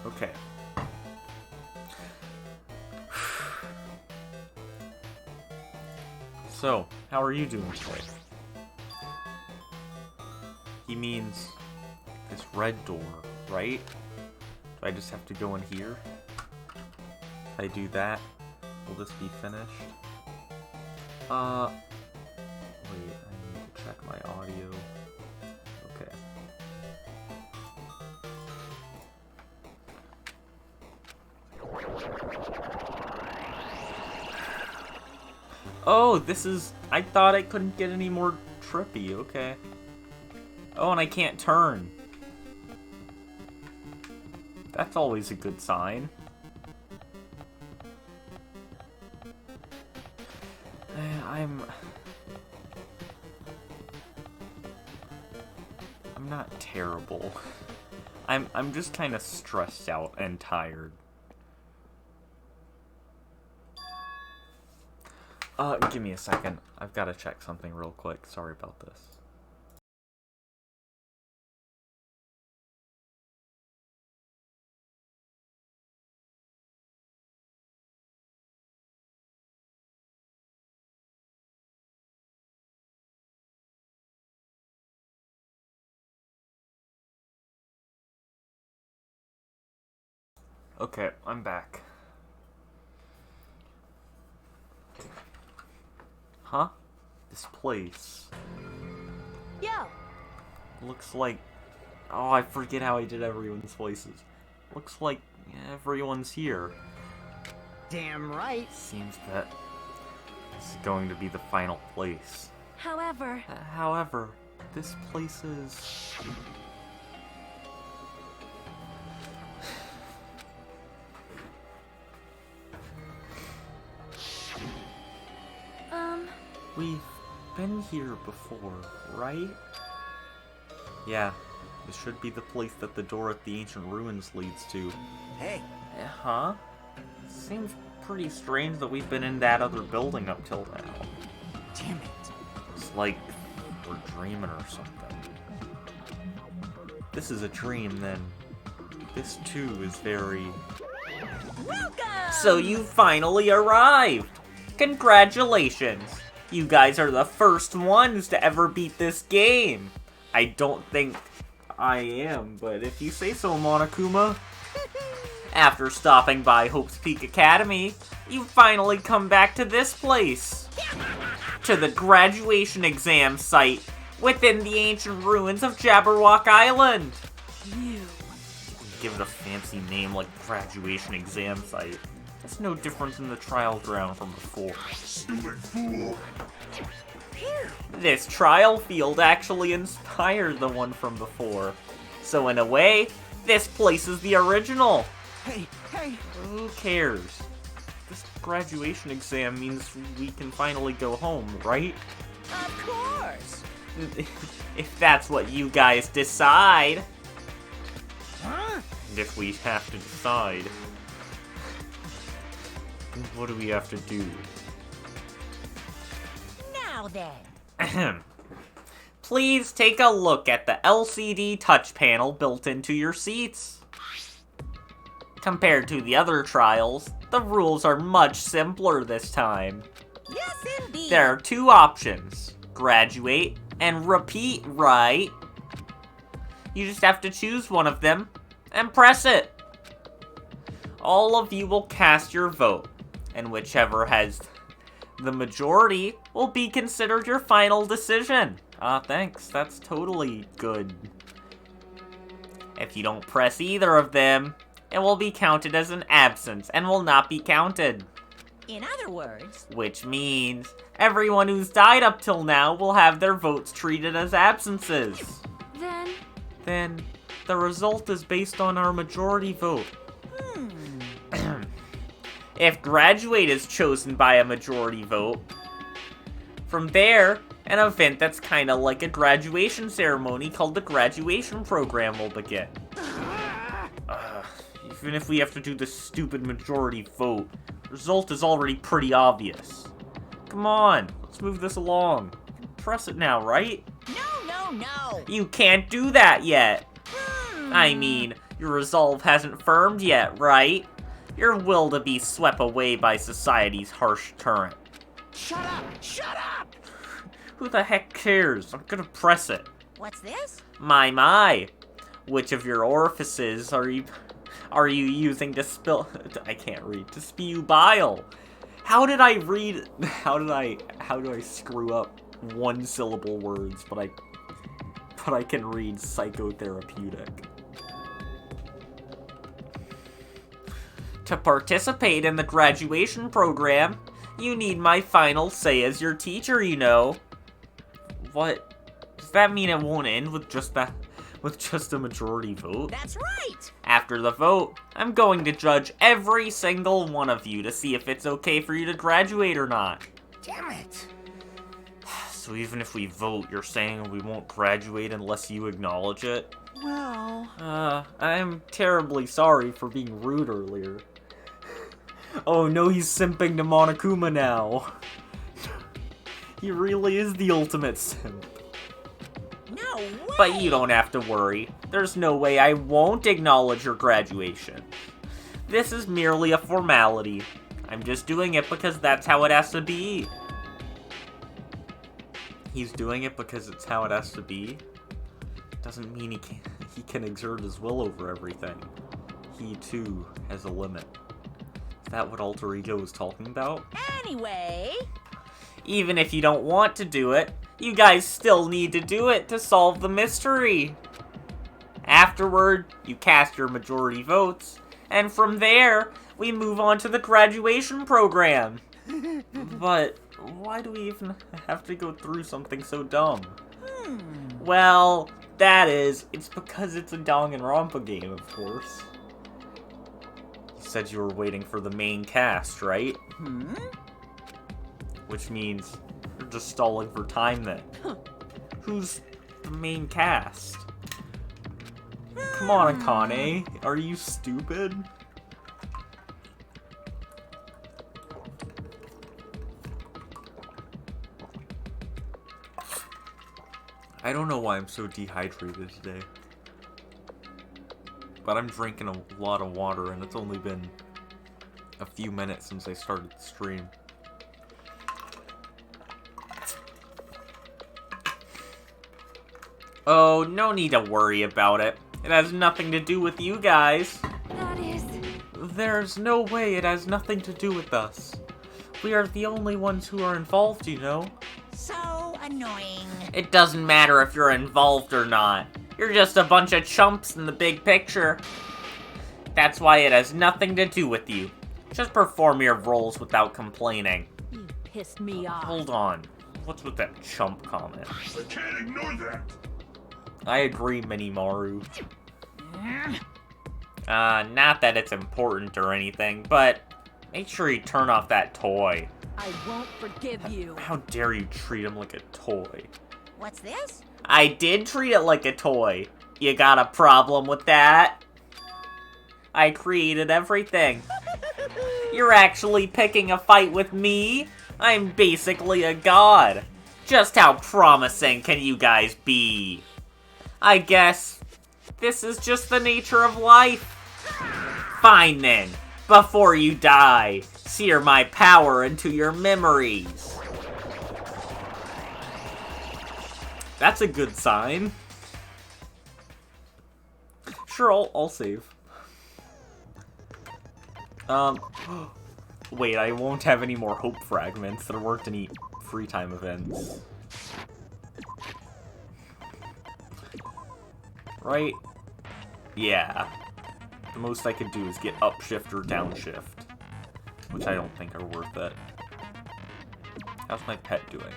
Okay. So, how are you doing today? He means this red door, right? Do I just have to go in here? If I do that, will this be finished? Wait, I need to check my audio. Okay. Oh, this is... I thought I couldn't get any more trippy, okay. Oh, and I can't turn. That's always a good sign. I'm not terrible. I'm just kind of stressed out and tired. Give me a second. I've got to check something real quick. Sorry about this. Okay, I'm back. Huh? This place. Yo! Looks like... Oh, I forget how I did everyone's voices. Looks like everyone's here. Damn right. Seems that this is going to be the final place. However, This place is... We've been here before, right? Yeah, this should be the place that the door at the ancient ruins leads to. Hey. Huh? Seems pretty strange that we've been in that other building up till now. Damn it. It's like we're dreaming or something. This is a dream, then. This too is very... welcome! So you finally arrived! Congratulations! You guys are the first ones to ever beat this game! I don't think I am, but if you say so, Monokuma. After stopping by Hope's Peak Academy, you finally come back to this place! To the graduation exam site within the ancient ruins of Jabberwock Island! You. Give it a fancy name like graduation exam site. That's no different than the trial ground from before. Stupid fool. This trial field actually inspired the one from before. So in a way, this place is the original. Hey. Who cares? This graduation exam means we can finally go home, right? Of course! If that's what you guys decide. Huh? And if we have to decide, what do we have to do? Now then. Ahem. Please take a look at the LCD touch panel built into your seats. Compared to the other trials, the rules are much simpler this time. Yes, indeed. There are two options, graduate and repeat, right? You just have to choose one of them and press it. All of you will cast your vote, and whichever has the majority will be considered your final decision. Thanks, that's totally good. If you don't press either of them, it will be counted as an absence and will not be counted. In other words, Which means everyone who's died up till now will have their votes treated as absences. Then the result is based on our majority vote. If graduate is chosen by a majority vote, from there, an event that's kind of like a graduation ceremony called the graduation program will begin. Even if we have to do the stupid majority vote, the result is already pretty obvious. Come on, let's move this along. Press it now, right? no. You can't do that yet. I mean, Your resolve hasn't firmed yet, right? Your will to be swept away by society's harsh torrent. Shut up! Shut up! Who the heck cares? I'm gonna press it. What's this? My. Which of your orifices are you using to I can't read. To spew bile? How do I screw up one syllable words, but I can read psychotherapeutic. To participate in the graduation program, you need my final say as your teacher, you know. What? Does that mean it won't end with just a majority vote? That's right! After the vote, I'm going to judge every single one of you to see if it's okay for you to graduate or not. Damn it! So even if we vote, you're saying we won't graduate unless you acknowledge it? Well... I'm terribly sorry for being rude earlier. Oh no, he's simping to Monokuma now. He really is the ultimate simp. No way! But you don't have to worry. There's no way I won't acknowledge your graduation. This is merely a formality. I'm just doing it because that's how it has to be. He's doing it because it's how it has to be? Doesn't mean he can exert his will over everything. He, too, has a limit. Is that what Alter Ego was talking about? Anyway... Even if you don't want to do it, you guys still need to do it to solve the mystery. Afterward, you cast your majority votes, and from there, we move on to the graduation program. But why do we even have to go through something so dumb? Well, it's because it's a Danganronpa game, of course. You said you were waiting for the main cast, right? Which means you're just stalling for time then. Who's the main cast? Come on, Akane. Are you stupid? I don't know why I'm so dehydrated today. But I'm drinking a lot of water and it's only been a few minutes since I started the stream. Oh, no need to worry about it. It has nothing to do with you guys. That is... There's no way it has nothing to do with us. We are the only ones who are involved, you know? so annoying. It doesn't matter if you're involved or not. You're just a bunch of chumps in the big picture. That's why it has nothing to do with you. Just perform your roles without complaining. You pissed me off. Hold on. What's with that chump comment? I can't ignore that! I agree, Minimaru. Not that it's important or anything, but make sure you turn off that toy. I won't forgive you. How dare you treat him like a toy? What's this? I did treat it like a toy. You got a problem with that? I created everything. You're actually picking a fight with me? I'm basically a god. Just how promising can you guys be? I guess this is just the nature of life. Fine then. Before you die, sear my power into your memories. That's a good sign. Sure, I'll save. Wait, I won't have any more hope fragments. There weren't any free time events. Right? Yeah. The most I could do is get upshift or downshift. Which I don't think are worth it. How's my pet doing?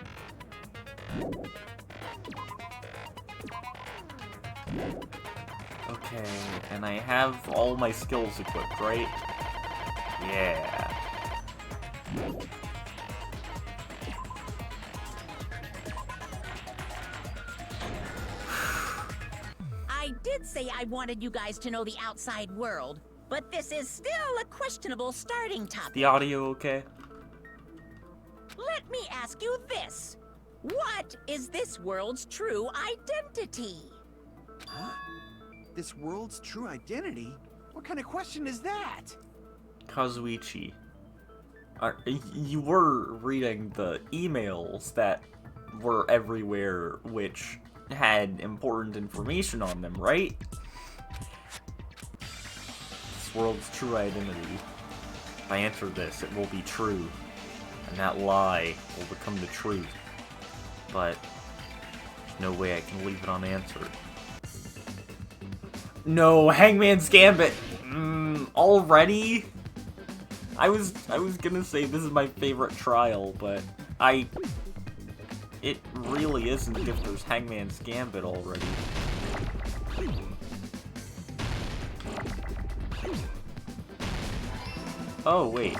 Okay, and I have all my skills equipped, right? Yeah. I did say I wanted you guys to know the outside world, but this is still a questionable starting topic. The audio okay? Let me ask you this. What is this world's true identity? This world's true identity? What kind of question is that? Kazuichi, you were reading the emails that were everywhere, which had important information on them, right? This world's true identity. If I answer this, it will be true, and that lie will become the truth. But there's no way I can leave it unanswered. No, Hangman's Gambit! Already? I was gonna say this is my favorite trial, but it really isn't if there's Hangman's Gambit already. Oh, wait.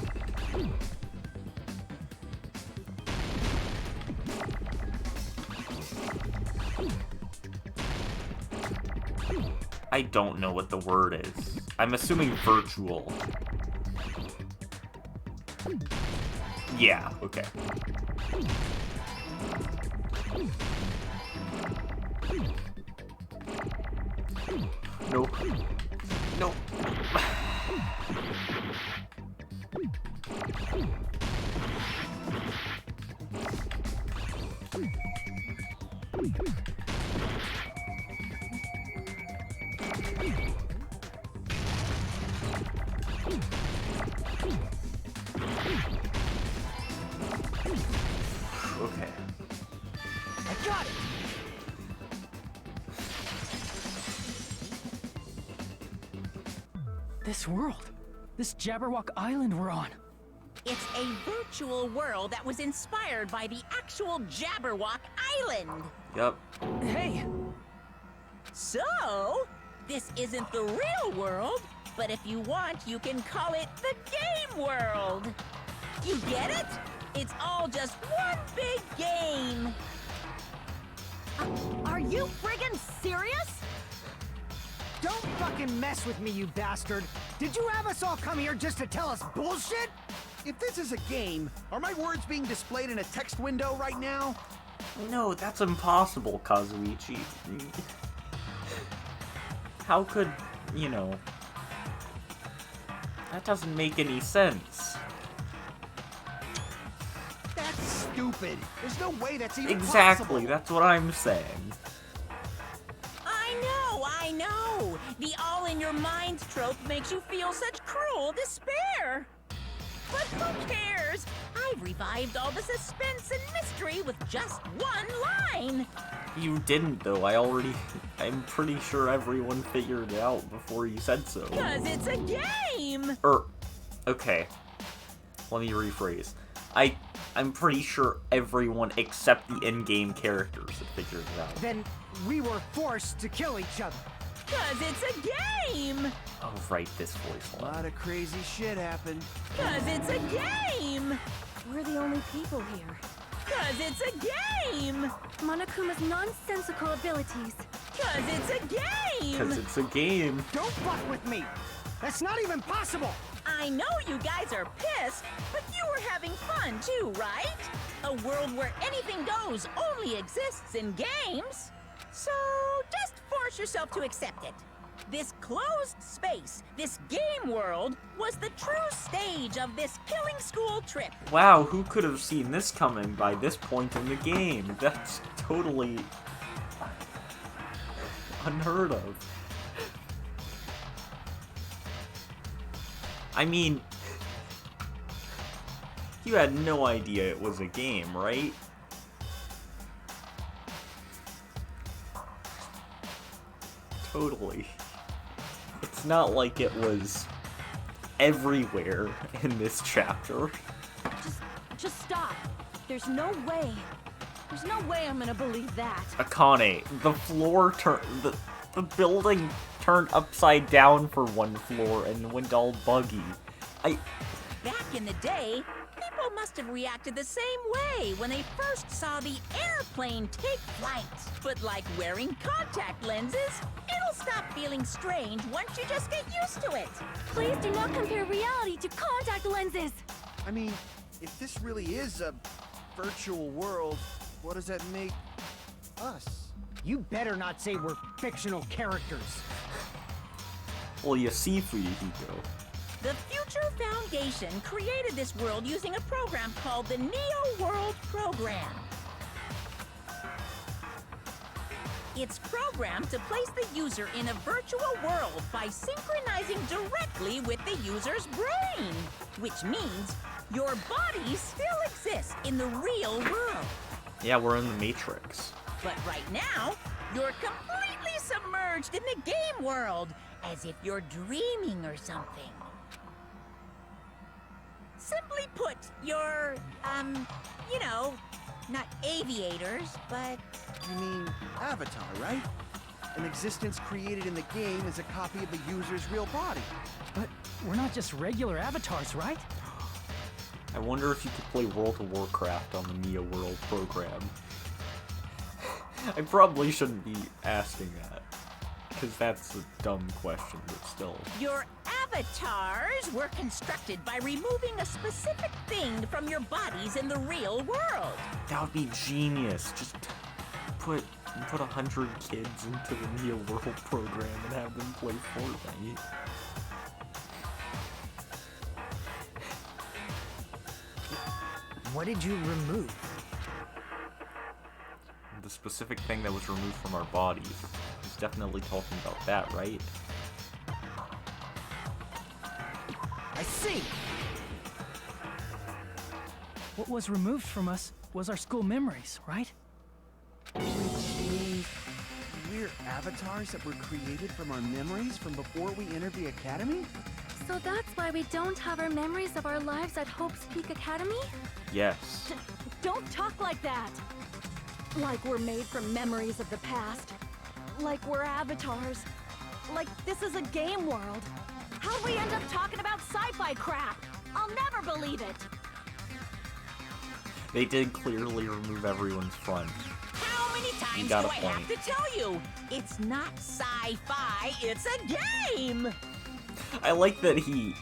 I don't know what the word is. I'm assuming virtual. Yeah, okay. Nope. Nope. Okay. I got it! This world. This Jabberwock Island we're on. It's a virtual world that was inspired by the actual Jabberwock Island. Yep. Hey! So, this isn't the real world, but if you want, you can call it the game world. You get it? It's all just one big game. Are you friggin' serious? Don't fucking mess with me, you bastard! Did you have us all come here just to tell us bullshit? If this is a game, are my words being displayed in a text window right now? No, that's impossible, Kazuichi. How could, you know... That doesn't make any sense. That's stupid. There's no way that's even Exactly, possible. that's what I'm saying. I know! The all-in-your-mind trope makes you feel such cruel despair! But who cares? I've revived all the suspense and mystery with just one line! You didn't, though. I'm pretty sure everyone figured it out before you said so. 'Cause it's a game! Okay. Let me rephrase. I'm pretty sure everyone except the in-game characters had figured it out. Then we were forced to kill each other. 'Cause it's a game! Oh, right, this voice A line. lot of crazy shit happened. 'Cause it's a game! We're the only people here. 'Cause it's a game! Monokuma's nonsensical abilities. 'Cause it's a game! Because it's a game. Don't fuck with me! That's not even possible! I know you guys are pissed, but you were having fun too, right? A world where anything goes only exists in games. So just force yourself to accept it. This closed space, this game world, was the true stage of this killing school trip. Wow, who could have seen this coming by this point in the game? That's totally unheard of. I mean, you had no idea it was a game, right? Totally. It's not like it was everywhere in this chapter. Just stop. There's no way. There's no way I'm gonna believe that. Akane, the floor the building turned upside down for one floor and went all buggy. Back in the day, people must have reacted the same way when they first saw the airplane take flight. But like wearing contact lenses, it'll stop feeling strange once you just get used to it. Please do not compare reality to contact lenses. I mean, if this really is a virtual world, what does that make us? You better not say we're fictional characters. Well, you see Fuyuhiko. The Future Foundation created this world using a program called the Neo World Program. It's programmed to place the user in a virtual world by synchronizing directly with the user's brain, which means your body still exists in the real world. Yeah, we're in the Matrix. But right now, you're completely submerged in the game world, as if you're dreaming or something. Simply put, you're, you know, not aviators, but... You mean Avatar, right? An existence created in the game is a copy of the user's real body. But we're not just regular avatars, right? I wonder if you could play World of Warcraft on the Neo World program. I probably shouldn't be asking that, because that's a dumb question, but still. Your avatars were constructed by removing a specific thing from your bodies in the real world. That would be genius. Just put 100 kids into the Neo World program and have them play Fortnite. What did you remove? The specific thing that was removed from our bodies. He's definitely talking about that, right? I see! What was removed from us was our school memories, right? Which means we're avatars that were created from our memories from before we entered the academy? So that's why we don't have our memories of our lives at Hope's Peak Academy? Yes. Don't talk like that! Like we're made from memories of the past. Like we're avatars. Like this is a game world. How'd we end up talking about sci-fi crap? I'll never believe it! They did clearly remove everyone's front. How many times do got I a have point. to tell you? It's not sci-fi, it's a game! I like that he...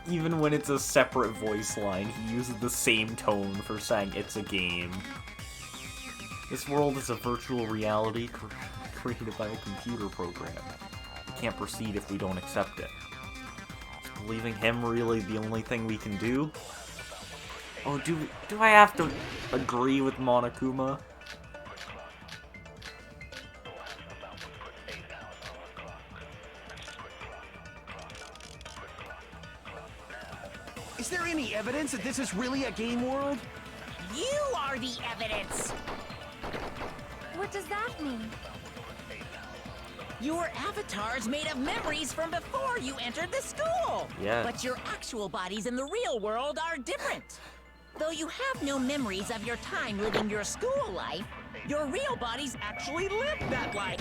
Even when it's a separate voice line, he uses the same tone for saying it's a game. This world is a virtual reality created by a computer program. We can't proceed if we don't accept it. Is believing him really the only thing we can do? Oh, do I have to agree with Monokuma? Is there any evidence that this is really a game world? You are the evidence! What does that mean? Your avatar's made of memories from before you entered the school! Yeah. But your actual bodies in the real world are different. Though you have no memories of your time living your school life, your real bodies actually lived that life.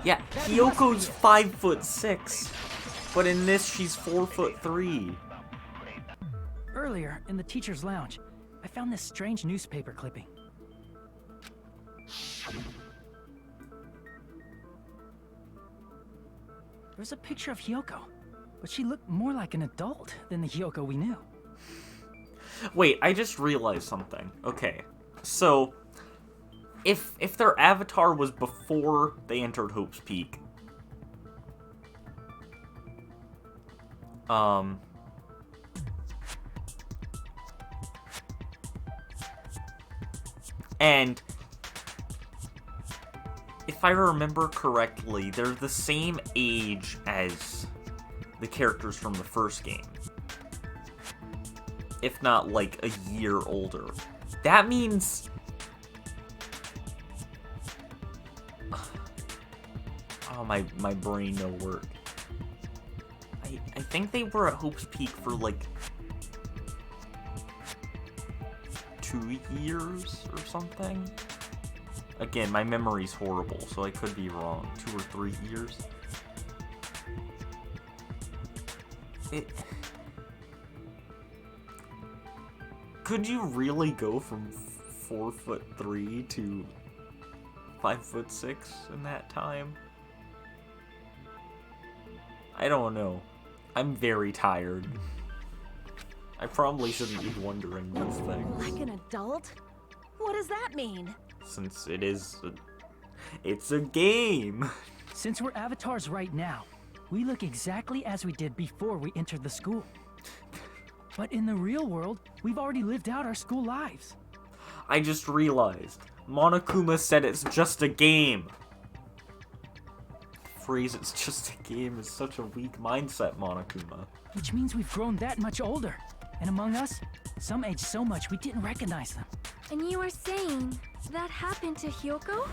Yeah, Hyoko's 5'6", but in this she's 4'3". Earlier, in the teacher's lounge, I found this strange newspaper clipping. There's a picture of Hyoko, but she looked more like an adult than the Hyoko we knew. Wait, I just realized something. Okay, so if their avatar was before they entered Hope's Peak, and if I remember correctly, they're the same age as the characters from the first game. If not, like, a year older. That means... Oh, my brain no work. I think they were at Hope's Peak for, like, 2 years or something? Again, my memory's horrible, so I could be wrong. 2 or 3 years? Could you really go from 4'3" to 5'6" in that time? I don't know. I'm very tired. I probably shouldn't be wondering these things. Like an adult? What does that mean? Since it's a game. Since we're avatars right now, we look exactly as we did before we entered the school. But in the real world, we've already lived out our school lives. I just realized. Monokuma said it's just a game. The phrase "it's just a game" is such a weak mindset, Monokuma. Which means we've grown that much older. And among us, some age so much we didn't recognize them. And you are saying that happened to Hyoko?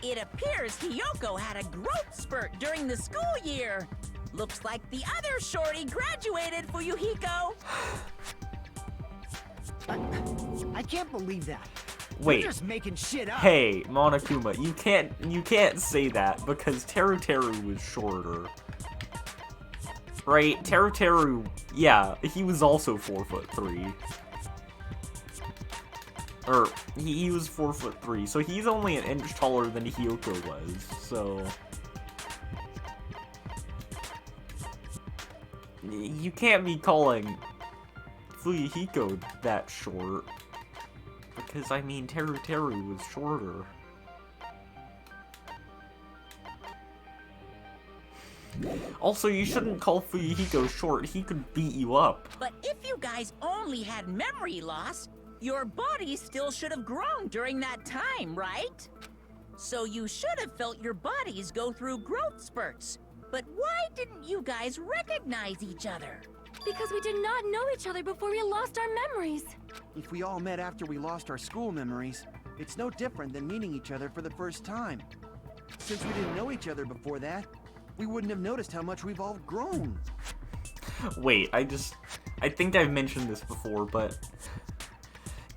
It appears Hiyoko had a growth spurt during the school year. Looks like the other shorty graduated, Fuyuhiko. I can't believe that. Wait. You're just making shit up. Hey, Monokuma, you can't say that because Teru was shorter. Right? Teru, yeah, he was also 4'3". Or, he was 4'3", so he's only an inch taller than Hyoko was, so... You can't be calling Fuyuhiko that short. Because, I mean, Teru was shorter. Also, you shouldn't call Fuyuhiko short. He could beat you up. But if you guys only had memory loss, your body still should have grown during that time, right? So you should have felt your bodies go through growth spurts. But why didn't you guys recognize each other? Because we did not know each other before we lost our memories. If we all met after we lost our school memories, it's no different than meeting each other for the first time. Since we didn't know each other before that, we wouldn't have noticed how much we've all grown. Wait, I think I've mentioned this before, but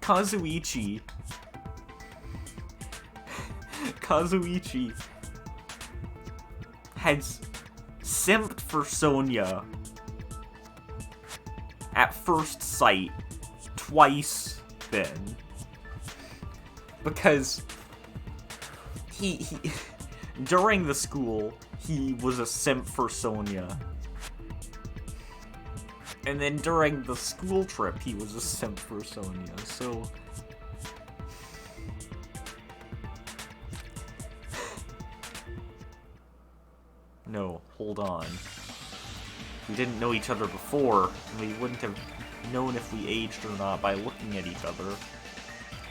Kazuichi has simped for Sonia at first sight twice then. Because he during the school, he was a simp for Sonia. And then during the school trip, he was a simp for Sonia, so... No, hold on. We didn't know each other before, and we wouldn't have known if we aged or not by looking at each other.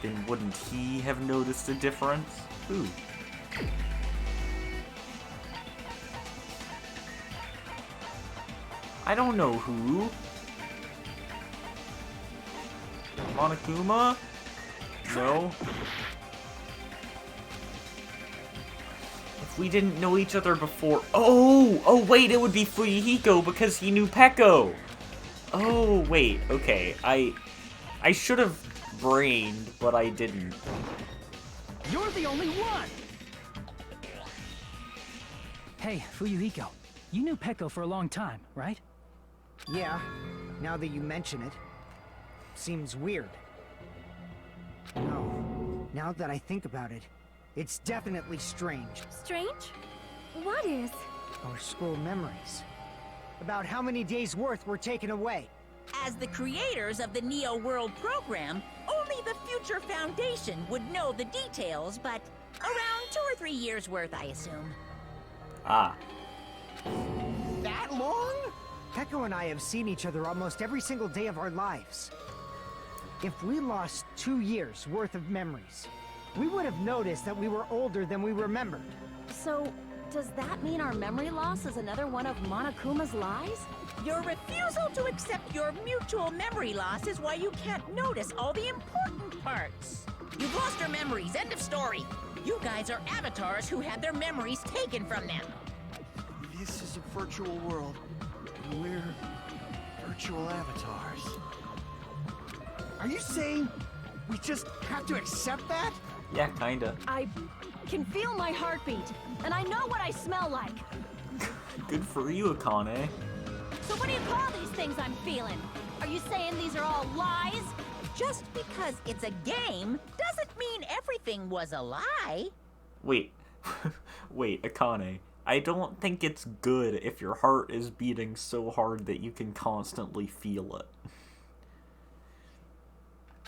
Then wouldn't he have noticed a difference? Who? I don't know who. Monokuma? No. If we didn't know each other before... Oh, wait, it would be Fuyuhiko because he knew Peko. Oh, wait, okay. I should have brained, but I didn't. You're the only one! Hey, Fuyuhiko. You knew Peko for a long time, right? Yeah, now that you mention it. Seems weird. No, now that I think about it, it's definitely strange. Strange? What is? Our school memories. About how many days' worth were taken away. As the creators of the Neo World program, only the Future Foundation would know the details, but around 2 or 3 years worth, I assume. Ah. That long? Peko and I have seen each other almost every single day of our lives. If we lost 2 years worth of memories, we would have noticed that we were older than we remembered. So, does that mean our memory loss is another one of Monokuma's lies? Your refusal to accept your mutual memory loss is why you can't notice all the important parts. You've lost your memories, end of story. You guys are avatars who had their memories taken from them. This is a virtual world, and we're virtual avatars. Are you saying we just have to accept that? Yeah, kinda. I can feel my heartbeat, and I know what I smell like. Good for you, Akane. So what do you call these things I'm feeling? Are you saying these are all lies? Just because it's a game doesn't mean everything was a lie. Wait. Wait, Akane. I don't think it's good if your heart is beating so hard that you can constantly feel it.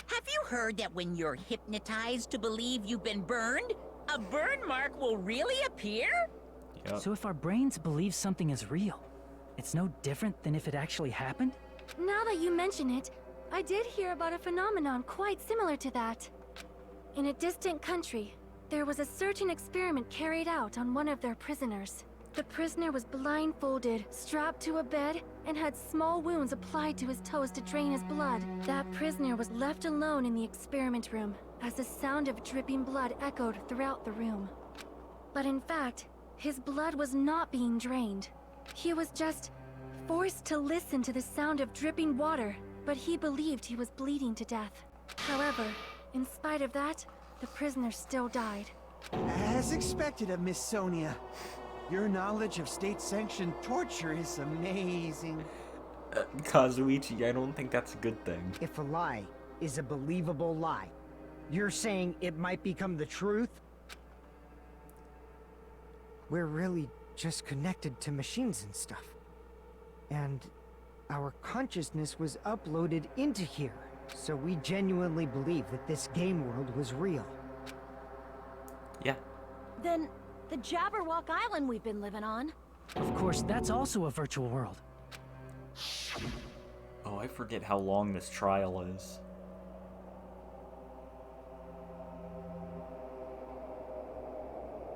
Have you heard that when you're hypnotized to believe you've been burned, a burn mark will really appear? Yep. So if our brains believe something is real, it's no different than if it actually happened? Now that you mention it, I did hear about a phenomenon quite similar to that. In a distant country, there was a certain experiment carried out on one of their prisoners. The prisoner was blindfolded, strapped to a bed, and had small wounds applied to his toes to drain his blood. That prisoner was left alone in the experiment room, as the sound of dripping blood echoed throughout the room. But in fact, his blood was not being drained. He was just forced to listen to the sound of dripping water, but he believed he was bleeding to death. However, in spite of that, the prisoner still died. As expected of Miss Sonia. Your knowledge of state-sanctioned torture is amazing. Kazuichi, I don't think that's a good thing. If a lie is a believable lie, you're saying it might become the truth? We're really just connected to machines and stuff. And our consciousness was uploaded into here. So we genuinely believe that this game world was real. Yeah. Then, the Jabberwock Island we've been living on. Of course, that's also a virtual world. Oh, I forget how long this trial is.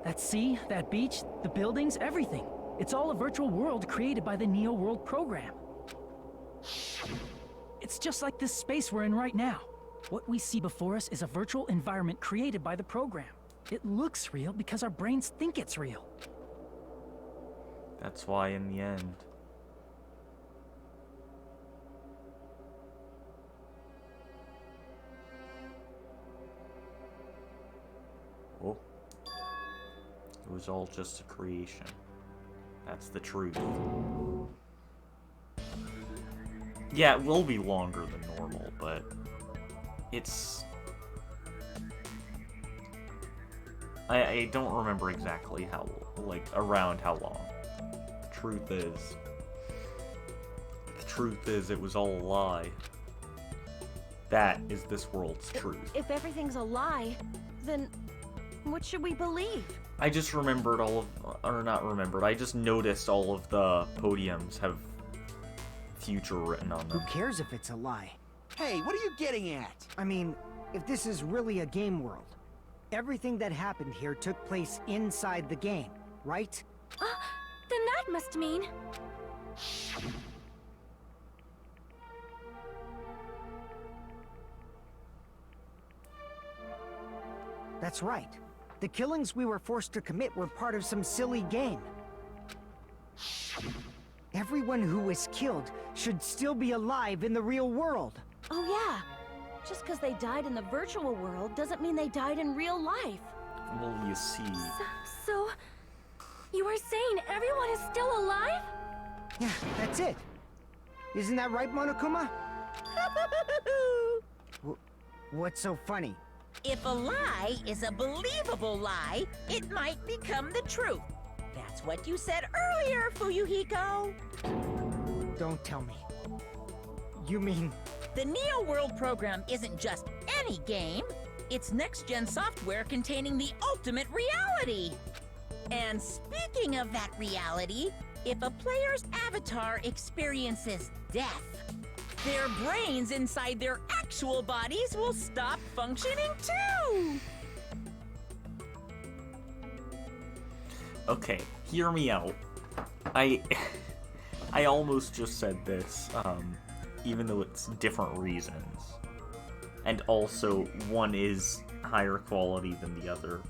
That sea, that beach, the buildings, everything. It's all a virtual world created by the Neo World program. It's just like this space we're in right now. What we see before us is a virtual environment created by the program. It looks real because our brains think it's real. That's why in the end. Oh. It was all just a creation. That's the truth. Yeah, it will be longer than normal, but it's... I don't remember exactly how, like, around how long. The truth is it was all a lie. That is this world's truth. If everything's a lie, then what should we believe? I just remembered all of, or not remembered, I just noticed all of the podiums have future written on Who them. cares if it's a lie? Hey, what are you getting at? I mean, if this is really a game world, everything that happened here took place inside the game, right? Then that must mean... That's right. The killings we were forced to commit were part of some silly game. Everyone who was killed should still be alive in the real world. Oh yeah. Just because they died in the virtual world doesn't mean they died in real life. Well, you see. So, you are saying everyone is still alive? Yeah, that's it. Isn't that right, Monokuma? What's so funny? If a lie is a believable lie, it might become the truth. That's what you said earlier, Fuyuhiko. Don't tell me. You mean... The Neo World program isn't just any game. It's next-gen software containing the ultimate reality. And speaking of that reality, if a player's avatar experiences death, their brains inside their actual bodies will stop functioning too! Okay, hear me out. I almost just said this, even though it's different reasons. And also, one is higher quality than the other.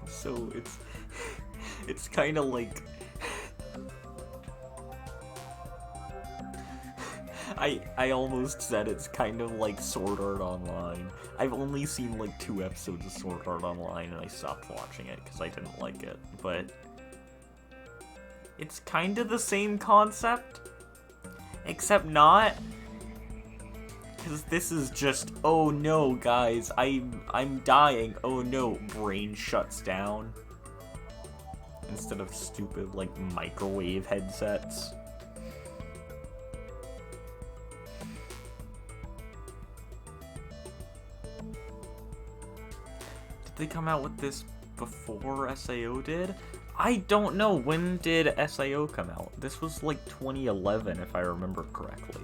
So it's kind of like... I almost said it's kind of like Sword Art Online. I've only seen like 2 episodes of Sword Art Online and I stopped watching it because I didn't like it, but it's kind of the same concept, except not, because this is just, oh no guys, I'm dying, oh no, brain shuts down, instead of stupid like microwave headsets. they come out with this before SAO did? I don't know. When did SAO come out? This was like 2011, if I remember correctly.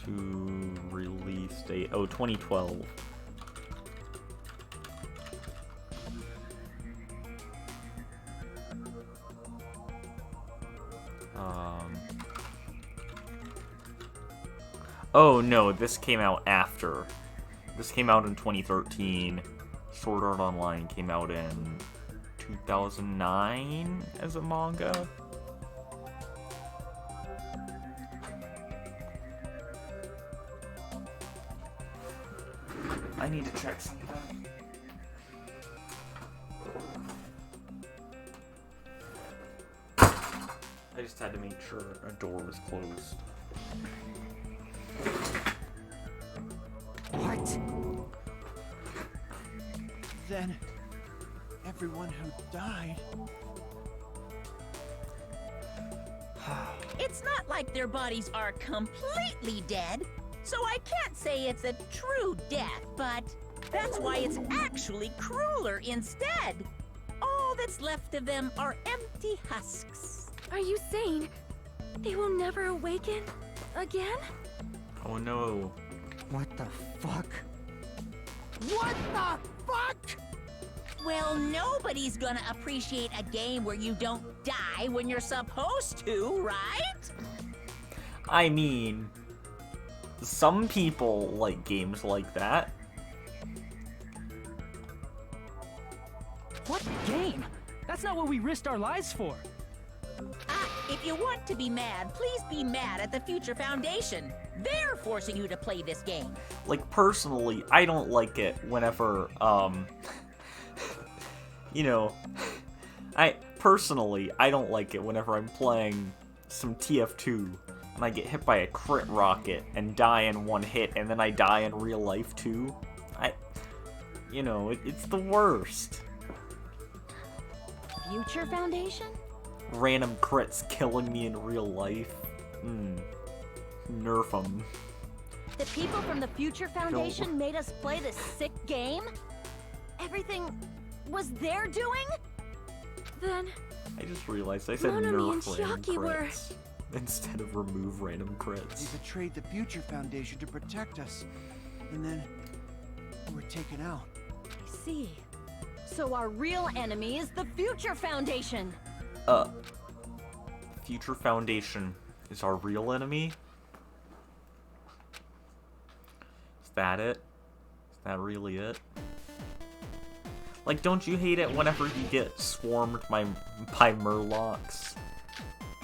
To release date. Oh, 2012. Oh no, this came out after. This came out in 2013. Sword Art Online came out in 2009 as a manga. I need to check something. I just had to make sure a door was closed. What? Then, everyone who died... It's not like their bodies are completely dead, so I can't say it's a true death, but that's why it's actually crueler instead. All that's left of them are empty husks. Are you saying they will never awaken again? Oh no. What the fuck? What the fuck? Well, nobody's gonna appreciate a game where you don't die when you're supposed to, right? I mean, some people like games like that. What game? That's not what we risked our lives for. If you want to be mad, please be mad at the Future Foundation. They're forcing you to play this game. Like, personally, I don't like it whenever, you know, I don't like it whenever I'm playing some TF2 and I get hit by a crit rocket and die in one hit and then I die in real life too. It's the worst. Future Foundation? Random crits killing me in real life. Nerf them. The people from the Future Foundation made us play this sick game? Everything was their doing? Then... I just realized I said Monami and nerf random Chiaki were- crits instead of remove random They crits. betrayed the Future Foundation to protect us. And then... we were taken out. I see. So our real enemy is the Future Foundation! Future Foundation is our real enemy? Is that it? Is that really it? Like, don't you hate it whenever you get swarmed by Murlocs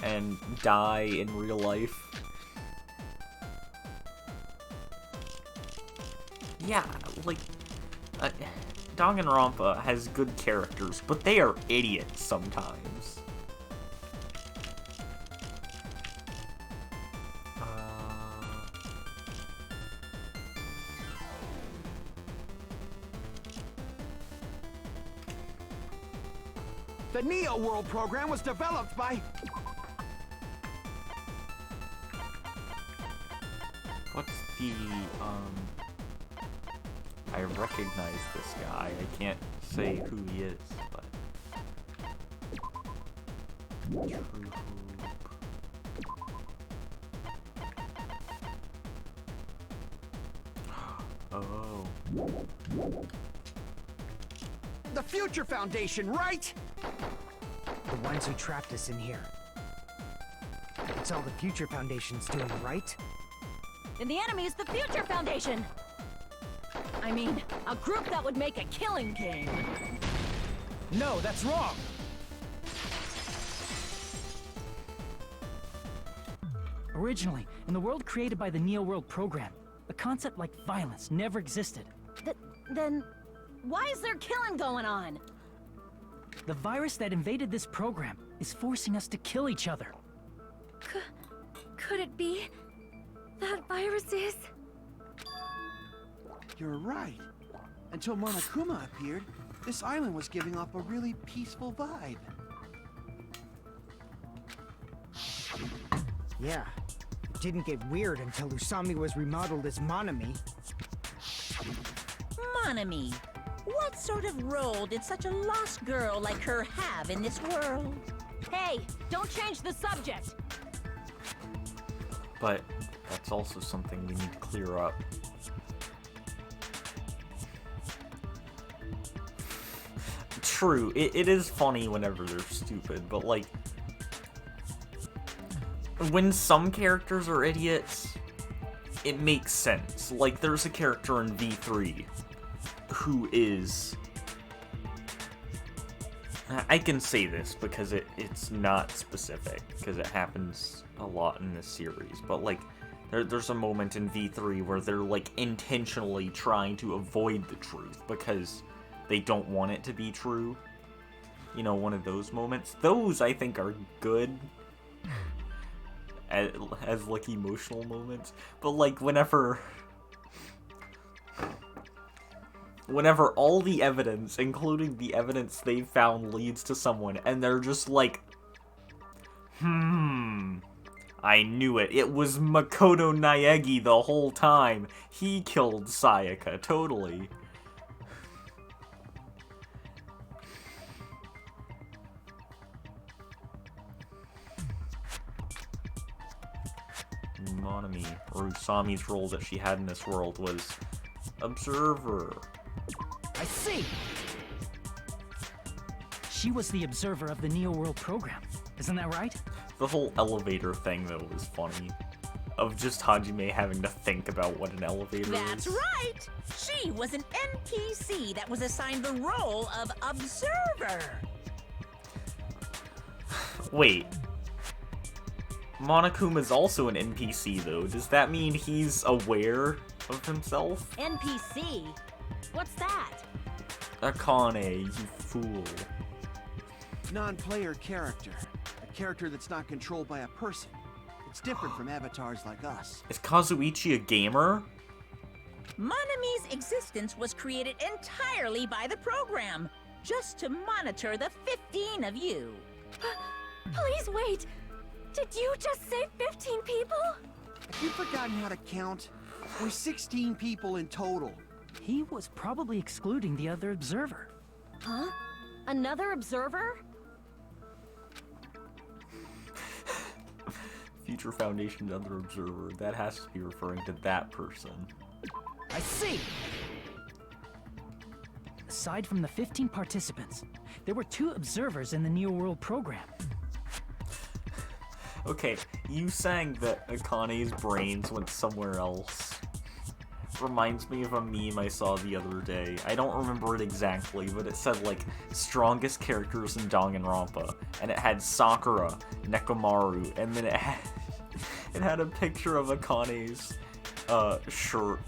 and die in real life? Yeah, like, Danganronpa has good characters, but they are idiots sometimes. The Neo World program was developed by... What's the, I recognize this guy. I can't say who he is, but... True Hoop. Oh. The Future Foundation, right? The ones who trapped us in here. That's all the Future Foundation's doing, right? And the enemy is the Future Foundation! I mean, a group that would make a killing game. No, that's wrong! Originally, in the world created by the Neo World program, a concept like violence never existed. Then, why is there killing going on? The virus that invaded this program is forcing us to kill each other. Could it be that virus is... You're right. Until Monokuma appeared, this island was giving off a really peaceful vibe. Yeah. It didn't get weird until Usami was remodeled as Monami. Monami. sort of role did such a lost girl like her have in this world? Hey, don't change the subject. But that's also something we need to clear up. True, it is funny whenever they're stupid, but like, when some characters are idiots, it makes sense. Like, there's a character in V3 who is... I can say this because it's not specific, because it happens a lot in this series, but like, there's a moment in V3 where they're like intentionally trying to avoid the truth because they don't want it to be true. You know, one of those moments. Those, I think, are good as like emotional moments. But like, whenever all the evidence, including the evidence they found, leads to someone, and they're just like, I knew it. It was Makoto Naegi the whole time. He killed Sayaka, totally. Monami, or Usami's role that she had in this world was observer. I see! She was the observer of the Neo World program. Isn't that right? The whole elevator thing, though, was funny. Of just Hajime having to think about what an elevator That's is. right! She was an NPC that was assigned the role of observer. Wait. Monokuma's also an NPC, though. Does that mean he's aware of himself? NPC? What's that? Akane, you fool. Non-player character. A character that's not controlled by a person. It's different from avatars like us. Is Kazuichi a gamer? Monami's existence was created entirely by the program, just to monitor the 15 of you. Please wait. Did you just say 15 people? Have you forgotten how to count? We're 16 people in total. He was probably excluding the other observer. Huh? Another observer? Future Foundation's other observer. That has to be referring to that person. I see! Aside from the 15 participants, there were 2 observers in the Neo World program. Okay, you saying that Akane's brains went somewhere else reminds me of a meme I saw the other day. I don't remember it exactly, but it said, like, strongest characters in Danganronpa, and it had Sakura, Nekomaru, and then it had a picture of Akane's shirt,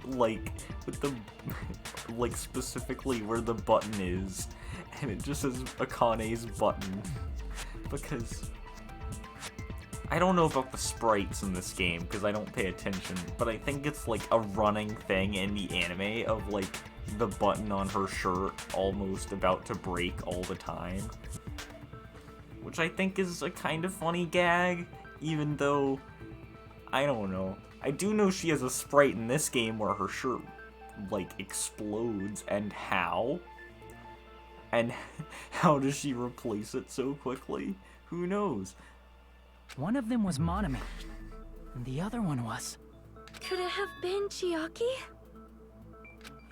like, with the, like, specifically where the button is, and it just says Akane's button, because I don't know about the sprites in this game, because I don't pay attention, but I think it's like a running thing in the anime of like the button on her shirt almost about to break all the time. Which I think is a kind of funny gag, even though, I don't know. I do know she has a sprite in this game where her shirt like explodes, and how? And how does she replace it so quickly? Who knows? One of them was Monami, and the other one was... Could it have been Chiaki?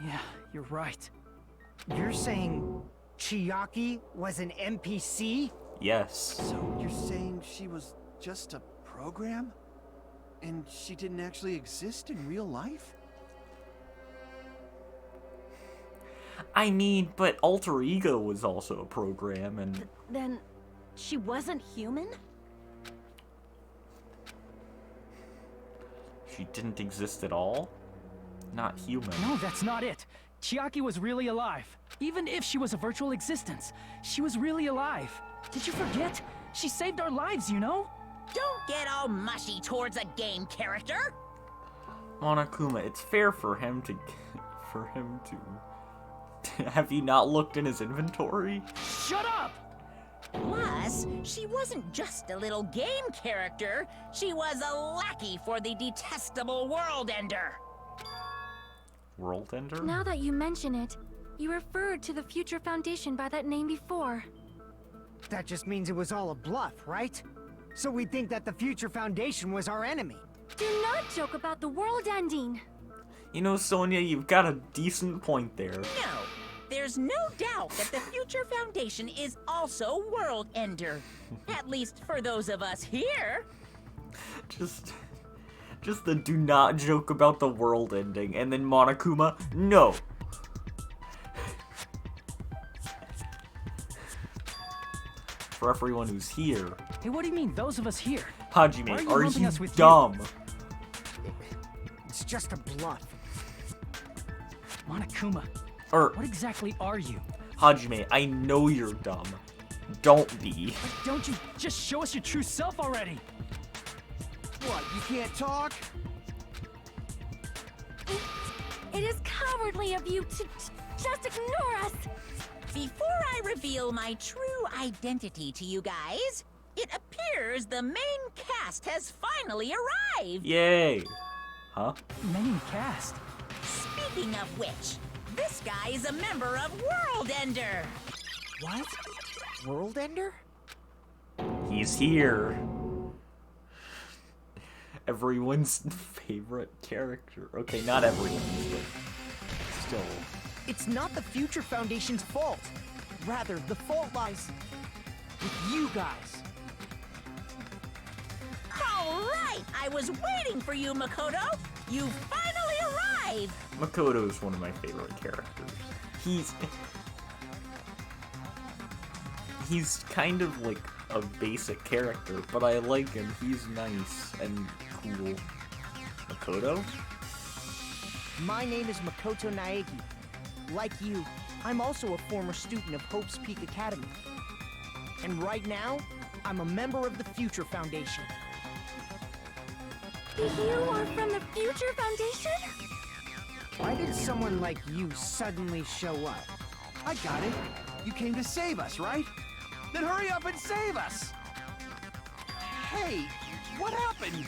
Yeah, you're right. You're saying Chiaki was an NPC? Yes. So you're saying she was just a program? And she didn't actually exist in real life? I mean, but Alter Ego was also a program, and... Then she wasn't human? She didn't exist at all? Not human. No, that's not it. Chiaki was really alive. Even if she was a virtual existence, she was really alive. Did you forget? She saved our lives, you know? Don't get all mushy towards a game character. Monokuma, it's fair for him to... Have you not looked in his inventory? Shut up! Plus, she wasn't just a little game character. She was a lackey for the detestable World Ender. World Ender? Now that you mention it, You referred to the Future Foundation by that name before. That just means it was all a bluff, right? So we think that the Future Foundation was our enemy. Do not joke about the world ending. You know, Sonia, you've got a decent point there. No, there's no doubt that the Future Foundation is also World Ender. At least for those of us here. Just the do not joke about the world ending, and then Monokuma, no. For everyone who's here. Hey, what do you mean, those of us here? Hajime, Why are you are lumping you us with you? dumb? It's just a bluff. Monokuma, Or, what exactly are you? Hajime, I know you're dumb. Don't be. Like, don't you just show us your true self already? What, you can't talk? It is cowardly of you to just ignore us. Before I reveal my true identity to you guys, it appears the main cast has finally arrived. Yay. Huh? Main cast. Speaking of which, this guy is a member of World Ender. What? World Ender? He's here. Everyone's favorite character. Okay, not everyone's, but still. It's not the Future Foundation's fault. Rather, the fault lies with you guys. All right, I was waiting for you, Makoto. You finally arrived. Makoto is one of my favorite characters. He's kind of like a basic character, but I like him. He's nice and cool. Makoto? My name is Makoto Naegi. Like you, I'm also a former student of Hope's Peak Academy. And right now, I'm a member of the Future Foundation. You are from the Future Foundation? Why did someone like you suddenly show up? I got it. You came to save us, right? Then hurry up and save us! Hey, what happened?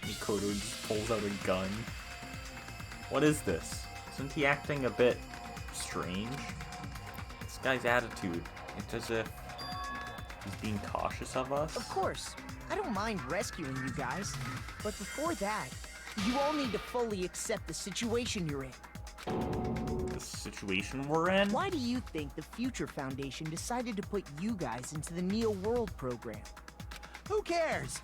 Makoto just pulls out a gun. What is this? Isn't he acting a bit strange? This guy's attitude, it's as if he's being cautious of us. Of course, I don't mind rescuing you guys. But before that, you all need to fully accept the situation you're in. The situation we're in? Why do you think the Future Foundation decided to put you guys into the Neo World program? Who cares?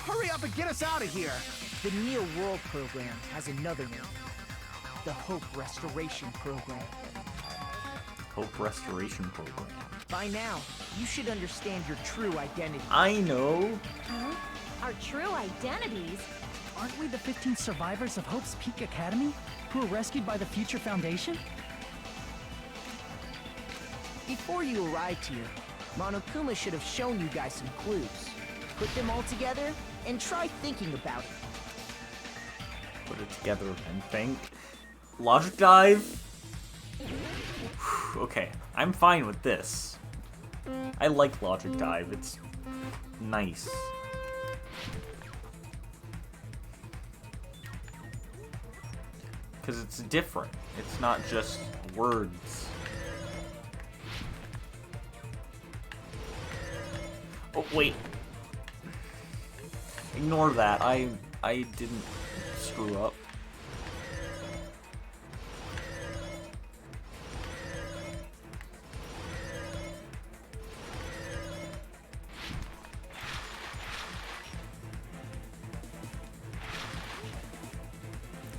Hurry up and get us out of here! The Neo World program has another name. The Hope Restoration Program. Hope Restoration Program. By now, you should understand your true identity. I know. Huh? Our true identities? Aren't we the 15 survivors of Hope's Peak Academy who were rescued by the Future Foundation? Before you arrived here, Monokuma should have shown you guys some clues. Put them all together and try thinking about it. Put it together and think. Logic dive? Okay, I'm fine with this. I like logic dive, it's nice. Because it's different. It's not just words. Oh, wait. Ignore that. I didn't screw up.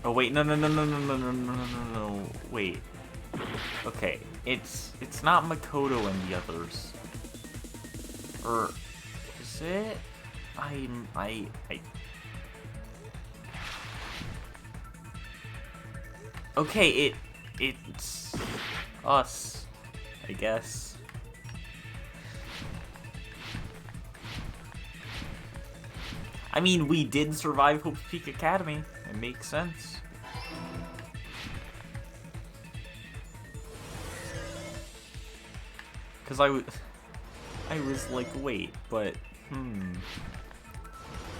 Oh wait, no, wait. Okay, it's not Makoto and the others. Or is it? I Okay, it's us, I guess. I mean, we did survive Hope's Peak Academy. It makes sense. Because I was like, wait, but,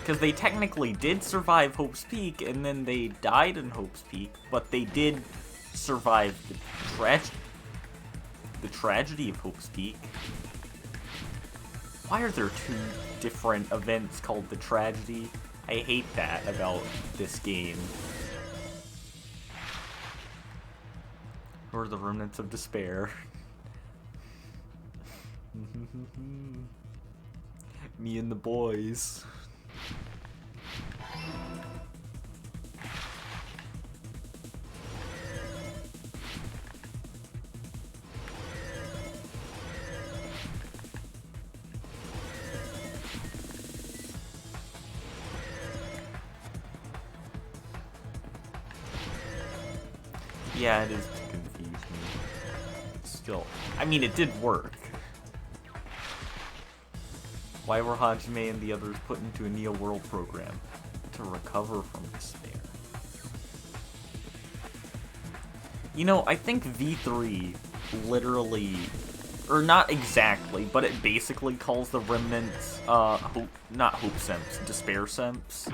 Because they technically did survive Hope's Peak, and then they died in Hope's Peak, but they did survive the tragedy of Hope's Peak. Why are there two different events called the tragedy? I hate that about this game. Or the remnants of despair. Me and the boys. Yeah, it is to confuse me. Still, I mean, it did work. Why were Hajime and the others put into a Neo World program? To recover from despair. You know, I think V3 literally, or not exactly, but it basically calls the remnants, not hope simps, despair simps.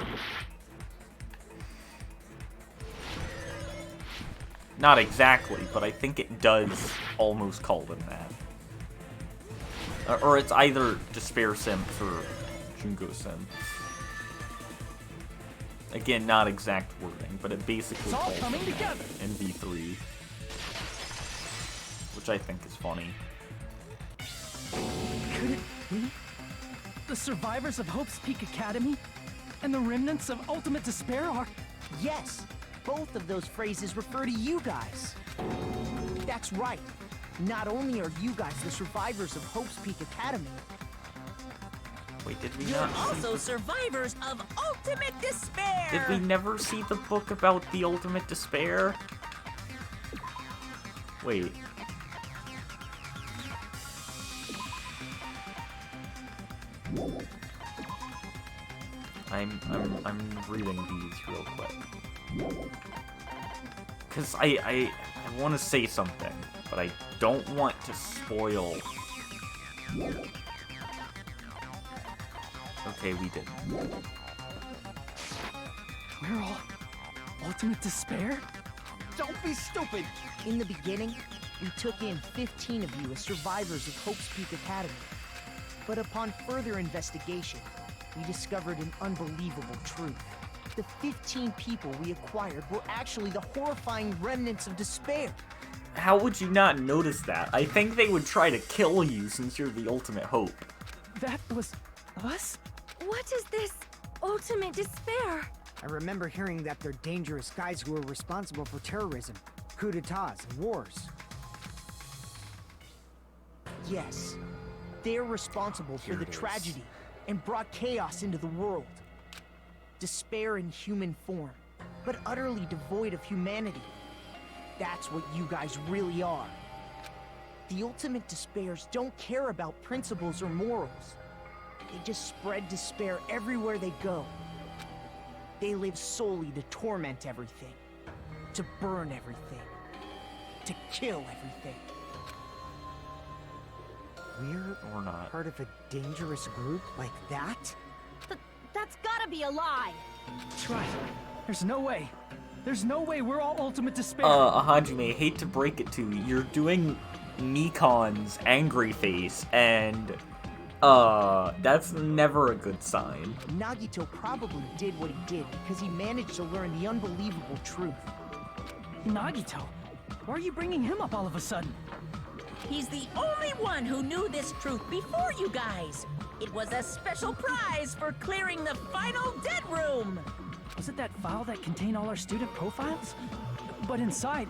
Not exactly, but I think it does almost call them that. Or it's either Despair Simps or Jungo Simps. Again, not exact wording, but it basically calls them that in V3. Which I think is funny. Could it be the survivors of Hope's Peak Academy and the remnants of Ultimate Despair are... Yes, both of those phrases refer to you guys. That's right. Not only are you guys the survivors of Hope's Peak Academy... Wait, did we You're not see also survivors of Ultimate Despair! Did we never see the book about the Ultimate Despair? Wait. I'm reading these real quick. Cause I want to say something, but I don't want to spoil. Okay, we did. We're all Ultimate Despair? Don't be stupid! In the beginning, we took in 15 of you as survivors of Hope's Peak Academy. But upon further investigation, we discovered an unbelievable truth. The 15 people we acquired were actually the horrifying remnants of despair. How would you not notice that? I think they would try to kill you since you're the ultimate hope. That was us? What is this ultimate despair? I remember hearing that they're dangerous guys who are responsible for terrorism, coups d'etats, and wars. Yes, they're responsible for Here the it is. tragedy and brought chaos into the world. Despair in human form, but utterly devoid of humanity. That's what you guys really are. The ultimate despairs don't care about principles or morals. They just spread despair everywhere they go. They live solely to torment everything, to burn everything, to kill everything. We're Or not. part of a dangerous group like that? That's gotta be a lie. That's right. There's no way. There's no way we're all Ultimate Despair. Hajime, hate to break it to you, you're doing Mikon's angry face, and, that's never a good sign. Nagito probably did what he did because he managed to learn the unbelievable truth. Nagito, why are you bringing him up all of a sudden? He's the only one who knew this truth before you guys. It was a special prize for clearing the final dead room. Was it that file that contained all our student profiles? But inside...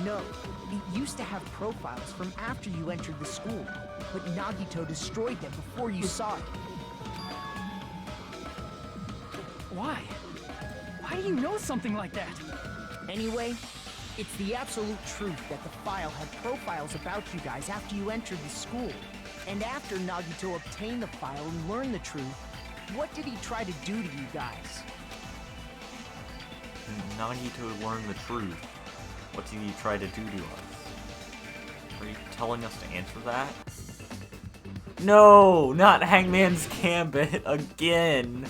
No, it used to have profiles from after you entered the school, but Nagito destroyed them before you saw it. Why? Why do you know something like that? Anyway, it's the absolute truth that the file had profiles about you guys after you entered the school. And after Nagito obtained the file and learned the truth, what did he try to do to you guys? Nagito learned the truth. What did he try to do to us? Are you telling us to answer that? No, not Hangman's Gambit again.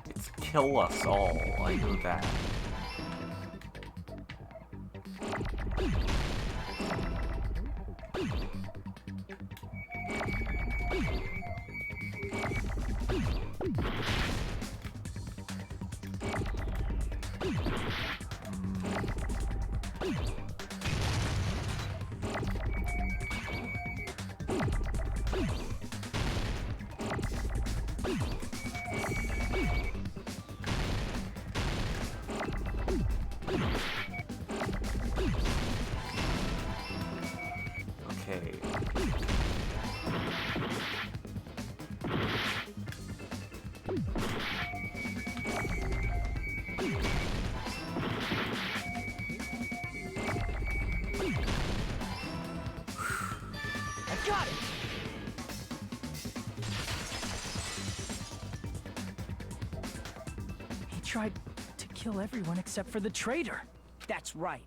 It's kill us all, I know that. Okay. I got it! He tried to kill everyone except for the traitor. That's right.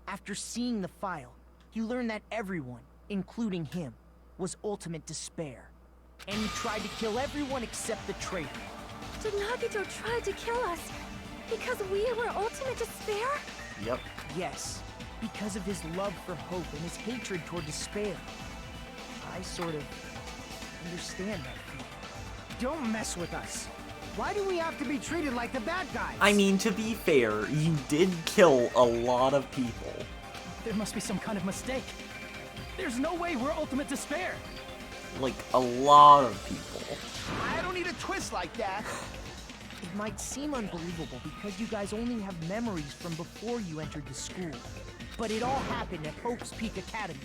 After seeing the file, you learn that everyone, including him, was ultimate despair. And he tried to kill everyone except the traitor. Did Nagito try to kill us because we were ultimate despair? Yep. Yes, because of his love for hope and his hatred toward despair. I sort of understand that feeling. Don't mess with us. Why do we have to be treated like the bad guys? I mean, to be fair, you did kill a lot of people. There must be some kind of mistake. There's no way we're ultimate despair. Like, a lot of people. I don't need a twist like that. It might seem unbelievable because you guys only have memories from before you entered the school. But it all happened at Hope's Peak Academy.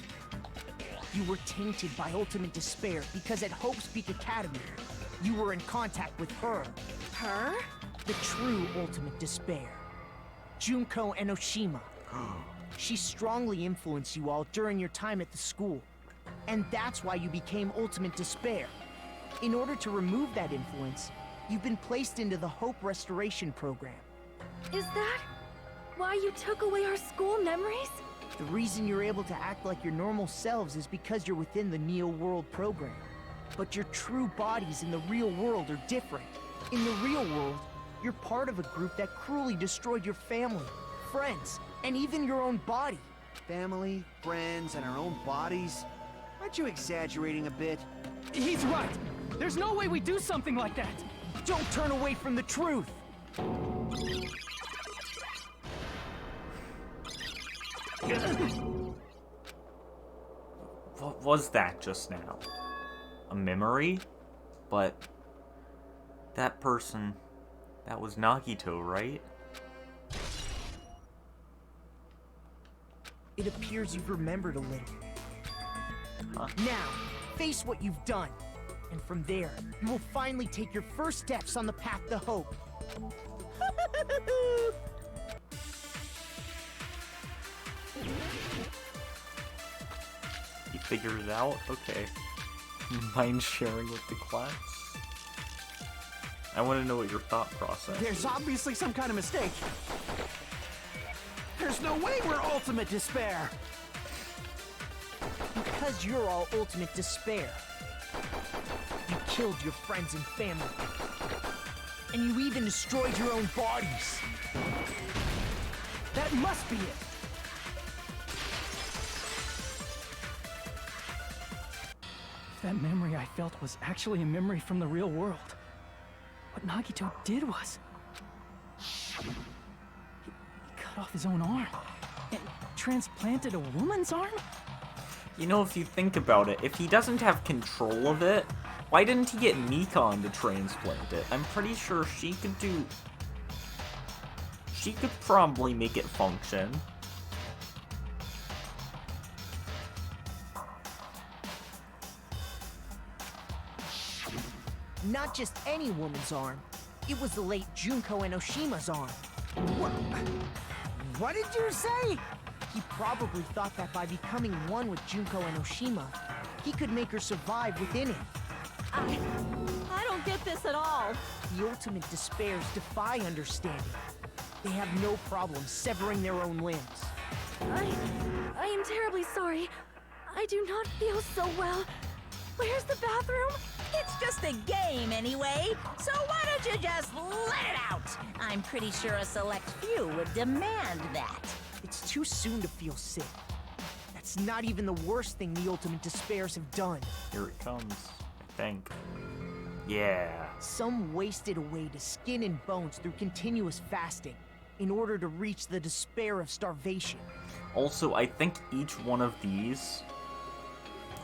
You were tainted by ultimate despair because at Hope's Peak Academy, you were in contact with her. Her? The true ultimate despair. Junko Enoshima. She strongly influenced you all during your time at the school. And that's why you became ultimate despair. In order to remove that influence, you've been placed into the Hope Restoration Program. Is that why you took away our school memories? The reason you're able to act like your normal selves is because you're within the Neo World program. But your true bodies in the real world are different. In the real world, you're part of a group that cruelly destroyed your family, friends, and even your own body. Family, friends, and our own bodies? Aren't you exaggerating a bit? He's right. There's no way we do something like that. Don't turn away from the truth! What was that just now? A memory? But that person, that was Nagito, right? It appears you've remembered a little. Huh. Now, face what you've done. And from there, you will finally take your first steps on the path to hope. You figured it out? Okay. Mind sharing with the class? I want to know what your thought process There's is. obviously some kind of mistake. There's no way we're ultimate despair. Because you're all ultimate despair. You killed your friends and family. And you even destroyed your own bodies. That must be it. If that memory I felt was actually a memory from the real world, what Nagito did was... He cut off his own arm and transplanted a woman's arm? You know, if you think about it, if he doesn't have control of it, why didn't he get Nikon to transplant it? I'm pretty sure she she could probably make it function. Not just any woman's arm. It was the late Junko Enoshima's arm. What did you say? He probably thought that by becoming one with Junko Enoshima, he could make her survive within it. I don't get this at all. The ultimate despairs defy understanding. They have no problem severing their own limbs. I am terribly sorry. I do not feel so well. Where's the bathroom? It's just a game anyway, so why don't you just let it out? I'm pretty sure a select few would demand that. It's too soon to feel sick. That's not even the worst thing the ultimate despairs have done. Here it comes, I think. Yeah. Some wasted away to skin and bones through continuous fasting in order to reach the despair of starvation. Also, I think each one of these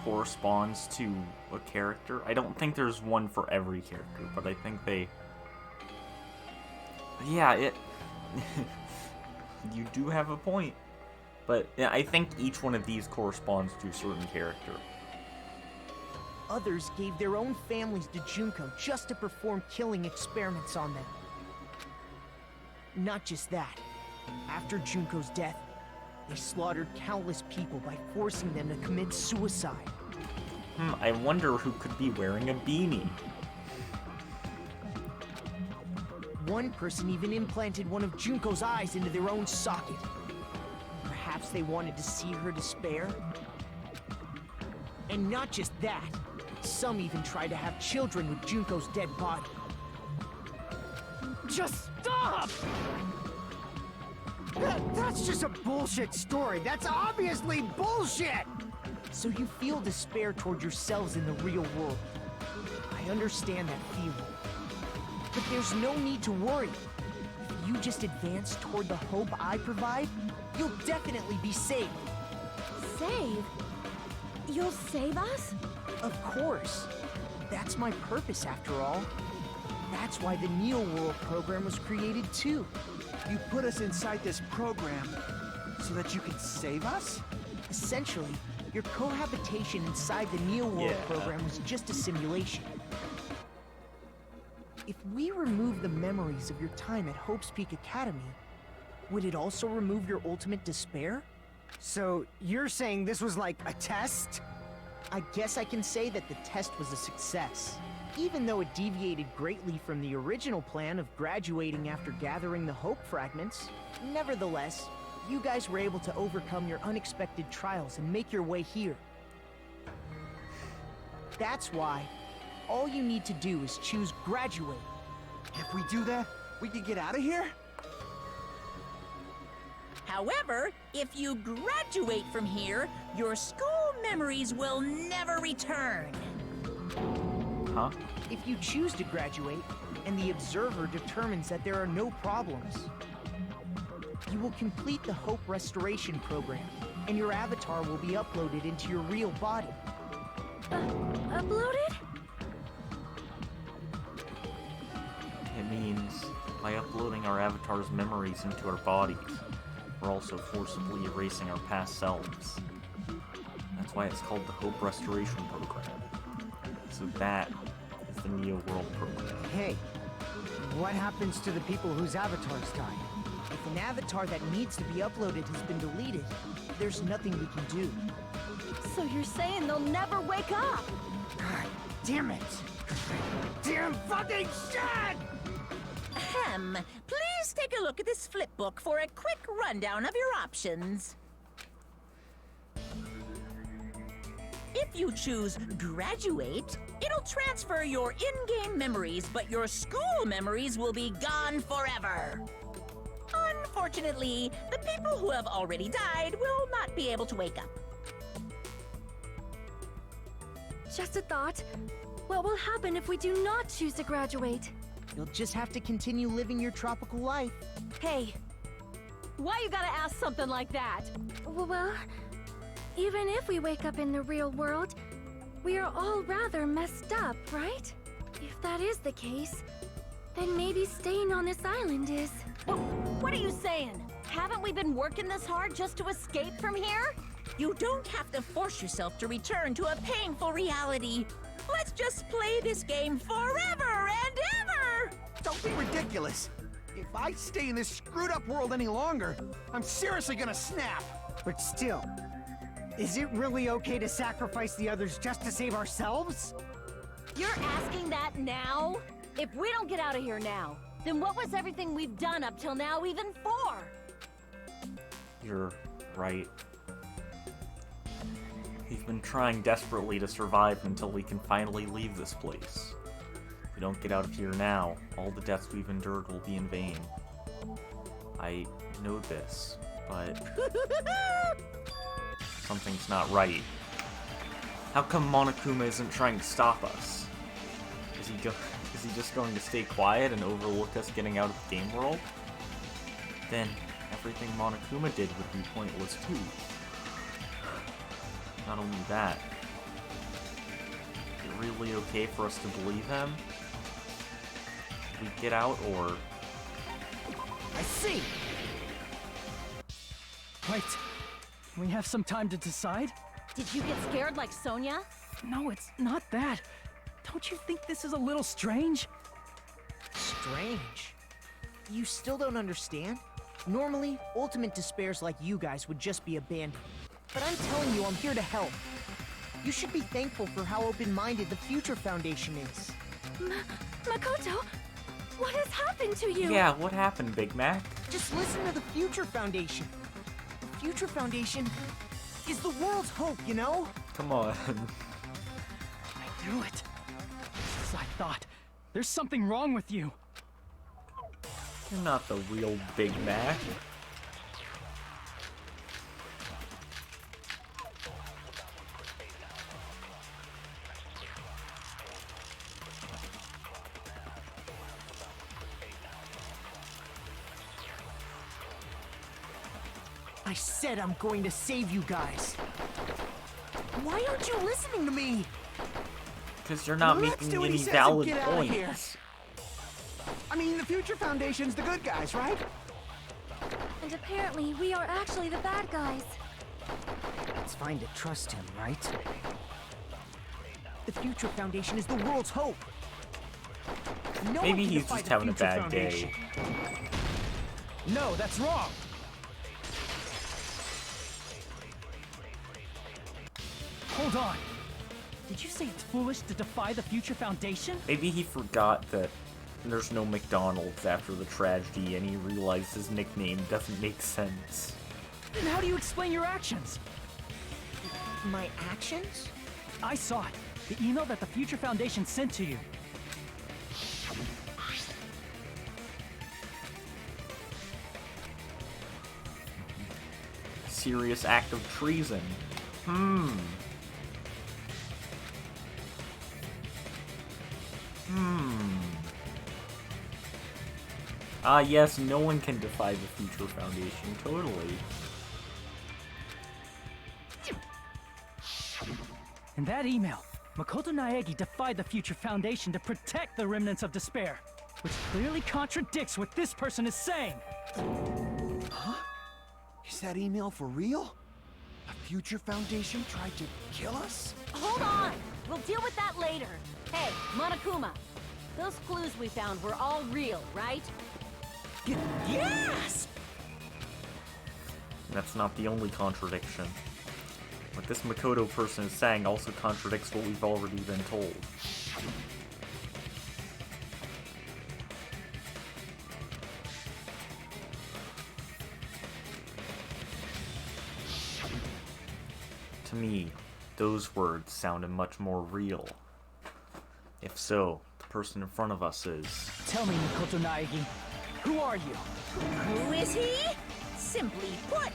corresponds to a character. I don't think there's one for every character, but I think they... Yeah, it... You do have a point. But yeah, I think each one of these corresponds to a certain character. Others gave their own families to Junko just to perform killing experiments on them. Not just that. After Junko's death, they slaughtered countless people by forcing them to commit suicide. I wonder who could be wearing a beanie. One person even implanted one of Junko's eyes into their own socket. Perhaps they wanted to see her despair? And not just that. Some even tried to have children with Junko's dead body. Just stop! That's just a bullshit story. That's obviously bullshit! So you feel despair toward yourselves in the real world. I understand that feeling. But there's no need to worry. If you just advance toward the hope I provide, you'll definitely be saved. Save? You'll save us? Of course. That's my purpose, after all. That's why the Neo World program was created, too. You put us inside this program so that you could save us? Essentially, your cohabitation inside the Neo World Yeah. program was just a simulation. If we remove the memories of your time at Hope's Peak Academy, would it also remove your ultimate despair? So, you're saying this was like a test? I guess I can say that the test was a success. Even though it deviated greatly from the original plan of graduating after gathering the Hope fragments, nevertheless, you guys were able to overcome your unexpected trials and make your way here. That's why all you need to do is choose graduate. If we do that, we can get out of here? However, if you graduate from here, your school memories will never return. Huh? If you choose to graduate, and the observer determines that there are no problems, you will complete the Hope Restoration program, and your avatar will be uploaded into your real body. Uploaded? It means by uploading our avatar's memories into our bodies, we're also forcibly erasing our past selves. That's why it's called the Hope Restoration Program. So that is the Neo World Program. Hey, what happens to the people whose avatars die? If an avatar that needs to be uploaded has been deleted, there's nothing we can do. So you're saying they'll never wake up? God damn it! Damn fucking shit! Ahem. Please take a look at this flip book for a quick rundown of your options. If you choose graduate, it'll transfer your in-game memories, but your school memories will be gone forever. Unfortunately, the people who have already died will not be able to wake up. Just a thought. What will happen if we do not choose to graduate? You'll just have to continue living your tropical life. Hey, why you gotta ask something like that? Well, even if we wake up in the real world, we are all rather messed up, right? If that is the case, then maybe staying on this island is... What are you saying? Haven't we been working this hard just to escape from here? You don't have to force yourself to return to a painful reality. Let's just play this game forever and ever! Don't be ridiculous. If I stay in this screwed up world any longer, I'm seriously gonna snap. But still, is it really okay to sacrifice the others just to save ourselves? You're asking that now? If we don't get out of here now, then what was everything we've done up till now even for? You're right. We've been trying desperately to survive until we can finally leave this place. If we don't get out of here now, all the deaths we've endured will be in vain. I know this, but something's not right. How come Monokuma isn't trying to stop us? Is he just going to stay quiet and overlook us getting out of the game world? Then everything Monokuma did would be pointless too. Not only that, is it really okay for us to believe him? If we get out, or... I see! Wait, can we have some time to decide? Did you get scared like Sonia? No, it's not that. Don't you think this is a little strange? Strange. You still don't understand? Normally, ultimate despairs like you guys would just be abandoned. But I'm telling you, I'm here to help. You should be thankful for how open-minded the Future Foundation is. Makoto, what has happened to you? Yeah, what happened, Big Mac? Just listen to the Future Foundation. The Future Foundation is the world's hope, you know? Come on. I knew it. Just as I thought. There's something wrong with you. You're not the real Big Mac. I said I'm going to save you guys. Why aren't you listening to me? Because you're not Let's making do what he any says and valid get out of here. points. I mean, the Future Foundation's the good guys, right? And apparently, we are actually the bad guys. It's fine to trust him, right? The Future Foundation is the world's hope. No Maybe one can he's defy just the having a Future bad Foundation. day. No, that's wrong. Hold on. Did you say it's foolish to defy the Future Foundation? Maybe he forgot that there's no McDonald's after the tragedy and he realized his nickname doesn't make sense. Then how do you explain your actions? My actions? I saw it. The email that the Future Foundation sent to you. Serious act of treason. Ah, yes, no one can defy the Future Foundation, totally. In that email, Makoto Naegi defied the Future Foundation to protect the remnants of despair, which clearly contradicts what this person is saying. Is that email for real? The Future Foundation tried to kill us? Hold on! We'll deal with that later. Hey, Monokuma, those clues we found were all real, right? Yes! That's not the only contradiction. What this Makoto person is saying also contradicts what we've already been told. To me, those words sounded much more real. If so, the person in front of us is... Tell me, Makoto Naegi, who are you? Who is he? Simply put,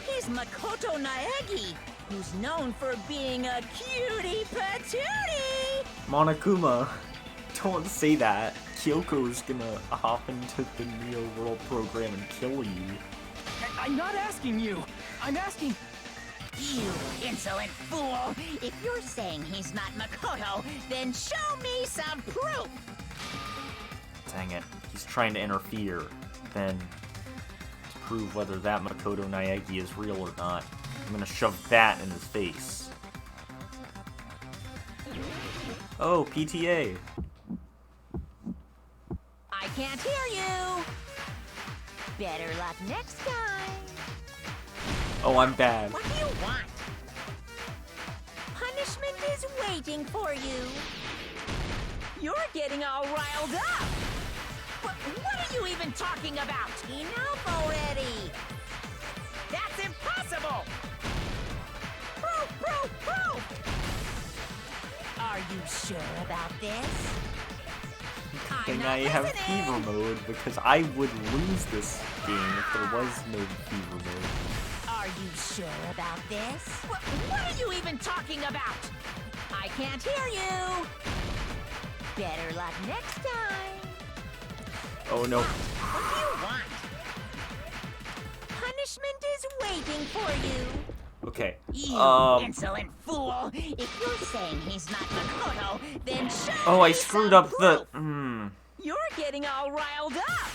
he's Makoto Naegi, who's known for being a cutie patootie! Monokuma, don't say that. Kyoko's gonna hop into the Neo World program and kill you. I'm not asking you. I'm asking... You insolent fool! If you're saying he's not Makoto, then show me some proof! Dang it, he's trying to interfere. Then prove whether that Makoto Naegi is real or not. I'm gonna shove that in his face. Oh, PTA. I can't hear you. Better luck next time. Oh, I'm bad. What do you want? Punishment is waiting for you. You're getting all riled up. What are you even talking about? Enough already. That's impossible. Proof. Are you sure about this? And I have fever mode because I would lose this game if there was no fever mode. Are you sure about this? What are you even talking about? I can't hear you. Better luck next time. Oh no. What do you want? Punishment is waiting for you. Okay. You insolent fool! If you're saying he's not Makoto, then show Oh, I me screwed some up the. proof. You're getting all riled up.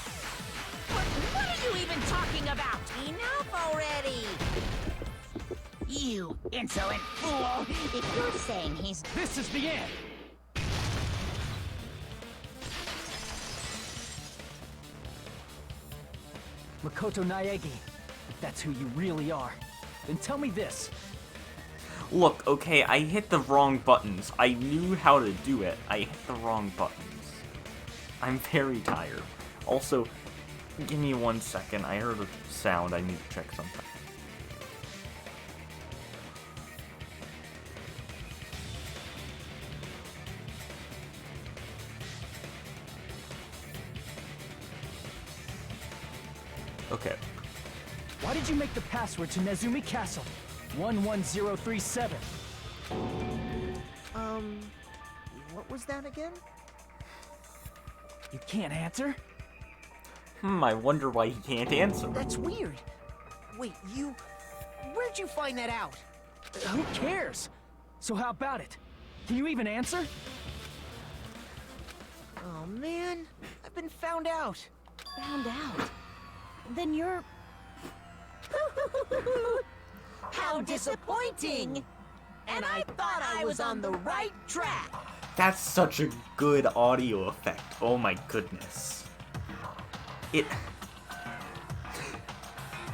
What are you even talking about? Enough already! You insolent fool! If you're saying he's This is the end! Makoto Naegi, if that's who you really are, then tell me this. Look, okay, I hit the wrong buttons. I knew how to do it. I hit the wrong buttons. I'm very tired. Also, give me 1 second. I heard a sound. I need to check something. Okay. Why did you make the password to Nezumi Castle? 11037. What was that again? You can't answer? I wonder why he can't answer. That's weird. Wait, where'd you find that out? Who cares? So how about it? Can you even answer? Oh man, I've been found out. Found out. Then you're... How disappointing! And I thought I was on the right track. That's such a good audio effect. Oh my goodness.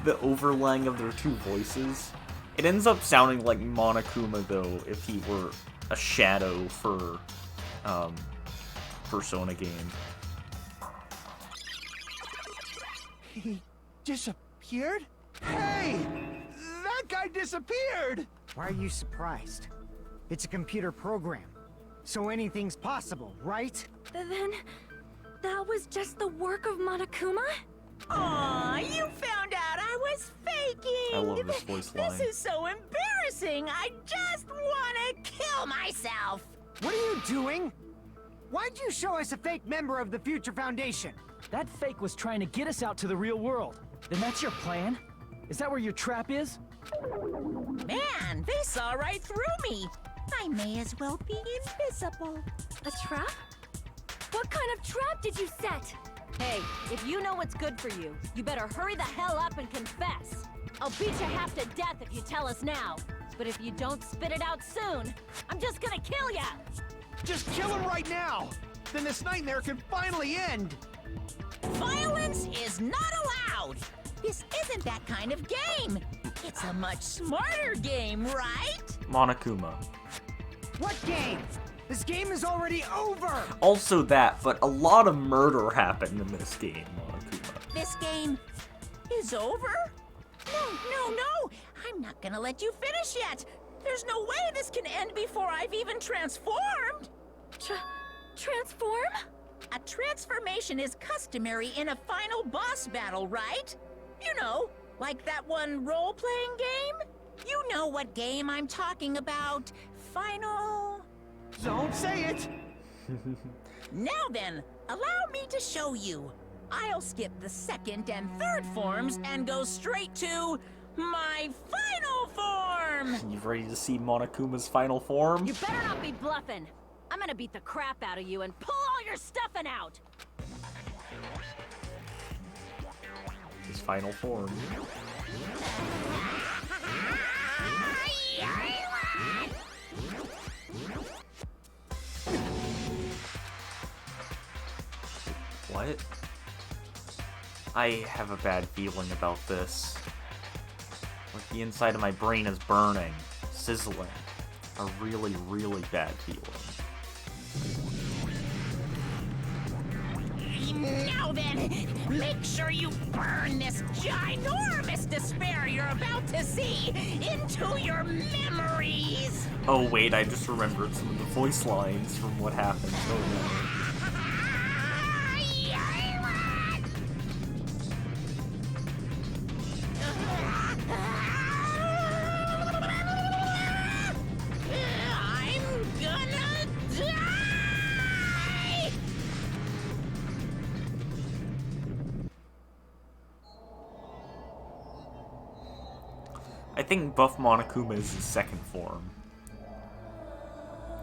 The overlaying of their two voices. It ends up sounding like Monokuma though if he were a shadow for Persona game. He disappeared? Hey! That guy disappeared! Why are you surprised? It's a computer program, so anything's possible, right? Then... that was just the work of Monokuma? Aw, you found out I was faking! I love this voice line. This is so embarrassing! I just wanna kill myself! What are you doing? Why'd you show us a fake member of the Future Foundation? That fake was trying to get us out to the real world. Then that's your plan? Is that where your trap is? Man, they saw right through me! I may as well be invisible. A trap? What kind of trap did you set? Hey, if you know what's good for you, you better hurry the hell up and confess. I'll beat you half to death if you tell us now. But if you don't spit it out soon, I'm just gonna kill ya! Just kill him right now! Then this nightmare can finally end! Violence is not allowed! This isn't that kind of game! It's a much smarter game, right? Monokuma. What game? This game is already over! Also that, but a lot of murder happened in this game, Monokuma. This game is over? No! I'm not gonna let you finish yet! There's no way this can end before I've even transformed! Transform? A transformation is customary in a final boss battle, right? You know, like that one role-playing game? You know what game I'm talking about. Final... Don't say it! Now then, allow me to show you. I'll skip the second and third forms and go straight to my final form! You ready to see Monokuma's final form? You better not be bluffing. I'm gonna beat the crap out of you and pull all your stuffing out. his final form. What? I have a bad feeling about this. Like the inside of my brain is burning, sizzling. A really, really bad feeling. Now then, make sure you burn this ginormous despair you're about to see into your memories! Oh wait, I just remembered some of the voice lines from what happened. Oh I'm gonna die! I think Buff Monokuma is his second form.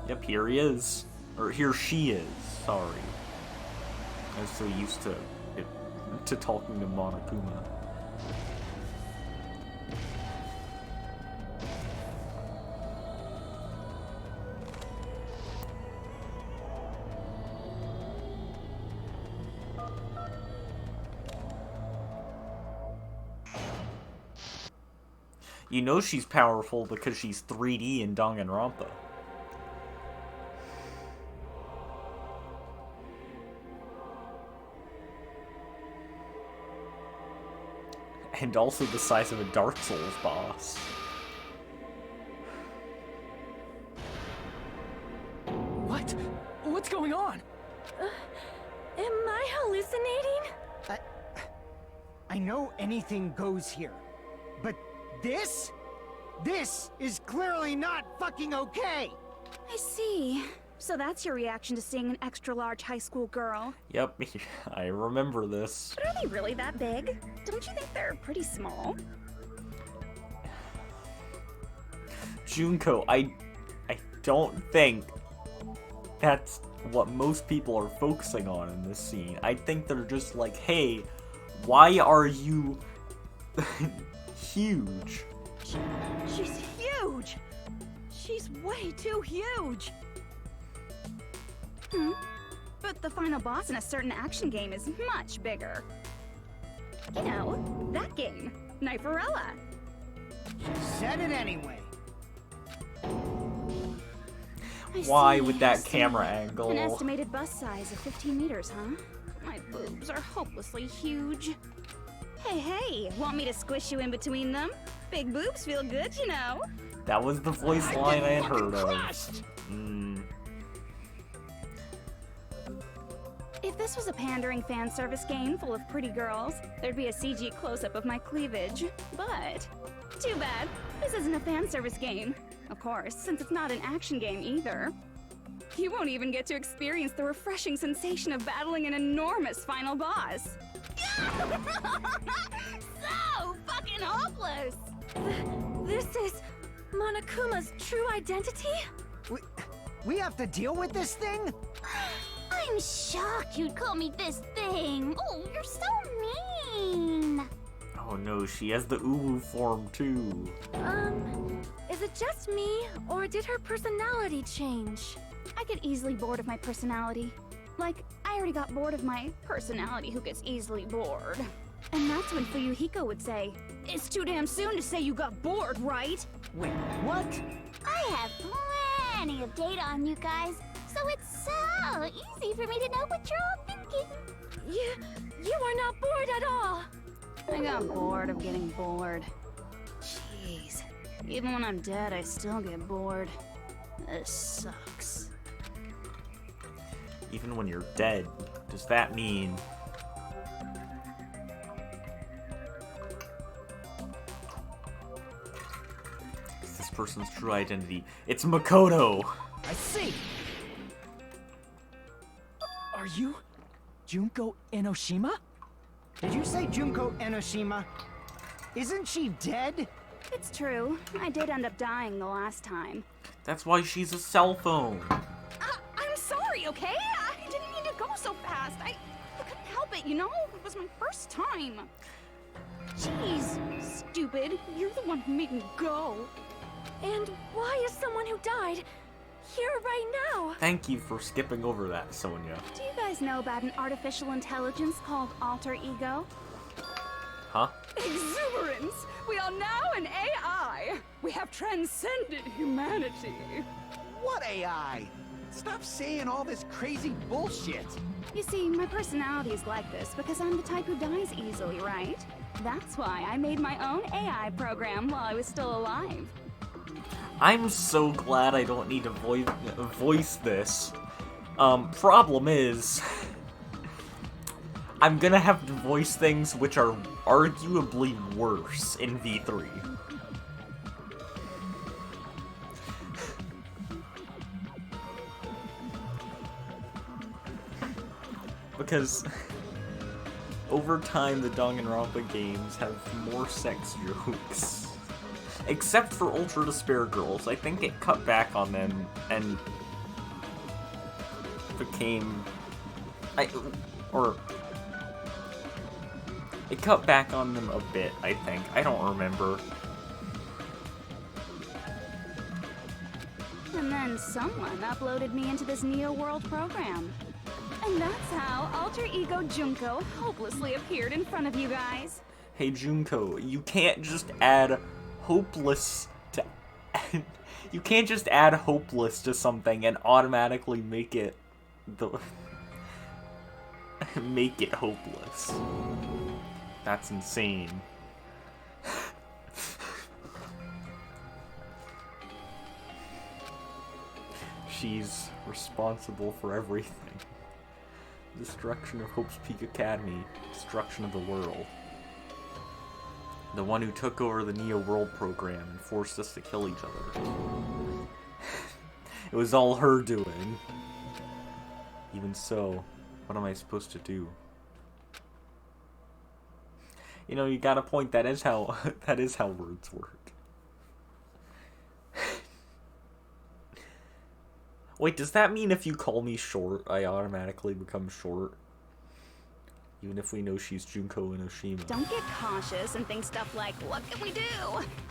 Yep, here he is. Or here she is, sorry. I was so used to talking to Monokuma. You know she's powerful because she's 3D in Danganronpa. And also the size of a Dark Souls boss. What? What's going on? Am I hallucinating? I know anything goes here, but this is clearly not fucking okay! I see. So that's your reaction to seeing an extra-large high school girl. Yep, I remember this. But are they really that big? Don't you think they're pretty small? Junko, I don't think that's what most people are focusing on in this scene. I think they're just like, hey, why are you huge? She's huge! She's way too huge! But the final boss in a certain action game is much bigger. You know, that game, Kniferella. She said it anyway. Why with that camera angle? An estimated bust size of 15 meters, huh? My boobs are hopelessly huge. Hey, want me to squish you in between them? Big boobs feel good, you know. That was the voice line I had heard of. If this was a pandering fan service game full of pretty girls, there'd be a CG close-up of my cleavage. But, too bad, this isn't a fan service game. Of course, since it's not an action game either. You won't even get to experience the refreshing sensation of battling an enormous final boss. So fucking hopeless! This is Monokuma's true identity? We have to deal with this thing? I'm shocked you'd call me this thing. Oh, you're so mean. Oh no, she has the Uwu form too. Is it just me, or did her personality change? I get easily bored of my personality. Like, I already got bored of my personality who gets easily bored. And that's when Fuyuhiko would say, "It's too damn soon to say you got bored, right?" Wait, what? I have plenty of data on you guys, so it's so easy for me to know what you're all thinking. You are not bored at all. I got bored of getting bored. Jeez. Even when I'm dead, I still get bored. This sucks. Even when you're dead, does that mean... It's this person's true identity. It's Makoto! I see! Are you Junko Enoshima? Did you say Junko Enoshima? Isn't she dead? It's true. I did end up dying the last time. That's why she's a cell phone. I'm sorry, okay? I didn't mean to go so fast. I couldn't help it, you know? It was my first time. Jeez, stupid. You're the one who made me go. And why is someone who died here right now? Thank you for skipping over that, Sonia. Do you guys know about an artificial intelligence called alter ego? Huh? Exuberance! We are now an AI! We have transcended humanity! What AI? Stop saying all this crazy bullshit. You see, my personality is like this because I'm the type who dies easily, right? That's why I made my own AI program while I was still alive. I'm so glad I don't need to voice this. Problem is, I'm gonna have to voice things which are arguably worse in V3. Because over time, the Danganronpa games have more sex jokes. Except for Ultra Despair Girls. I think it cut back on them and became... It cut back on them a bit, I think. I don't remember. And then someone uploaded me into this Neo World program. And that's how Alter Ego Junko hopelessly appeared in front of you guys. Hey Junko, you can't just add hopeless to... you can't just add hopeless to something and automatically make it... make it hopeless. That's insane. She's responsible for everything. Destruction of Hope's Peak Academy. Destruction of the world. The one who took over the Neo World program and forced us to kill each other. It was all her doing. Even so, what am I supposed to do? You know, you got a point. That is how words work. Wait, does that mean if you call me short, I automatically become short? Even if we know she's Junko Enoshima. Don't get cautious and think stuff like, what can we do?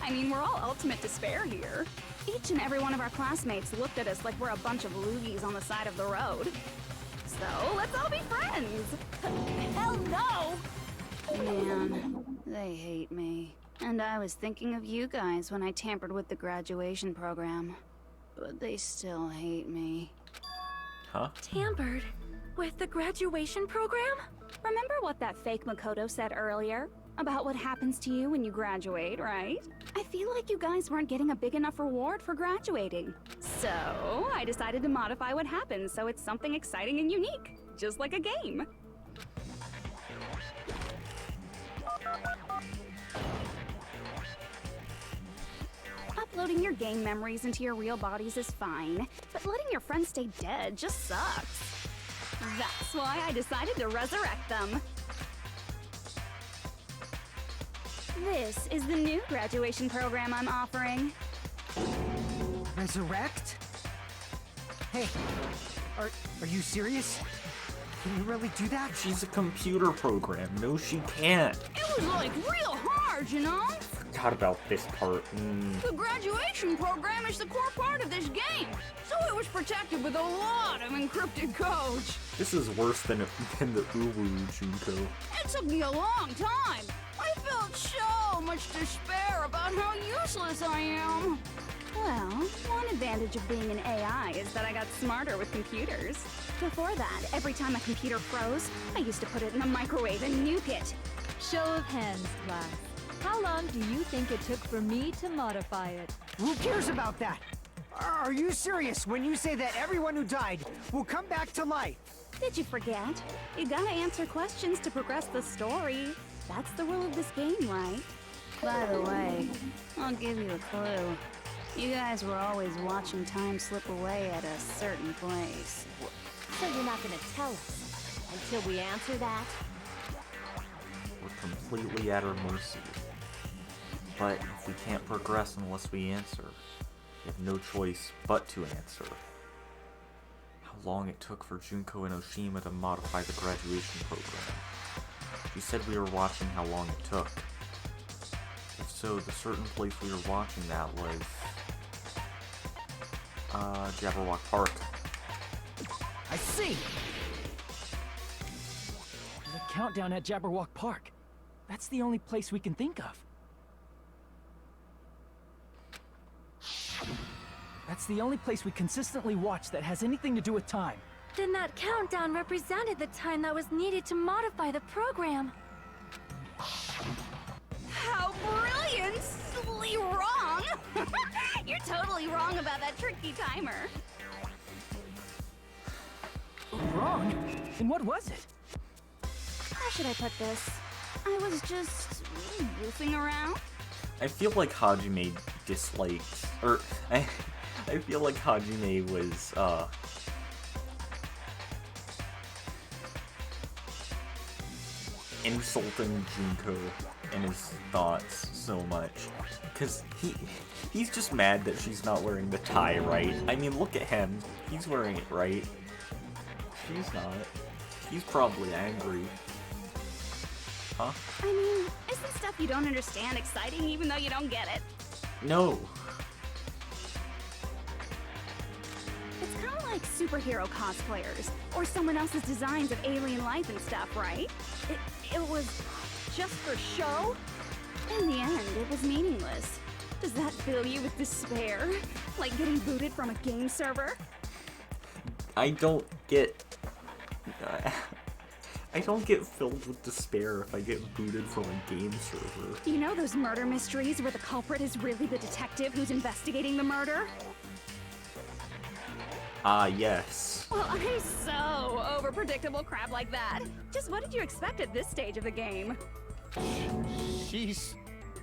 I mean, we're all ultimate despair here. Each and every one of our classmates looked at us like we're a bunch of loogies on the side of the road. So, let's all be friends. Hell no! Man, they hate me. And I was thinking of you guys when I tampered with the graduation program. But they still hate me. Huh? Tampered with the graduation program? Remember what that fake Makoto said earlier? About what happens to you when you graduate, right? I feel like you guys weren't getting a big enough reward for graduating. So, I decided to modify what happens so it's something exciting and unique. Just like a game. Uploading your game memories into your real bodies is fine, but letting your friends stay dead just sucks. That's why I decided to resurrect them. This is the new graduation program I'm offering. Resurrect? Hey, are you serious? Can you really do that? She's a computer program. No, she can't. It was like real hard, you know? Forgot about this part. The graduation program is the core part of this game, so it was protected with a lot of encrypted codes. This is worse than the Uwu Junko. It took me a long time. I felt so much despair about how useless I am. Well, one advantage of being an AI is that I got smarter with computers. Before that, every time a computer froze, I used to put it in a microwave and nuke it. Show of hands, class. How long do you think it took for me to modify it? Who cares about that? Are you serious when you say that everyone who died will come back to life? Did you forget? You gotta answer questions to progress the story. That's the rule of this game, right? By the way, I'll give you a clue. You guys were always watching time slip away at a certain place. So you're not gonna tell us until we answer that? We're completely at her mercy. But if we can't progress unless we answer, we have no choice but to answer. How long it took for Junko Enoshima to modify the graduation program. You said we were watching how long it took. If so, the certain place we were watching that was... Jabberwock Park. I see! The countdown at Jabberwock Park. That's the only place we can think of. That's the only place we consistently watch that has anything to do with time. Then that countdown represented the time that was needed to modify the program. How brilliantly wrong! You're totally wrong about that tricky timer. Wrong? And what was it? How should I put this? I was just goofing around. I feel like Hajime disliked, or I feel like Hajime was insulting Junko and his thoughts so much, because he's just mad that she's not wearing the tie right. I mean, look at him. He's wearing it right. She's not. He's probably angry. Huh? I mean, isn't stuff you don't understand exciting even though you don't get it? No. It's kind of like superhero cosplayers, or someone else's designs of alien life and stuff, right? It was just for show? In the end, it was meaningless. Does that fill you with despair? Like getting booted from a game server? I don't get filled with despair if I get booted from a game server. You know those murder mysteries where the culprit is really the detective who's investigating the murder? Yes. Well, I'm so over predictable crap like that. Just what did you expect at this stage of the game? She's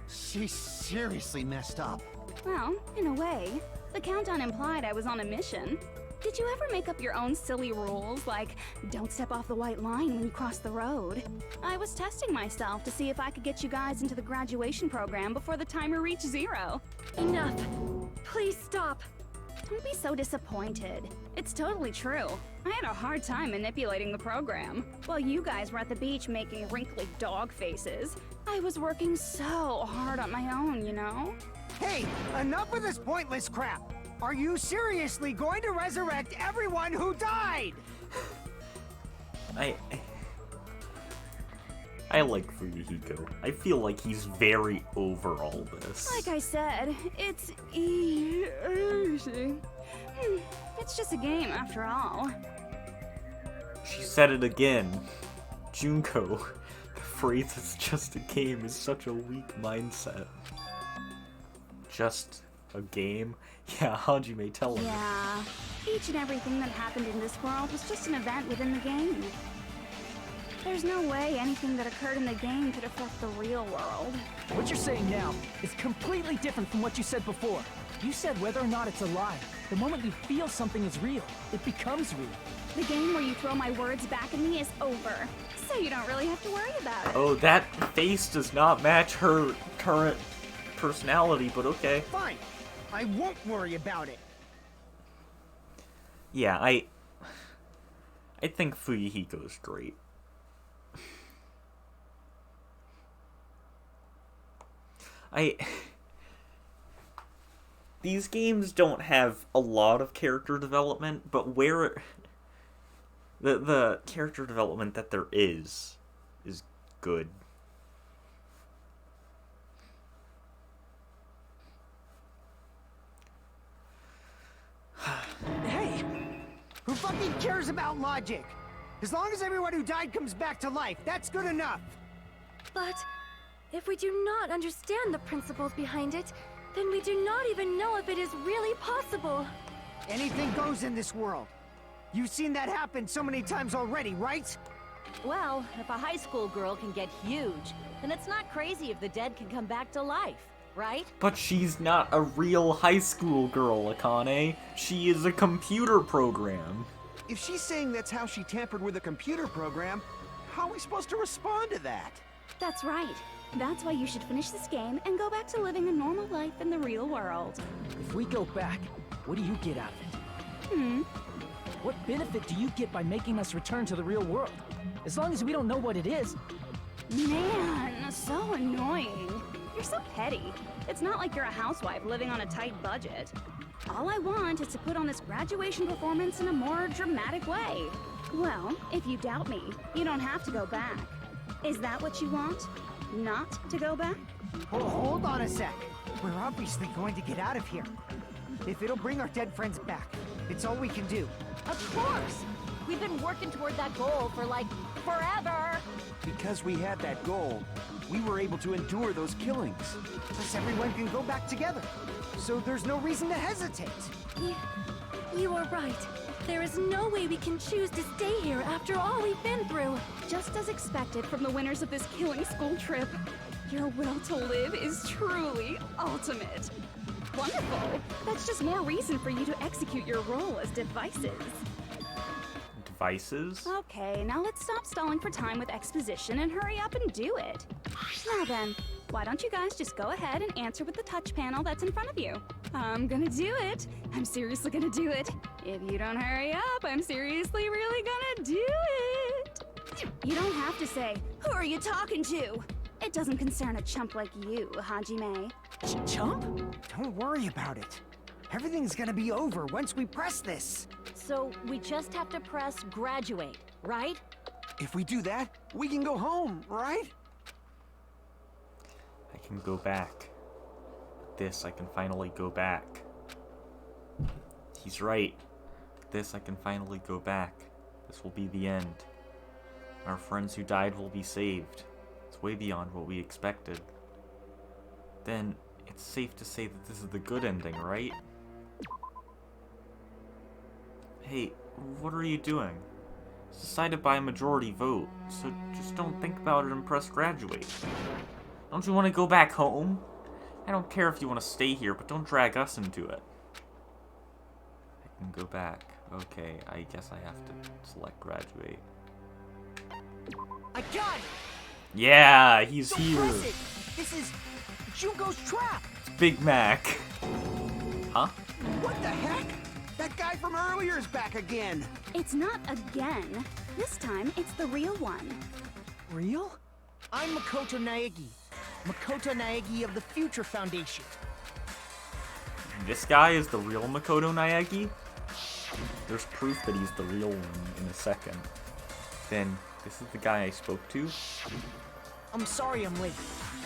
seriously messed up. Well, in a way. The countdown implied I was on a mission. Did you ever make up your own silly rules, like don't step off the white line when you cross the road? I was testing myself to see if I could get you guys into the graduation program before the timer reached 0. Enough. Please stop. Don't be so disappointed. It's totally true. I had a hard time manipulating the program. While you guys were at the beach making wrinkly dog faces, I was working so hard on my own, you know? Hey, enough of this pointless crap! Are you seriously going to resurrect everyone who died? I like Fuyuhiko. I feel like he's very over all this. Like I said, it's easy. It's just a game after all. She said it again. Junko. The phrase "it's just a game" is such a weak mindset. Just a game? Yeah, Hajime, tell him. Yeah, each and everything that happened in this world was just an event within the game. There's no way anything that occurred in the game could affect the real world. What you're saying now is completely different from what you said before. You said whether or not it's a lie. The moment you feel something is real, it becomes real. The game where you throw my words back at me is over, so you don't really have to worry about it. Oh, that face does not match her current personality, but okay. Fine. I won't worry about it. Yeah, I think Fuyuhiko's great. These games don't have a lot of character development, but where the character development that there is good. Hey! Who fucking cares about logic? As long as everyone who died comes back to life, that's good enough! But if we do not understand the principles behind it, then we do not even know if it is really possible. Anything goes in this world. You've seen that happen so many times already, right? Well, if a high school girl can get huge, then it's not crazy if the dead can come back to life, right? But she's not a real high school girl, Akane. She is a computer program. If she's saying that's how she tampered with a computer program, how are we supposed to respond to that? That's right. That's why you should finish this game and go back to living a normal life in the real world. If we go back, what do you get out of it? What benefit do you get by making us return to the real world? As long as we don't know what it is, Man, so annoying. You're so petty. It's not like you're a housewife living on a tight budget. All I want is to put on this graduation performance in a more dramatic way. Well, if you doubt me, you don't have to go back. Is that what you want? Not to go back? Hold on a sec. We're obviously going to get out of here. If it'll bring our dead friends back, it's all we can do. Of course! We've been working toward that goal for, like, forever! Because we had that goal, we were able to endure those killings. Plus everyone can go back together. So there's no reason to hesitate. You are right. There is no way we can choose to stay here after all we've been through. Just as expected from the winners of this killing school trip, your will to live is truly ultimate. Wonderful. That's just more reason for you to execute your role as devices. Devices? Okay, now let's stop stalling for time with exposition and hurry up and do it. Now then, why don't you guys just go ahead and answer with the touch panel that's in front of you? I'm gonna do it. I'm seriously gonna do it. If you don't hurry up, I'm seriously really gonna do it. You don't have to say, who are you talking to? It doesn't concern a chump like you, Hajime. Chump? Don't worry about it. Everything's gonna be over once we press this. So we just have to press graduate, right? If we do that, we can go home, right? I can go back. With this, I can finally go back. He's right. With this, I can finally go back. This will be the end. Our friends who died will be saved. It's way beyond what we expected. Then, it's safe to say that this is the good ending, right? Hey, what are you doing? It's decided by a majority vote, so just don't think about it and press graduate. Don't you want to go back home? I don't care if you want to stay here, but don't drag us into it. I can go back. Okay, I guess I have to select graduate. I got it! Yeah, he's Don't here. press it! This is Junko's trap! It's Big Mac. Huh? What the heck? That guy from earlier is back again. It's not again. This time, it's the real one. Real? I'm Makoto Naegi. Makoto Naegi of the Future Foundation. This guy is the real Makoto Naegi? There's proof that he's the real one in a second. Then, this is the guy I spoke to? I'm sorry I'm late.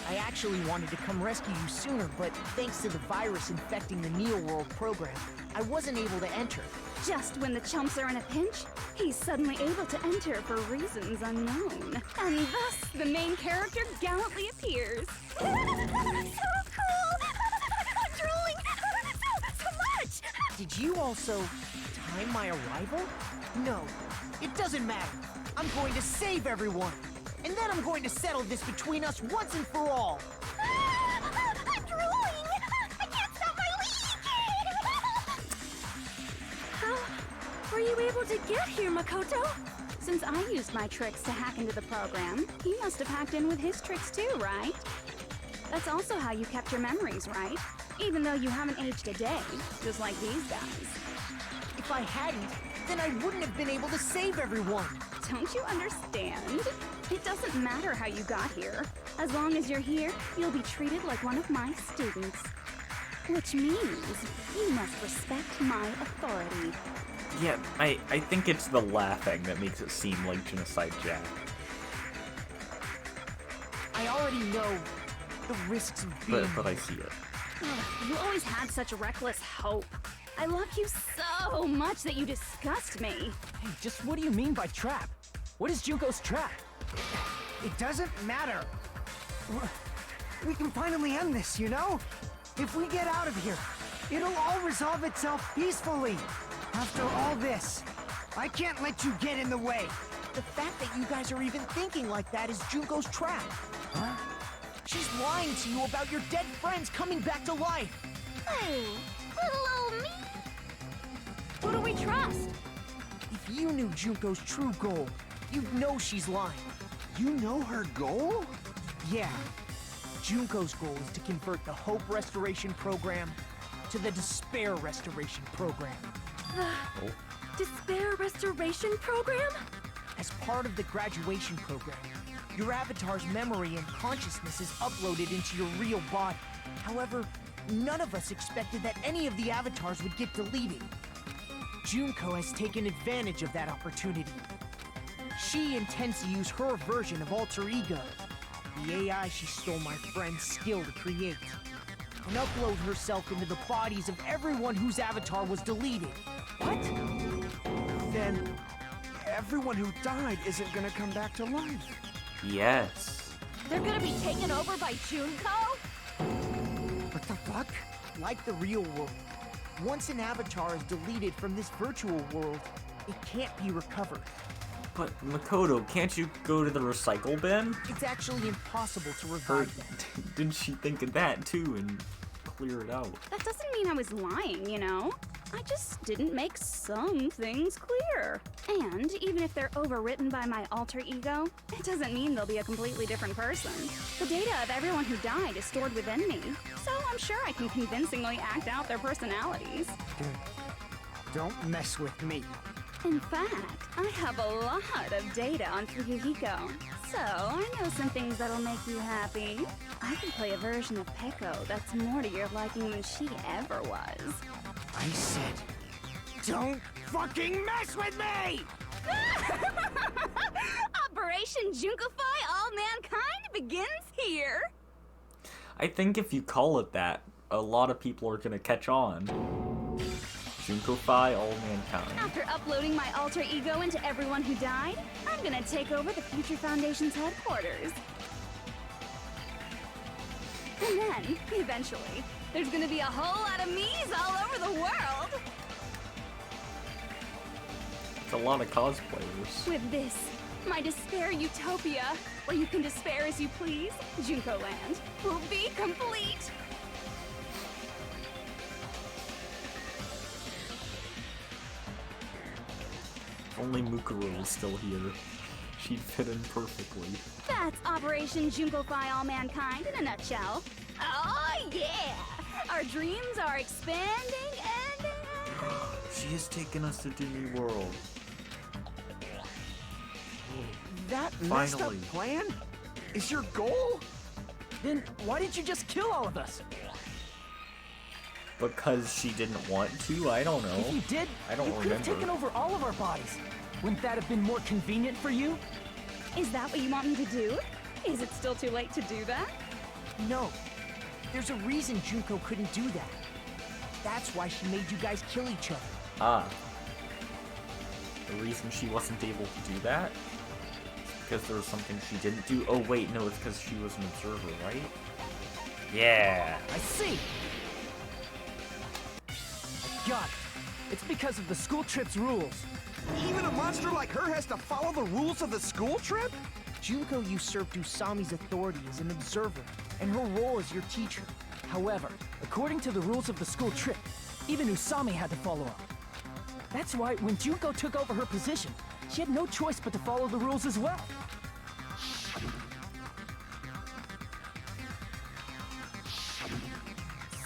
I actually wanted to come rescue you sooner, but thanks to the virus infecting the Neo World program, I wasn't able to enter. Just when the chumps are in a pinch, he's suddenly able to enter for reasons unknown. And thus, the main character gallantly appears. So cool! I'm drooling! So much! Did you also time my arrival? No, it doesn't matter. I'm going to save everyone. And then I'm going to settle this between us once and for all. I'm drooling! I can't stop my leak! How were you able to get here, Makoto? Since I used my tricks to hack into the program, he must have hacked in with his tricks too, right? That's also how you kept your memories, right? Even though you haven't aged a day, just like these guys. If I hadn't, then I wouldn't have been able to save everyone. Don't you understand? It doesn't matter how you got here. As long as you're here, you'll be treated like one of my students. Which means you must respect my authority. Yeah, I think it's the laughing that makes it seem like Genocide Jack. I already know the risks of being... But I see it. Ugh, you always had such reckless hope. I love you so much that you disgust me. Hey, just what do you mean by trap? What is Junko's trap? It doesn't matter. We can finally end this, you know? If we get out of here, it'll all resolve itself peacefully. After all this, I can't let you get in the way. The fact that you guys are even thinking like that is Junko's trap. Huh? She's lying to you about your dead friends coming back to life. Oh, little old me. Who do we trust? If you knew Junko's true goal, you'd know she's lying. You know her goal? Yeah. Junko's goal is to convert the Hope Restoration Program to the Despair Restoration Program. Despair Restoration Program? As part of the graduation program, Your avatar's memory and consciousness is uploaded into your real body. However, none of us expected that any of the avatars would get deleted. Junko has taken advantage of that opportunity. She intends to use her version of alter ego, the AI she stole my friend's skill to create, and upload herself into the bodies of everyone whose avatar was deleted. What? Then everyone who died isn't gonna come back to life. Yes. They're gonna be taken over by Junko? What the fuck? Like the real world, once an avatar is deleted from this virtual world, it can't be recovered. But Makoto, can't you go to the recycle bin? It's actually impossible to Or revive them. didn't she think of that too and clear it out? That doesn't mean I was lying, you know? I just didn't make some things clear. And even if they're overwritten by my alter ego, it doesn't mean they'll be a completely different person. The data of everyone who died is stored within me, so I'm sure I can convincingly act out their personalities. Don't mess with me. In fact, I have a lot of data on Fuyuhiko, so I know some things that'll make you happy. I can play a version of Peko that's more to your liking than she ever was. I said, don't fucking mess with me! Operation Junkify All Mankind begins here! I think if you call it that, a lot of people are gonna catch on. Junkify all mankind. After uploading my alter ego into everyone who died, I'm gonna take over the Future Foundation's headquarters. And then, eventually, there's gonna be a whole lot of me's all over the world! It's a lot of cosplayers. With this, my despair utopia, where you can despair as you please, Junko Land, will be complete! If only Mukuro was still here. She'd fit in perfectly. That's Operation Junkify All Mankind in a nutshell. Oh yeah! Our dreams are expanding and... She has taken us to Disney World. That messed up Finally. plan is your goal? Then why didn't you just kill all of us? Because she didn't want to? I don't know. If you did, I don't you could have remember. taken over all of our bodies. Wouldn't that have been more convenient for you? Is that what you want me to do? Is it still too late to do that? No. There's a reason Junko couldn't do that. That's why she made you guys kill each other. Ah. The reason she wasn't able to do that? Is because there was something she didn't do? Oh wait, no, it's because she was an observer, right? Yeah. I see. I got it. It's because of the school trip's rules. Even a monster like her has to follow the rules of the school trip? Junko usurped Usami's authority as an observer, and her role as your teacher. However, according to the rules of the school trip, even Usami had to follow up. That's why when Junko took over her position, she had no choice but to follow the rules as well.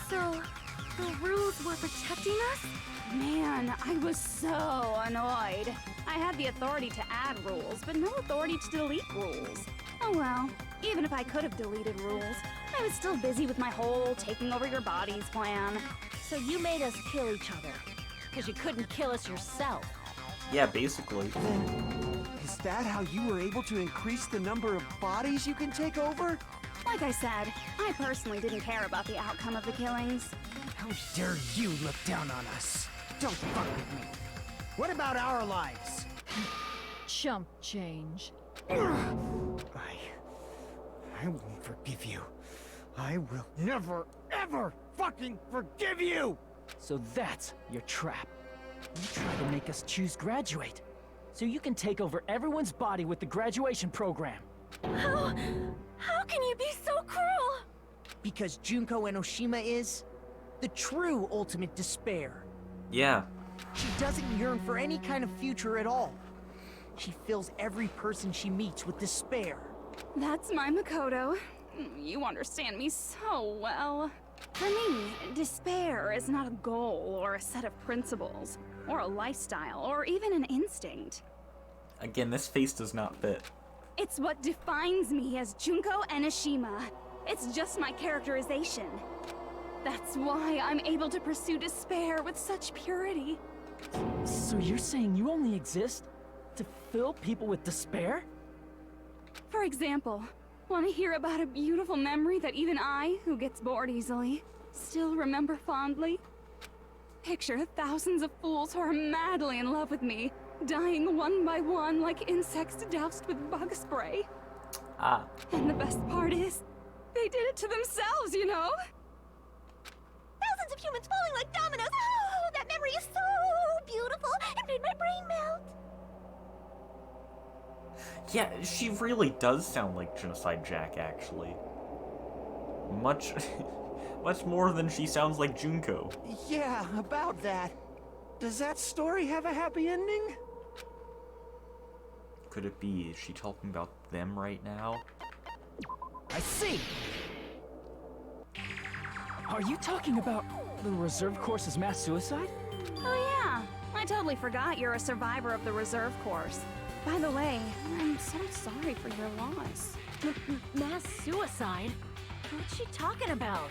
So, the rules were protecting us? Man, I was so annoyed. I had the authority to add rules, but no authority to delete rules. Oh well, even if I could have deleted rules, I was still busy with my whole taking over your bodies plan. So you made us kill each other. Because you couldn't kill us yourself. Yeah, basically. Is that how you were able to increase the number of bodies you can take over? Like I said, I personally didn't care about the outcome of the killings. How dare you look down on us? Don't fuck with me. What about our lives? Chump change. I won't forgive you. I will never, ever fucking forgive you! So that's your trap. You try to make us choose graduate, so you can take over everyone's body with the graduation program. How can you be so cruel? Because Junko Enoshima is the true ultimate despair. Yeah. She doesn't yearn for any kind of future at all. She fills every person she meets with despair. That's my Makoto. You understand me so well. For me, despair is not a goal or a set of principles, or a lifestyle, or even an instinct. Again, this face does not fit. It's what defines me as Junko Enoshima. It's just my characterization. That's why I'm able to pursue despair with such purity. So you're saying you only exist to fill people with despair? For example, want to hear about a beautiful memory that even I, who gets bored easily, still remember fondly? Picture thousands of fools who are madly in love with me, dying one by one like insects doused with bug spray. Ah. And the best part is, they did it to themselves, you know? Thousands of humans falling like dominoes. Oh, that memory is so beautiful. It made my brain melt. Yeah, she really does sound like Genocide Jack, actually. Much more than she sounds like Junko. Yeah, about that. Does that story have a happy ending? Could it be? Is she talking about them right now? I see! Are you talking about the reserve course's mass suicide? Oh yeah, I totally forgot you're a survivor of the reserve course. By the way, I'm so sorry for your loss. Mass suicide? What's she talking about?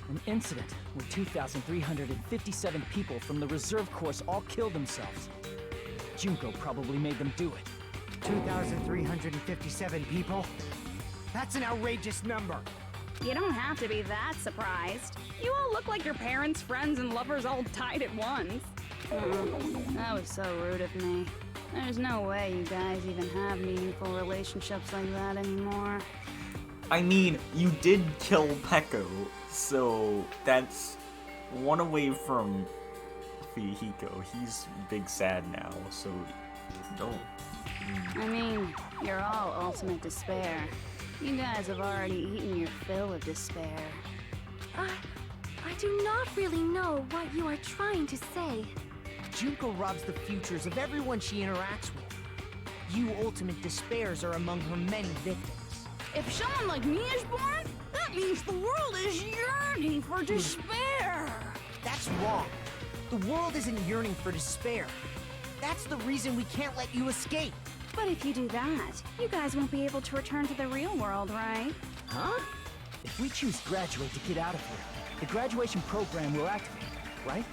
An incident where 2,357 people from the reserve course all killed themselves. Junko probably made them do it. 2,357 people? That's an outrageous number. You don't have to be that surprised. You all look like your parents, friends, and lovers all died at once. That was so rude of me. There's no way you guys even have meaningful relationships like that anymore. I mean, you did kill Peko, so that's one away from Fuyuhiko. He's big sad now, so don't. I mean, you're all ultimate despair. You guys have already eaten your fill of despair. I do not really know what you are trying to say. Junko robs the futures of everyone she interacts with. You ultimate despairs are among her many victims. If someone like me is born, that means the world is yearning for despair. That's wrong. The world isn't yearning for despair. That's the reason we can't let you escape. But if you do that, you guys won't be able to return to the real world, right? Huh? If we choose graduate to get out of here, the graduation program will activate, right?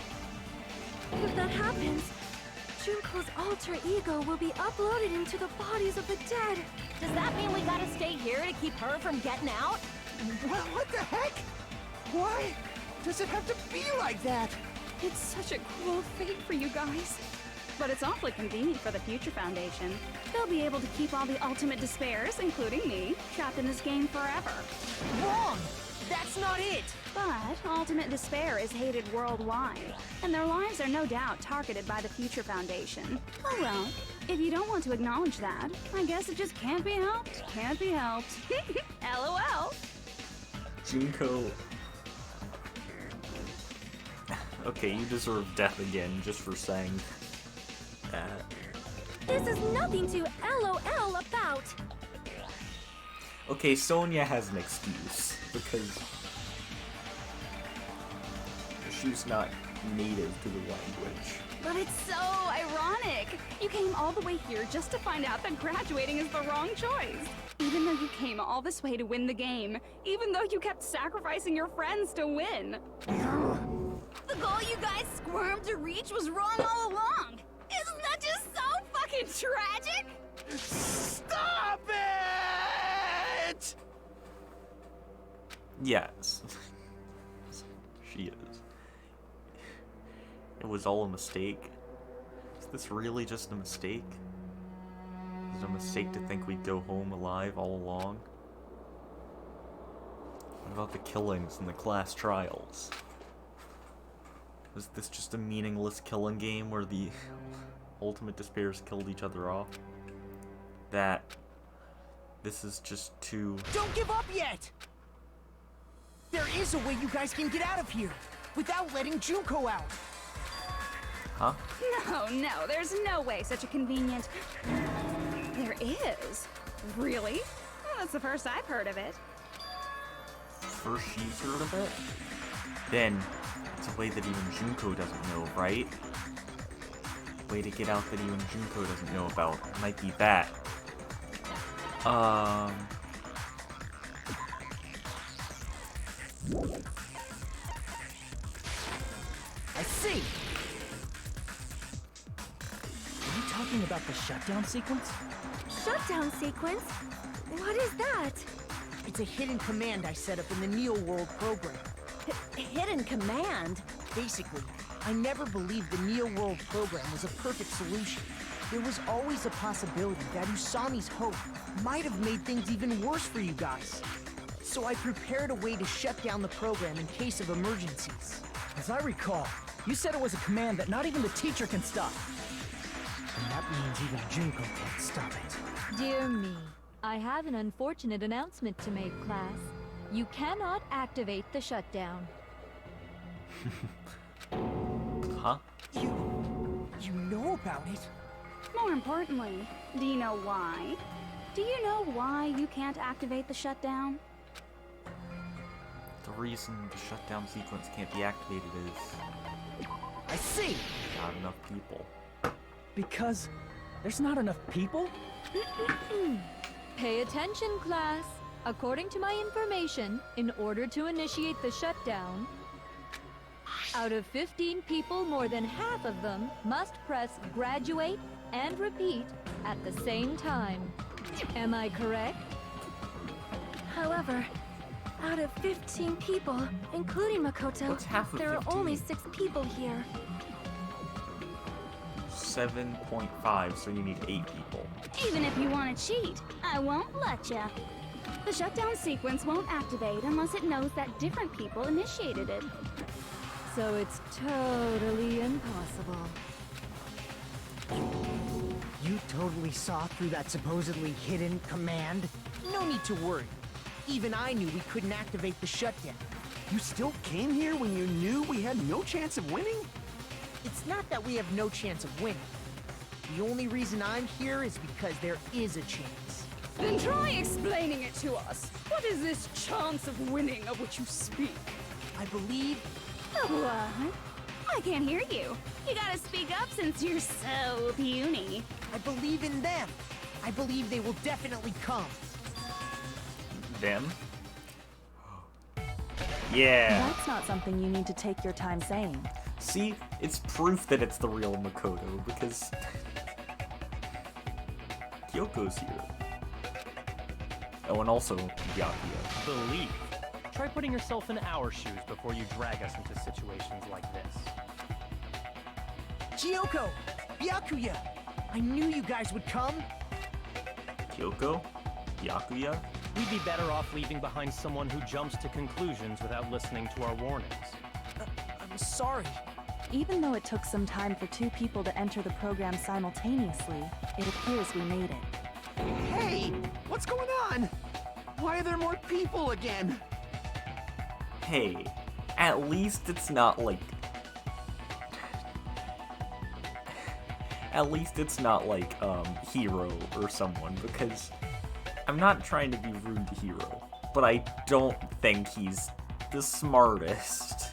If that happens, Junko's alter ego will be uploaded into the bodies of the dead. Does that mean we gotta stay here to keep her from getting out? What the heck? Why does it have to be like that? It's such a cruel fate for you guys. But it's awfully convenient for the Future Foundation. They'll be able to keep all the ultimate despairs, including me, trapped in this game forever. Wrong! That's not it! But ultimate despair is hated worldwide, and their lives are no doubt targeted by the Future Foundation. Oh well, if you don't want to acknowledge that, I guess it just can't be helped. Can't be helped. LOL. Junko. Okay, you deserve death again just for saying that. This is nothing to LOL about. Okay, Sonia has an excuse because she's not native to the language. But it's so ironic. You came all the way here just to find out that graduating is the wrong choice. Even though you came all this way to win the game. Even though you kept sacrificing your friends to win. The goal you guys squirmed to reach was wrong all along. Isn't that just so fucking tragic? Stop it! Yes. She is. It was all a mistake. Is this really just a mistake? Is it a mistake to think we'd go home alive all along? What about the killings and the class trials? Was this just a meaningless killing game where the ultimate despairs killed each other off? This is just too... Don't give up yet! There is a way you guys can get out of here, without letting Junko out. Huh? No, there's no way such a convenient... There is? Really? Well, that's the first I've heard of it. First she's heard of it? Then, it's a way that even Junko doesn't know, right? A way to get out that even Junko doesn't know about. It might be that. I see. Are you talking about the shutdown sequence? Shutdown sequence? What is that? It's a hidden command I set up in the Neo World program. Hidden command? Basically, I never believed the Neo World program was a perfect solution. There was always a possibility that Usami's hope might have made things even worse for you guys. So I prepared a way to shut down the program in case of emergencies. As I recall, you said it was a command that not even the teacher can stop. And that means even Junko can't stop it. Dear me, I have an unfortunate announcement to make, class. You cannot activate the shutdown. Huh? You know about it? More importantly, do you know why? Do you know why you can't activate the shutdown? The reason the shutdown sequence can't be activated is I see. not enough people. Because there's not enough people? Pay attention, class. According to my information, in order to initiate the shutdown, out of 15 people, more than half of them must press graduate and repeat at the same time. Am I correct? However, out of 15 people, including Makoto, What's half of there are 15? only 6 people here. 7.5, so you need 8 people. Even if you want to cheat, I won't let ya. The shutdown sequence won't activate unless it knows that different people initiated it. So it's totally impossible. You totally saw through that supposedly hidden command? No need to worry. Even I knew we couldn't activate the shutdown. You still came here when you knew we had no chance of winning? It's not that we have no chance of winning. The only reason I'm here is because there is a chance. Then try explaining it to us. What is this chance of winning of which you speak? I believe What? I can't hear you. You gotta speak up since you're so puny. I believe in them. I believe they will definitely come. Them? Yeah. That's not something you need to take your time saying. See, it's proof that it's the real Makoto because Kyoko's here. Oh, and also Byakuya. Believe. Try putting yourself in our shoes before you drag us into situations like this. Kyoko! Byakuya! I knew you guys would come! Kyoko? Byakuya? We'd be better off leaving behind someone who jumps to conclusions without listening to our warnings. I'm sorry. Even though it took some time for 2 people to enter the program simultaneously, it appears we made it. Hey! What's going on? Why are there more people again? Hey, at least it's not like... At least it's not like, Hero or someone, because I'm not trying to be rude to Hero, but I don't think he's the smartest.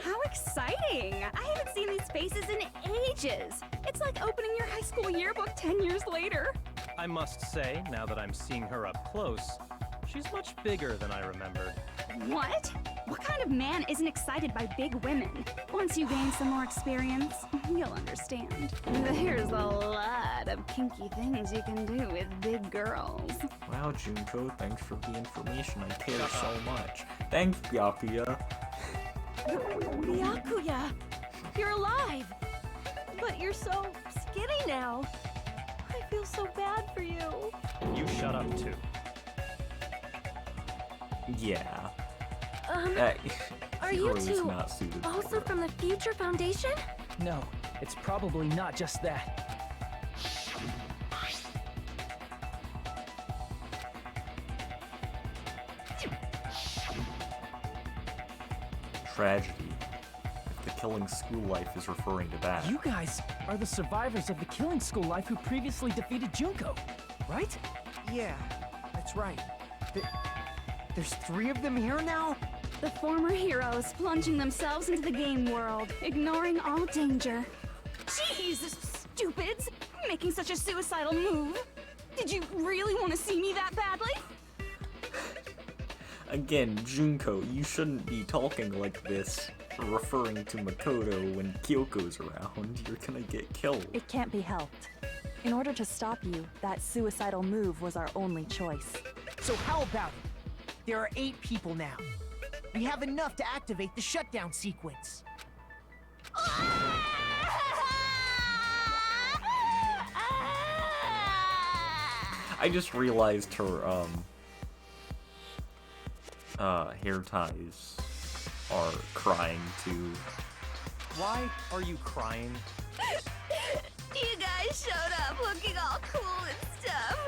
How exciting! I haven't seen these faces in ages. It's like opening your high school yearbook 10 years later. I must say, now that I'm seeing her up close, she's much bigger than I remembered. What? What kind of man isn't excited by big women? Once you gain some more experience, you'll understand. There's a lot of kinky things you can do with big girls. Wow, Junko, thanks for the information. I care so much. Thanks, Byakuya. Byakuya! You're alive! But you're so skinny now. I feel so bad for you. You shut up too. Yeah. Are you Hiro's two not suited for also it. from the Future Foundation? No, it's probably not just that. Tragedy. If the killing school life is referring to that. You guys are the survivors of the Killing School Life who previously defeated Junko, right? Yeah, that's right. There's 3 of them here now? The former heroes plunging themselves into the game world, ignoring all danger. Jeez, stupids! making such a suicidal move? Did you really want to see me that badly? Again, Junko, you shouldn't be talking like this, referring to Makoto when Kyoko's around. You're gonna get killed. It can't be helped. In order to stop you, that suicidal move was our only choice. So how about it? There are 8 people now. We have enough to activate the shutdown sequence. I just realized her, hair ties are crying too. Why are you crying? You guys showed up looking all cool and stuff,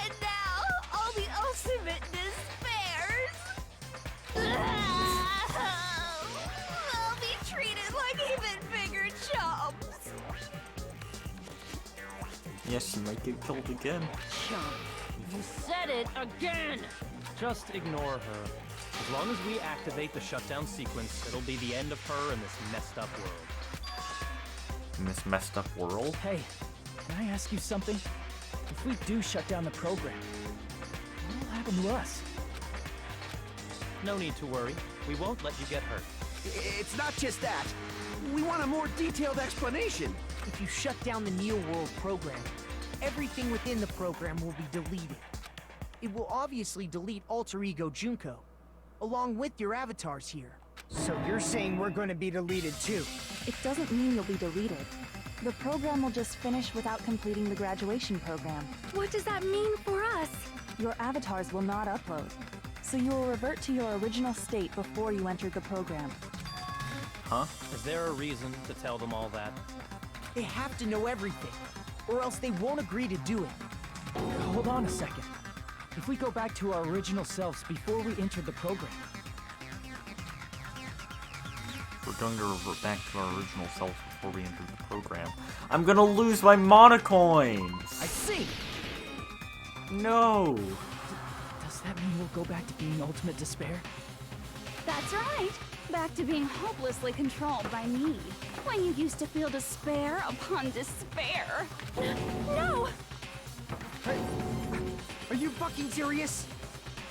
and now all the ultimate despairs. I'll be treated like even bigger chumps. Yes, you might get killed again. Chump, you said it again! Just ignore her. As long as we activate the shutdown sequence, it'll be the end of her in this messed up world. In this messed up world? Hey, can I ask you something? If we do shut down the program, what will happen to us? No need to worry. We won't let you get hurt. It's not just that. We want a more detailed explanation. If you shut down the Neo World program, everything within the program will be deleted. It will obviously delete Alter Ego Junko, along with your avatars here. So you're saying we're going to be deleted too? It doesn't mean you'll be deleted. The program will just finish without completing the graduation program. What does that mean for us? Your avatars will not upload, so you will revert to your original state before you entered the program. Huh? Is there a reason to tell them all that? They have to know everything, or else they won't agree to do it. Hold on a second. If we go back to our original selves before we entered the program, We're going to revert back to our original selves before we enter the program. I'm gonna lose my monocoins! I see! No! does that mean we'll go back to being Ultimate Despair? That's right. Back to being hopelessly controlled by me. When you used to feel despair upon despair. No! Are you fucking serious?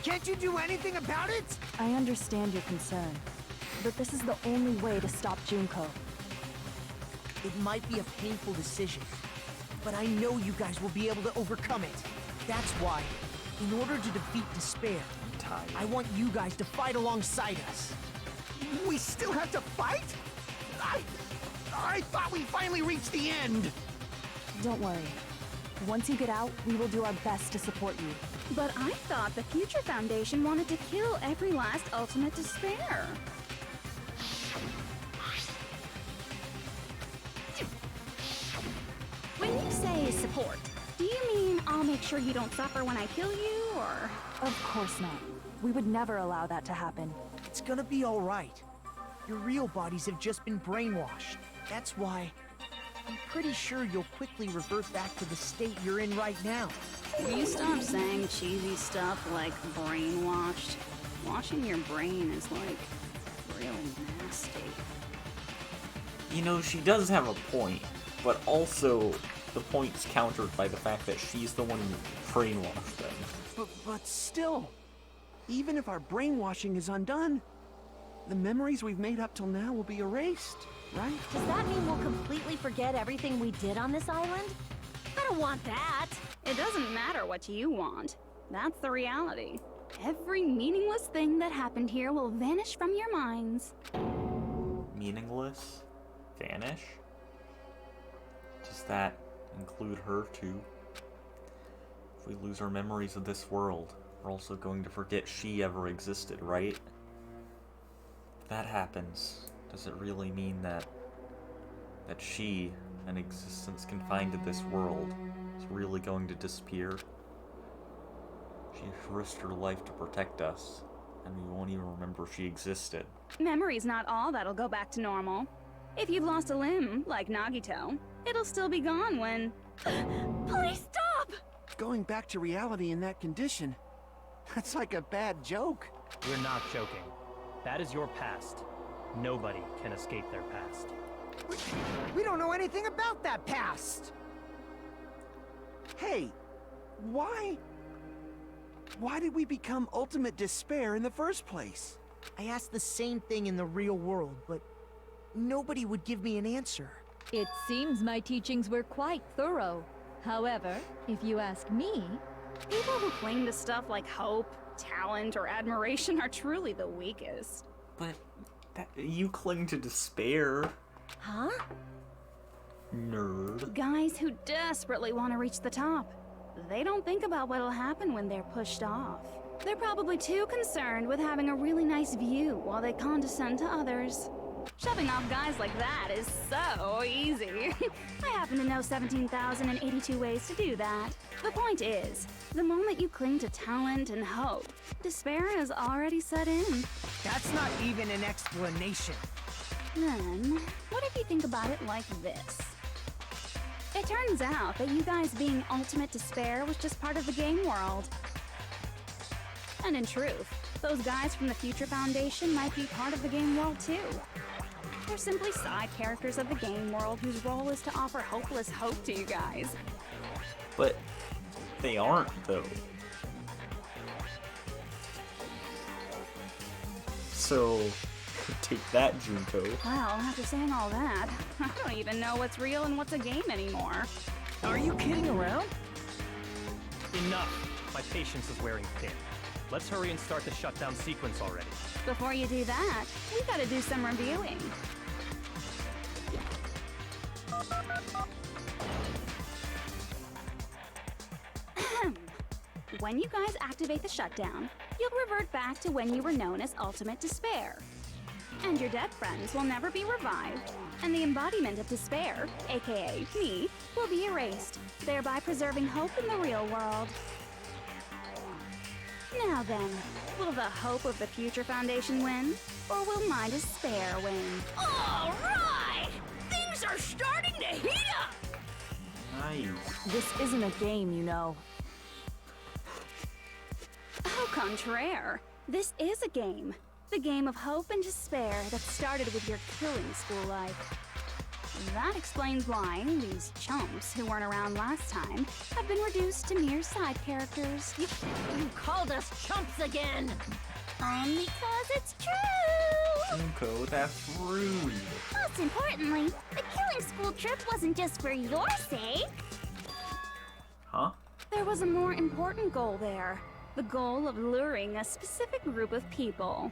Can't you do anything about it? I understand your concern, but this is the only way to stop Junko. It might be a painful decision, but I know you guys will be able to overcome it. That's why, in order to defeat despair, I want you guys to fight alongside us. We still have to fight? I thought we finally reached the end. Don't worry. Once you get out, we will do our best to support you. But I thought the Future Foundation wanted to kill every last Ultimate Despair. When you say support, do you mean I'll make sure you don't suffer when I kill you, or...? Of course not. We would never allow that to happen. It's gonna be all right. Your real bodies have just been brainwashed. That's why I'm pretty sure you'll quickly revert back to the state you're in right now. Will you stop saying cheesy stuff like brainwashed? Washing your brain is like real nasty. You know, she does have a point, but also the point's countered by the fact that she's the one who brainwashed them. But still, even if our brainwashing is undone, the memories we've made up till now will be erased, right? Does that mean we'll completely forget everything we did on this island? I don't want that. It doesn't matter what you want. That's the reality. Every meaningless thing that happened here will vanish from your minds. Meaningless? Vanish? Does that include her too? If we lose our memories of this world, we're also going to forget she ever existed, right? If that happens, does it really mean that she, an existence confined to this world, is really going to disappear? She risked her life to protect us, and we won't even remember she existed. Memory's not all that'll go back to normal. If you've lost a limb, like Nagito, it'll still be gone when... Please stop! Going back to reality in that condition, that's like a bad joke. We're not joking. That is your past. Nobody can escape their past. We don't know anything about that past! Hey, why? Why did we become ultimate despair in the first place? I asked the same thing in the real world, but nobody would give me an answer. It seems my teachings were quite thorough. However, if you ask me, People who cling to stuff like hope, talent, or admiration are truly the weakest. But you cling to despair. Huh? Nerd. Guys who desperately want to reach the top. They don't think about what'll happen when they're pushed off. They're probably too concerned with having a really nice view while they condescend to others. Shoving off guys like that is so easy. I happen to know 17,082 ways to do that. The point is, the moment you cling to talent and hope, despair has already set in. That's not even an explanation. Then, what if you think about it like this? It turns out that you guys being ultimate despair was just part of the game world. And in truth, those guys from the Future Foundation might be part of the game world too. They're simply side characters of the game world whose role is to offer hopeless hope to you guys. But they aren't, though. So, take that, Junko. Well, after saying all that, I don't even know what's real and what's a game anymore. Are you kidding around? Enough! My patience is wearing thin. Let's hurry and start the shutdown sequence already. Before you do that, we gotta do some reviewing. When you guys activate the shutdown, you'll revert back to when you were known as Ultimate Despair. And your dead friends will never be revived, and the embodiment of despair, aka me, will be erased, thereby preserving hope in the real world. Now then, will the hope of the Future Foundation win, or will my despair win? All right! Things are starting to heat up! Nice. This isn't a game, you know. Au contraire, this is a game. The game of hope and despair that started with your killing school life. That explains why these chumps who weren't around last time have been reduced to mere side characters. You called us chumps again! Because it's true! Junko, that's rude. Most importantly, the killing school trip wasn't just for your sake. Huh? There was a more important goal there. The goal of luring a specific group of people.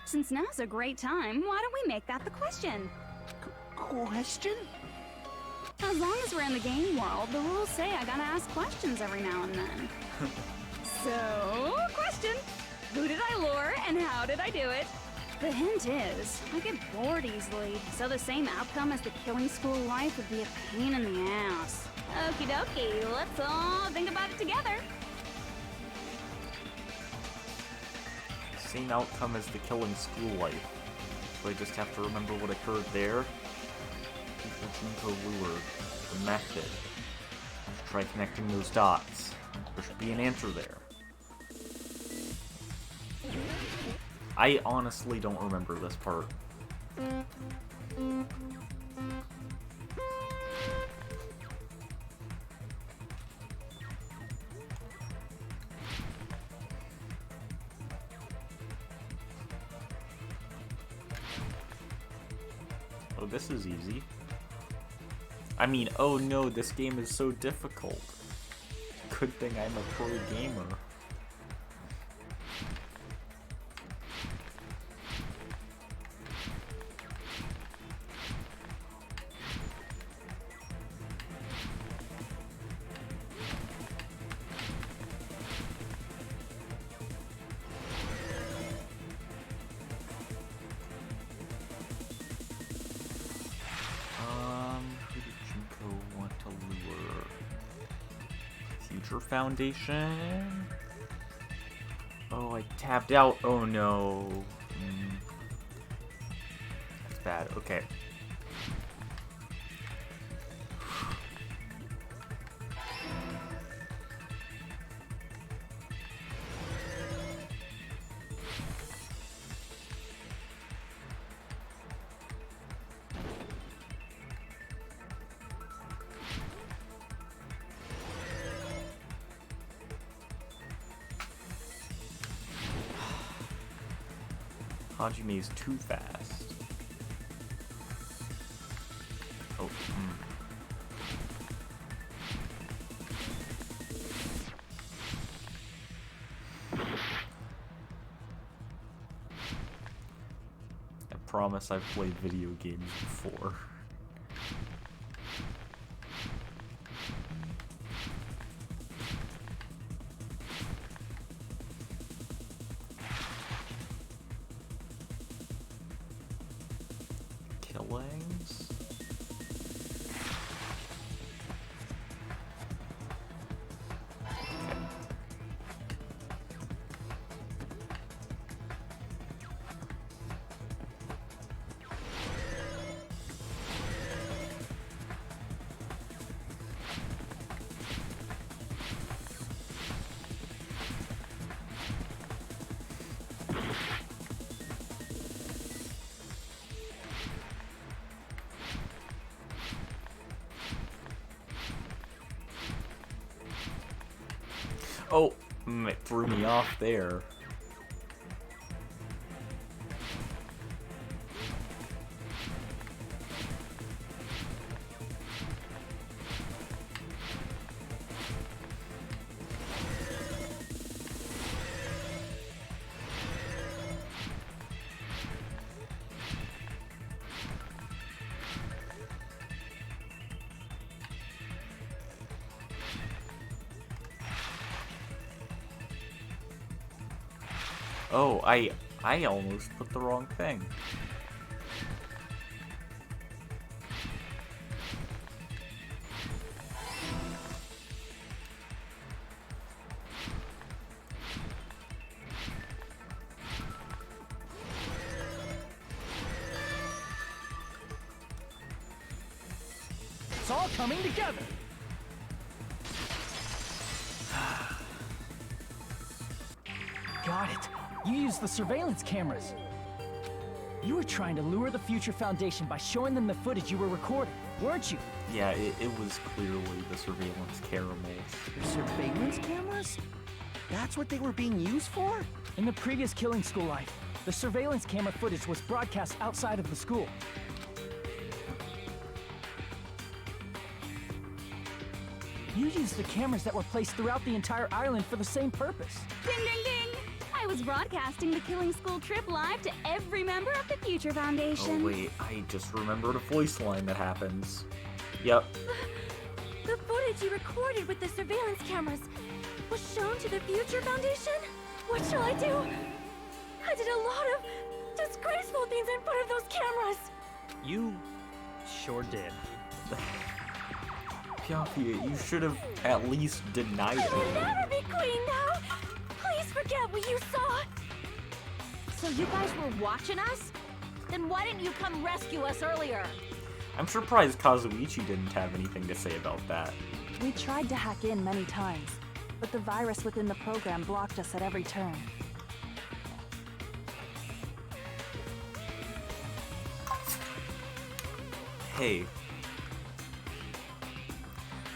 Since now's a great time, why don't we make that the question? Question? As long as we're in the game world, the rules say I gotta ask questions every now and then. So, question. Who did I lure and how did I do it? The hint is, I get bored easily, so the same outcome as the killing school life would be a pain in the ass. Okie dokie, let's all think about it together. Same outcome as the killing school life. So I just have to remember what occurred there. The Junko lure, the method. Try connecting those dots. There should be an answer there. I honestly don't remember this part. Oh, this is easy. I mean, oh no, this game is so difficult. Good thing I'm a pro gamer. Who did Junko want to lure? Future Foundation? Oh, I tapped out. Oh no. That's bad. Okay. Hajime's too fast. Oh, I promise I've played video games before. Killings? Oh, it threw me off there. Oh, I almost put the wrong thing. It's all coming together. Got it. You used the surveillance cameras. You were trying to lure the Future Foundation by showing them the footage you were recording, weren't you? Yeah, it was clearly the surveillance cameras. The surveillance cameras? That's what they were being used for? In the previous Killing School life, the surveillance camera footage was broadcast outside of the school. You used the cameras that were placed throughout the entire island for the same purpose. Ding, ding, ding! I was broadcasting the Killing School trip live to every member of the Future Foundation. Oh wait, I just remembered a voice line that happens. Yep. The footage you recorded with the surveillance cameras was shown to the Future Foundation? What shall I do? I did a lot of disgraceful things in front of those cameras. You sure did. Pyaphia, you should have at least denied I will it. never be queen now. Please forget what you saw. So you guys were watching us? Then why didn't you come rescue us earlier? I'm surprised Kazuichi didn't have anything to say about that. We tried to hack in many times, but the virus within the program blocked us at every turn. Hey.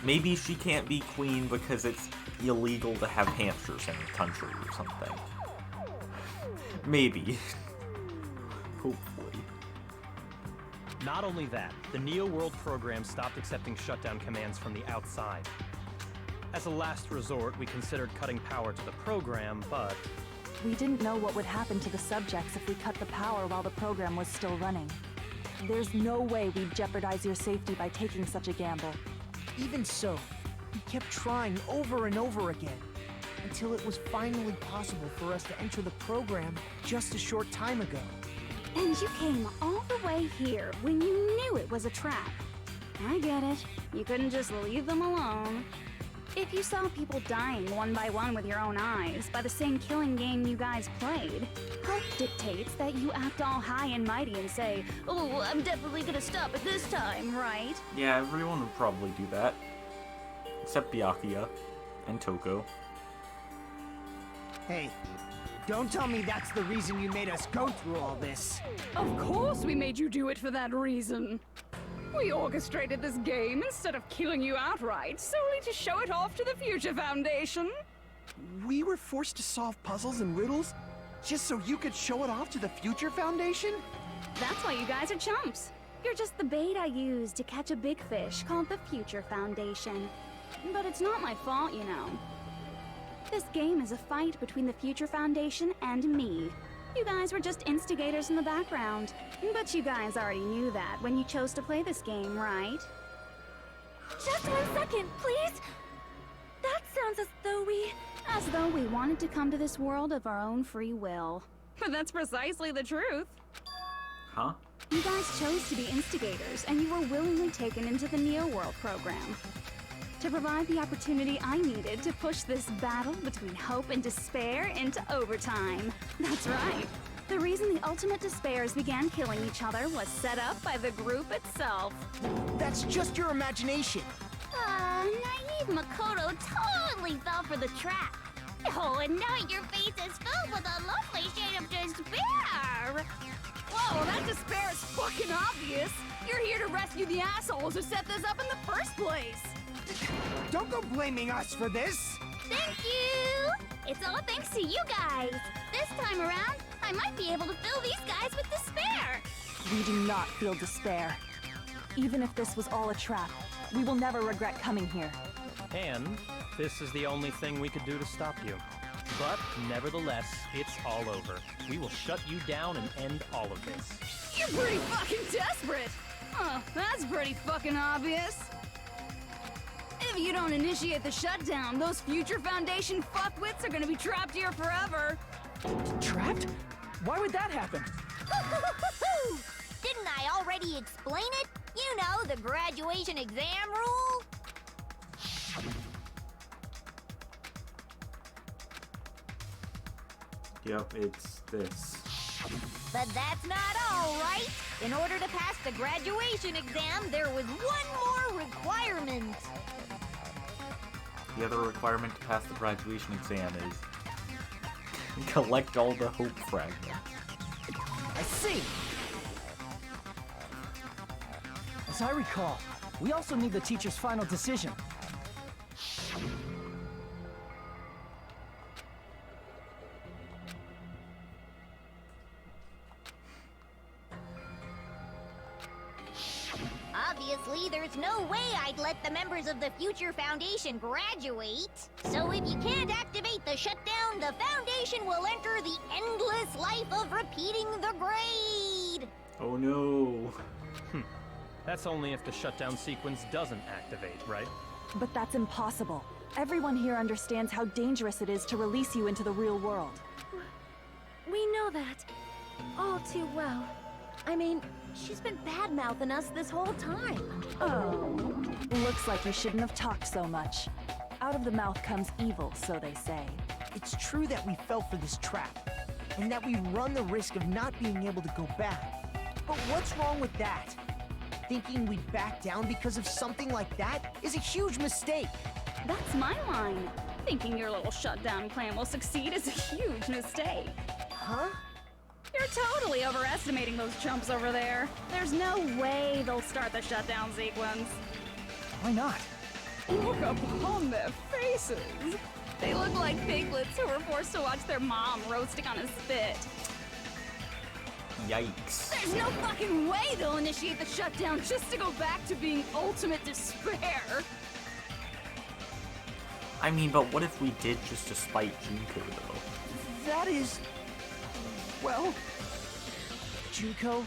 Maybe she can't be queen because it's illegal to have hamsters in her country or something. Maybe. Hopefully. Not only that, the Neo World program stopped accepting shutdown commands from the outside. As a last resort, we considered cutting power to the program, but... We didn't know what would happen to the subjects if we cut the power while the program was still running. There's no way we'd jeopardize your safety by taking such a gamble. Even so, we kept trying over and over again, until it was finally possible for us to enter the program just a short time ago. And you came all the way here when you knew it was a trap. I get it. You couldn't just leave them alone. If you saw people dying one by one with your own eyes by the same killing game you guys played, health dictates that you act all high and mighty and say, "Oh, I'm definitely gonna stop it this time, right?" Yeah, everyone would probably do that. Except Byakuya and Toko. Hey, don't tell me that's the reason you made us go through all this. Of course we made you do it for that reason. We orchestrated this game instead of killing you outright, solely to show it off to the Future Foundation. We were forced to solve puzzles and riddles Just so you could show it off to the Future Foundation? That's why you guys are chumps. You're just the bait I use to catch a big fish called the Future Foundation. But it's not my fault, you know. This game is a fight between the Future Foundation and me. You guys were just instigators in the background. But you guys already knew that when you chose to play this game, right? Just 1 second, please. That sounds as though we... As though we wanted to come to this world of our own free will. But that's precisely the truth. Huh? You guys chose to be instigators, and you were willingly taken into the Neo World program. To provide the opportunity I needed to push this battle between hope and despair into overtime. That's right. The reason the Ultimate Despairs began killing each other was set up by the group itself. That's just your imagination. Naive Makoto totally fell for the trap. Oh, and now your face is filled with a lovely shade of despair. Whoa, that despair is fucking obvious. You're here to rescue the assholes who set this up in the first place. Don't go blaming us for this! Thank you! It's all thanks to you guys. This time around, I might be able to fill these guys with despair. We do not feel despair. Even if this was all a trap, we will never regret coming here. And this is the only thing we could do to stop you. But nevertheless, it's all over. We will shut you down and end all of this. You're pretty fucking desperate. Oh, that's pretty fucking obvious. If you don't initiate the shutdown, those Future Foundation fuckwits are gonna be trapped here forever. Trapped? Why would that happen? Didn't I already explain it? You know, the graduation exam rule? Yep, it's this. But that's not all, right? In order to pass the graduation exam, there was one more requirement. The other requirement to pass the graduation exam is collect all the hope fragments. I see. As I recall, we also need the teacher's final decision. Obviously, there's no way I'd let the members of the Future Foundation graduate. So if you can't activate the shutdown, the Foundation will enter the endless life of repeating the grade. Oh no. That's only if the shutdown sequence doesn't activate, right? But that's impossible. Everyone here understands how dangerous it is to release you into the real world. We know that. All too well. I mean, she's been bad-mouthing us this whole time. Oh. Looks like you shouldn't have talked so much. Out of the mouth comes evil, so they say. It's true that we fell for this trap, and that we run the risk of not being able to go back. But what's wrong with that? Thinking we'd back down because of something like that is a huge mistake. That's my line. Thinking your little shutdown plan will succeed is a huge mistake. Huh? You're totally overestimating those chumps over there. There's no way they'll start the shutdown sequence. Why not? Look upon their faces. They look like piglets who were forced to watch their mom roasting on a spit. Yikes. There's no fucking way they'll initiate the shutdown just to go back to being ultimate despair. I mean, but what if we did just to spite Junko, though? That is... well... Junko,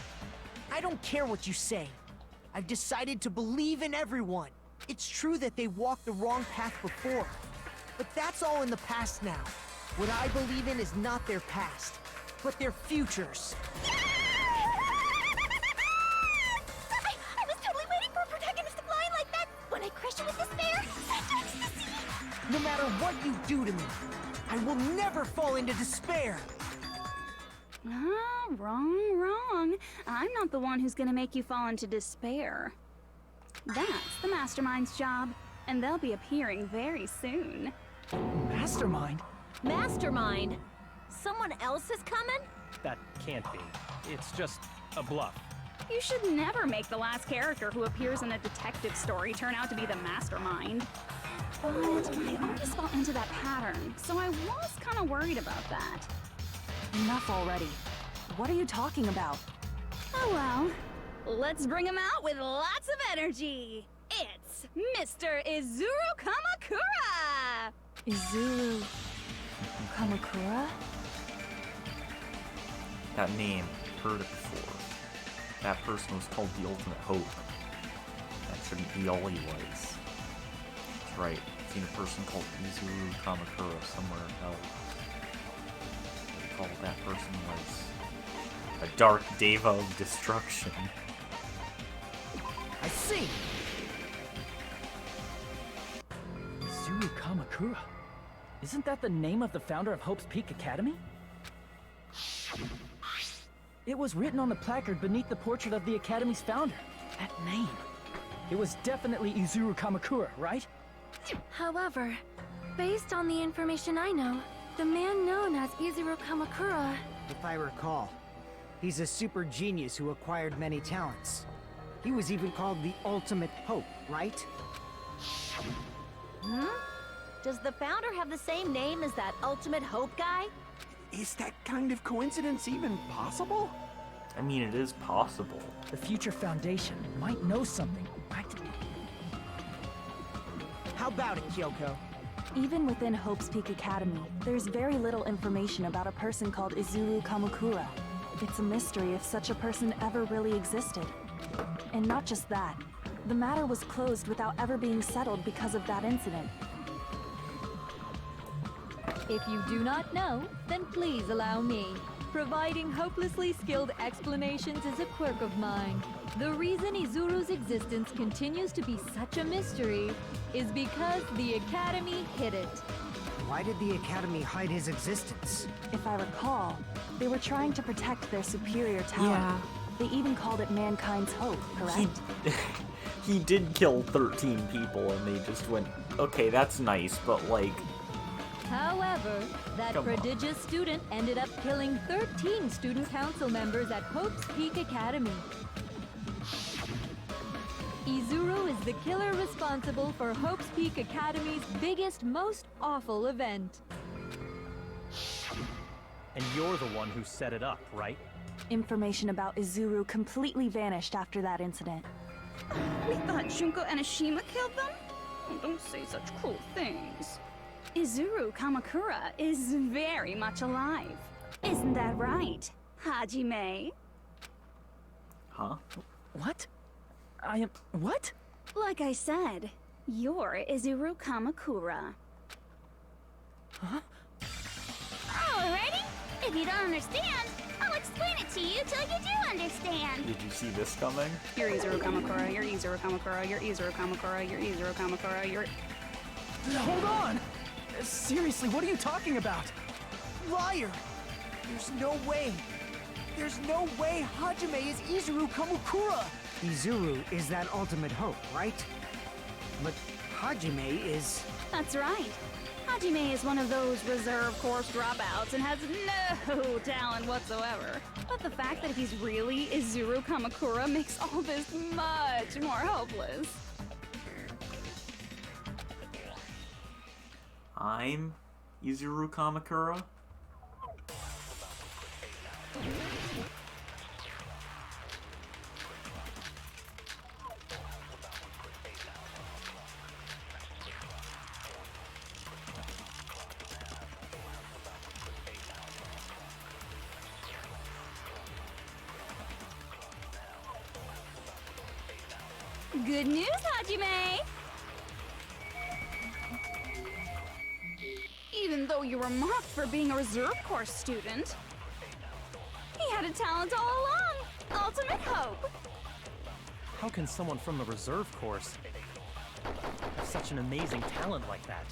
I don't care what you say. I've decided to believe in everyone. It's true that they walked the wrong path before, but that's all in the past now. What I believe in is not their past, but their futures. I was totally waiting for a protagonist to fly like that when I crushed you with despair. No matter what you do to me, I will never fall into despair. Ah, wrong. I'm not the one who's gonna make you fall into despair. That's the Mastermind's job, and they'll be appearing very soon. Mastermind? Mastermind? Someone else is coming? That can't be. It's just a bluff. You should never make the last character who appears in a detective story turn out to be the Mastermind. But I always fall into that pattern, so I was kind of worried about that. Enough already. What are you talking about? Oh well. Let's bring him out with lots of energy. It's Mr. Izuru Kamakura! Izuru Kamakura? That name, heard it before. That person was called the Ultimate Hope. That shouldn't be all he was. That's right. I've seen a person called Izuru Kamakura somewhere else. What that person was a dark deva of destruction. I see! Izuru Kamakura. Isn't that the name of the founder of Hope's Peak Academy? It was written on the placard beneath the portrait of the Academy's founder. That name. It was definitely Izuru Kamakura, right? However, based on the information I know, the man known as Izuru Kamakura... If I recall, he's a super genius who acquired many talents. He was even called the Ultimate Hope, right? Hmm? Does the founder have the same name as that Ultimate Hope guy? Is that kind of coincidence even possible? I mean, it is possible. The Future Foundation might know something, right? How about it, Kyoko? Even within Hope's Peak Academy, there's very little information about a person called Izuru Kamakura. It's a mystery if such a person ever really existed. And not just that, the matter was closed without ever being settled because of that incident. If you do not know, then please allow me. Providing hopelessly skilled explanations is a quirk of mine. The reason Izuru's existence continues to be such a mystery is because the Academy hid it. Why did the Academy hide his existence? If I recall, they were trying to protect their superior talent. Yeah. They even called it mankind's hope, correct? He did kill 13 people and they just went, okay, that's nice, but like... However, that prodigious student ended up killing 13 student council members at Hope's Peak Academy. Izuru is the killer responsible for Hope's Peak Academy's biggest, most awful event. And you're the one who set it up, right? Information about Izuru completely vanished after that incident. We thought Junko Enoshima killed them? Oh, don't say such cruel things. Izuru Kamakura is very much alive. Isn't that right, Hajime? Huh? What? I am... what? Like I said, you're Izuru Kamakura. Huh? Alrighty. If you don't understand, I'll explain it to you till you do understand. Did you see this coming? You're Izuru Kamakura, you're Izuru Kamakura, you're Izuru Kamakura, you're Izuru Kamakura, you're... Hold on! Seriously, what are you talking about? Liar! There's no way. There's no way Hajime is Izuru Kamakura! Izuru is that Ultimate Hope, right? But Hajime is... That's right. Hajime is one of those reserve course dropouts and has no talent whatsoever. But the fact that he's really Izuru Kamakura makes all this much more hopeless. I'm Izuru Kamakura? Good news, Hajime! Even though you were mocked for being a reserve course student, he had a talent all along! Ultimate Hope! How can someone from the reserve course have such an amazing talent like that?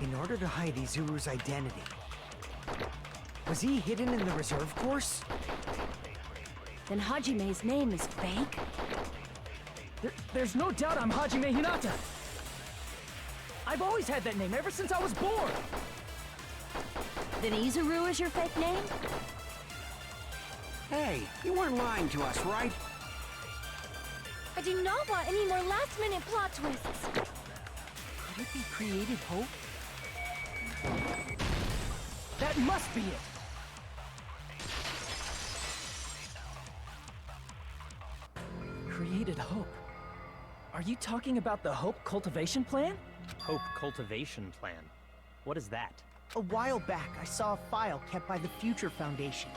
In order to hide Izuru's identity, was he hidden in the reserve course? Then Hajime's name is fake? There's no doubt I'm Hajime Hinata! I've always had that name ever since I was born! Then Izuru is your fake name? Hey, you weren't lying to us, right? I do not want any more last-minute plot twists. Could it be Created Hope? That must be it! Created hope. Are you talking about the Hope Cultivation Plan? Hope Cultivation Plan. What is that? A while back, I saw a file kept by the Future Foundation.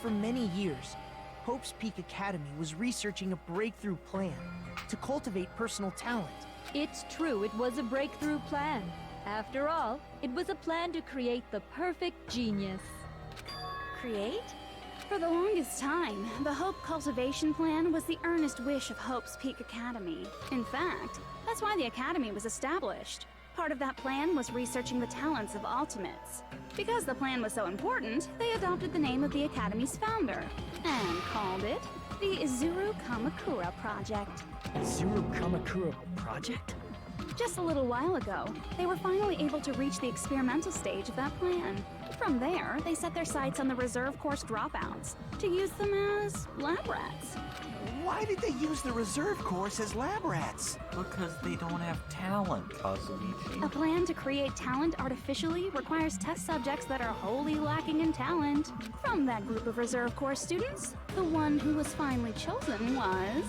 For many years, Hope's Peak Academy was researching a breakthrough plan to cultivate personal talent. It's true, it was a breakthrough plan. After all, it was a plan to create the perfect genius. Create? For the longest time, the Hope Cultivation Plan was the earnest wish of Hope's Peak Academy. In fact, that's why the Academy was established. Part of that plan was researching the talents of Ultimates. Because the plan was so important, they adopted the name of the Academy's founder and called it the Izuru Kamakura Project. Izuru Kamakura Project? Just a little while ago, they were finally able to reach the experimental stage of that plan. From there, they set their sights on the reserve course dropouts to use them as lab rats. Why did they use the reserve course as lab rats? Because they don't have talent, Kazuichi. A plan to create talent artificially requires test subjects that are wholly lacking in talent. From that group of reserve course students, the one who was finally chosen was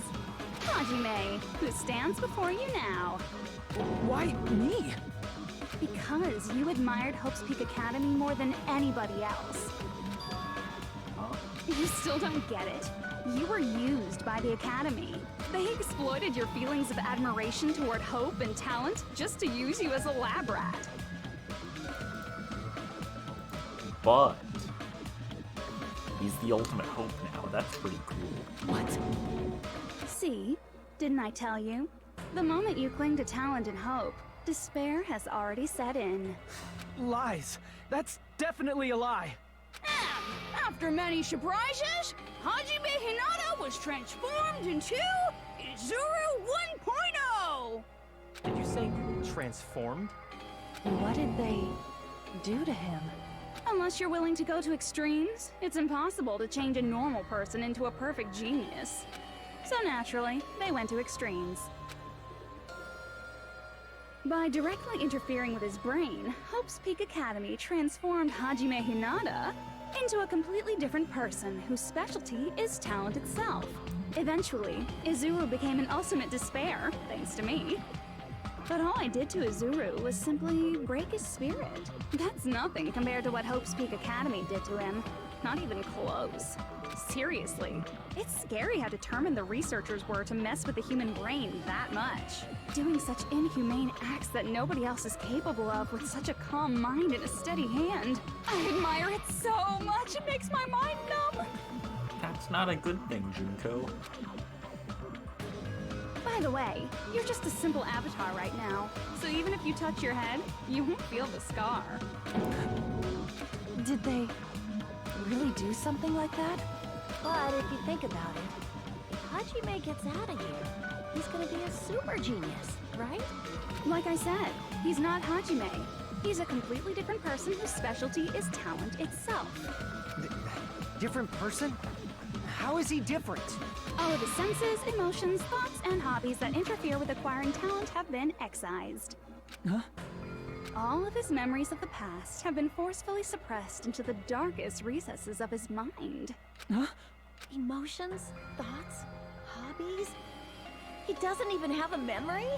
Hajime, who stands before you now. Why me? Because you admired Hope's Peak Academy more than anybody else. You still don't get it? You were used by the Academy. They exploited your feelings of admiration toward hope and talent just to use you as a lab rat. But he's the ultimate hope now. That's pretty cool. What? See? Didn't I tell you? The moment you cling to talent and hope, despair has already set in. Lies. That's definitely a lie. And after many surprises, Hajime Hinata was transformed into Izuru 1.0! Did you say transformed? What did they do to him? Unless you're willing to go to extremes, it's impossible to change a normal person into a perfect genius. So naturally, they went to extremes. By directly interfering with his brain, Hope's Peak Academy transformed Hajime Hinata into a completely different person whose specialty is talent itself. Eventually, Izuru became an ultimate despair, thanks to me. But all I did to Izuru was simply break his spirit. That's nothing compared to what Hope's Peak Academy did to him. Not even close. Seriously, it's scary how determined the researchers were to mess with the human brain that much. Doing such inhumane acts that nobody else is capable of with such a calm mind and a steady hand. I admire it so much, it makes my mind numb. That's not a good thing, Junko. By the way, you're just a simple avatar right now, so even if you touch your head, you won't feel the scar. Did they really do something like that? But if you think about it, if Hajime gets out of here, he's gonna be a super genius, right? Like I said, he's not Hajime. He's a completely different person whose specialty is talent itself. Different person? How is he different? All of his senses, emotions, thoughts, and hobbies that interfere with acquiring talent have been excised. Huh? All of his memories of the past have been forcefully suppressed into the darkest recesses of his mind. Huh? Emotions, thoughts, hobbies? He doesn't even have a memory?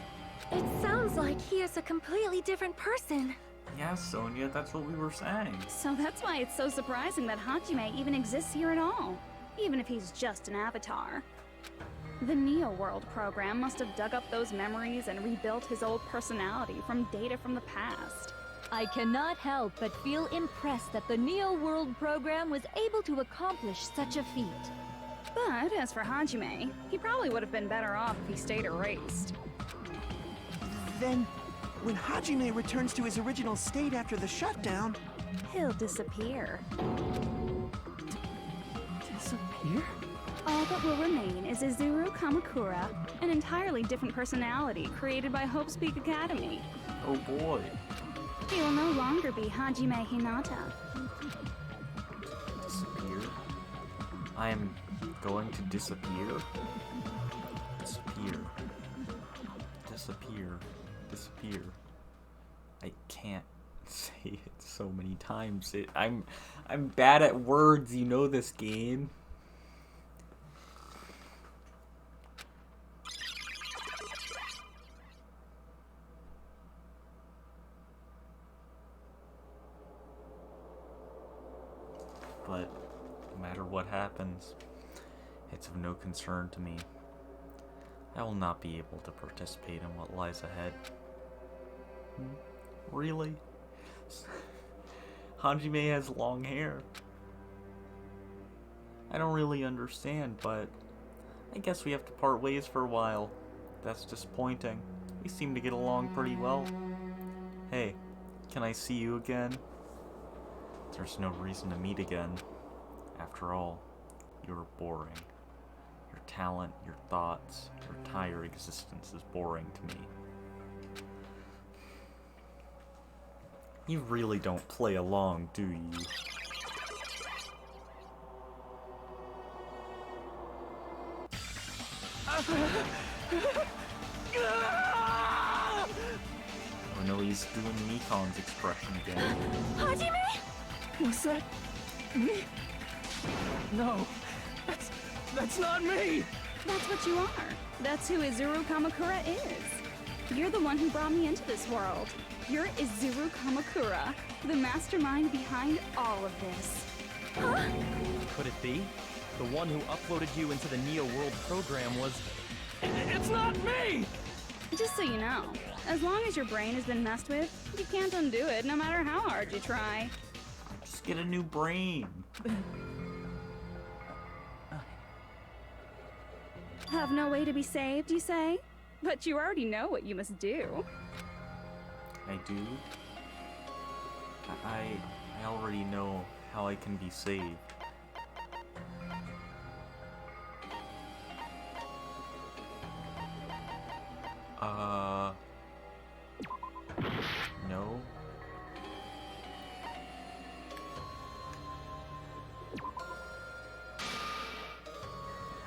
It sounds like he is a completely different person. Yeah, Sonia, that's what we were saying. So that's why it's so surprising that Hajime even exists here at all, even if he's just an avatar. The Neo World program must have dug up those memories and rebuilt his old personality from data from the past. I cannot help but feel impressed that the Neo World program was able to accomplish such a feat. But as for Hajime, he probably would have been better off if he stayed erased. Then, when Hajime returns to his original state after the shutdown, He'll disappear. Disappear? All that will remain is Izuru Kamakura, an entirely different personality created by Hope's Peak Academy. Oh boy. He will no longer be Hajime Hinata. Disappear? I am going to disappear? Disappear. Disappear. Disappear. I can't. say it so many times. I'm bad at words, you know this game. But no matter what happens, it's of no concern to me. I will not be able to participate in what lies ahead. Really? Hajime has long hair. I don't really understand, but I guess we have to part ways for a while. That's disappointing. We seem to get along pretty well. Hey, can I see you again? There's no reason to meet again. After all, you're boring. Your talent, your thoughts, your entire existence is boring to me. You really don't play along, do you? Oh no, he's doing Nikon's expression again. Hajime? Was that me? No, that's not me! That's what you are. That's who Izuru Kamakura is. You're the one who brought me into this world. You're Izuru Kamakura, the mastermind behind all of this. Huh? Could it be? The one who uploaded you into the Neo World program was... It's not me! Just so you know, as long as your brain has been messed with, you can't undo it no matter how hard you try. Just get a new brain. Have no way to be saved, you say? But you already know what you must do. I do? I already know how I can be saved. No?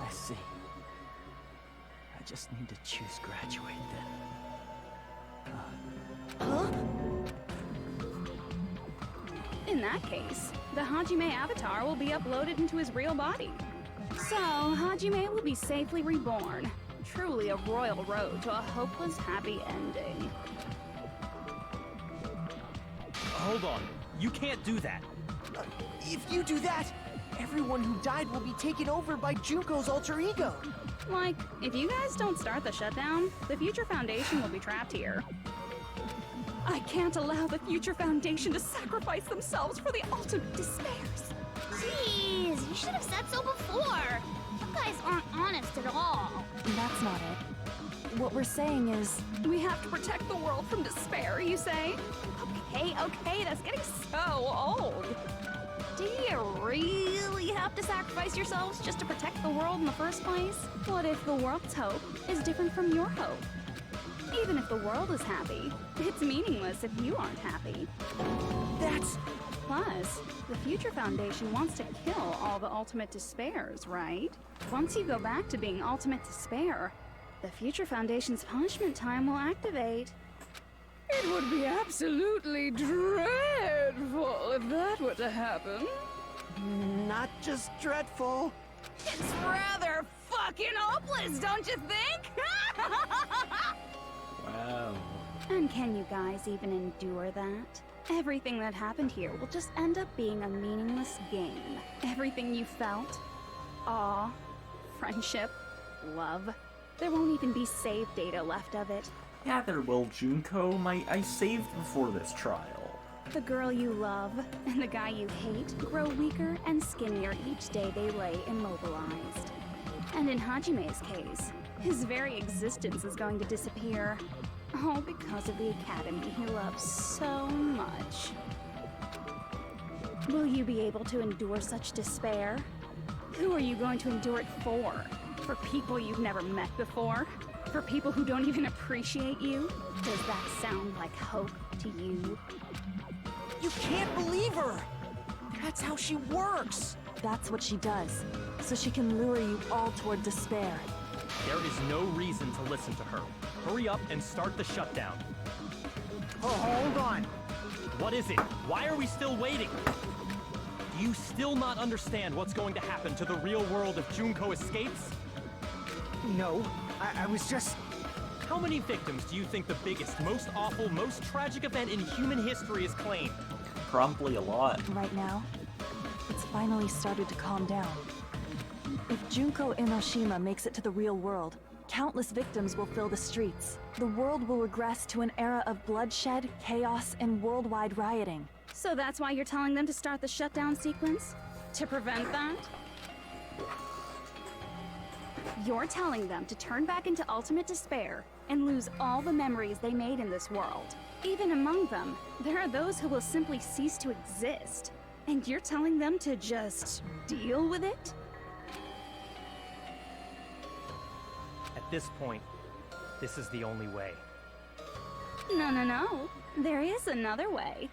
I see. I just need to choose graduate then. In that case, the Hajime avatar will be uploaded into his real body. So, Hajime will be safely reborn. Truly a royal road to a hopeless happy ending. Hold on. You can't do that. If you do that, everyone who died will be taken over by Junko's alter ego. Like, if you guys don't start the shutdown, the Future Foundation will be trapped here. I can't allow the Future Foundation to sacrifice themselves for the ultimate despairs. Jeez, you should have said so before. You guys aren't honest at all. That's not it. What we're saying is... We have to protect the world from despair, you say? Okay, that's getting so old. Do you really have to sacrifice yourselves just to protect the world in the first place? What if the world's hope is different from your hope? Even if the world is happy, it's meaningless if you aren't happy. That's... Plus, the Future Foundation wants to kill all the ultimate despairs, right? Once you go back to being ultimate despair, the Future Foundation's punishment time will activate. It would be absolutely dreadful if that were to happen. Not just dreadful. It's rather fucking hopeless, don't you think? Wow. And can you guys even endure that? Everything that happened here will just end up being a meaningless game. Everything you felt, awe, friendship, love, there won't even be save data left of it. Yeah, there will, Junko. I saved before this trial. The girl you love and the guy you hate grow weaker and skinnier each day they lay immobilized. And in Hajime's case, his very existence is going to disappear. All because of the academy he loves so much. Will you be able to endure such despair? Who are you going to endure it for? For people you've never met before? For people who don't even appreciate you? Does that sound like hope to you? You can't believe her! That's how she works! That's what she does, so she can lure you all toward despair. There is no reason to listen to her. Hurry up and start the shutdown. Oh, hold on. What is it? Why are we still waiting? Do you still not understand what's going to happen to the real world if Junko escapes? No, I was just... How many victims do you think the biggest, most awful, most tragic event in human history has claimed? Probably a lot. Right now, it's finally started to calm down. If Junko Inoshima makes it to the real world, countless victims will fill the streets. The world will regress to an era of bloodshed, chaos, and worldwide rioting. So that's why you're telling them to start the shutdown sequence? To prevent that? You're telling them to turn back into ultimate despair and lose all the memories they made in this world. Even among them, there are those who will simply cease to exist. And you're telling them to just deal with it? At this point, this is the only way. No. There is another way.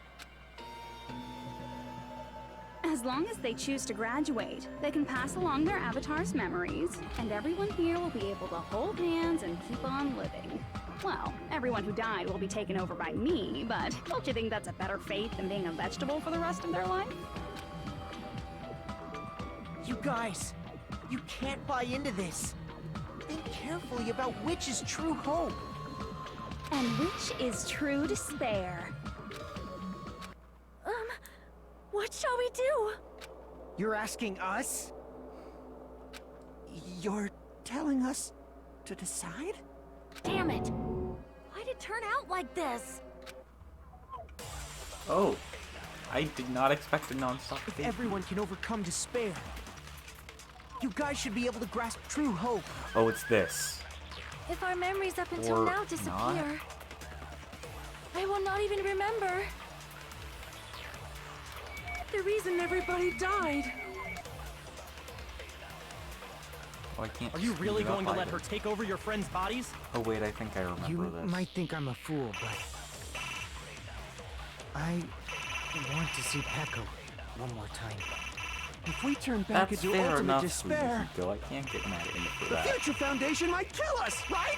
As long as they choose to graduate, they can pass along their avatar's memories, and everyone here will be able to hold hands and keep on living. Well, everyone who died will be taken over by me, but don't you think that's a better fate than being a vegetable for the rest of their life? You guys, you can't buy into this. Think carefully about which is true hope. And which is true despair. What shall we do? You're asking us? You're telling us to decide? Damn it! Why'd it turn out like this? Oh, I did not expect a non-stop If thing. everyone can overcome despair, you guys should be able to grasp true hope. Oh, it's this. If our memories up until Or now disappear, I will not even remember the reason everybody died. Oh, I can't. Are you really speed it up going to let either. her take over your friends' bodies? Oh wait, I think I remember You this. might think I'm a fool, but... I want to see Peko one more time. If we turn back That's into fair ultimate enough, despair, Go. I can't get mad at you for the that. Future Foundation might kill us, right?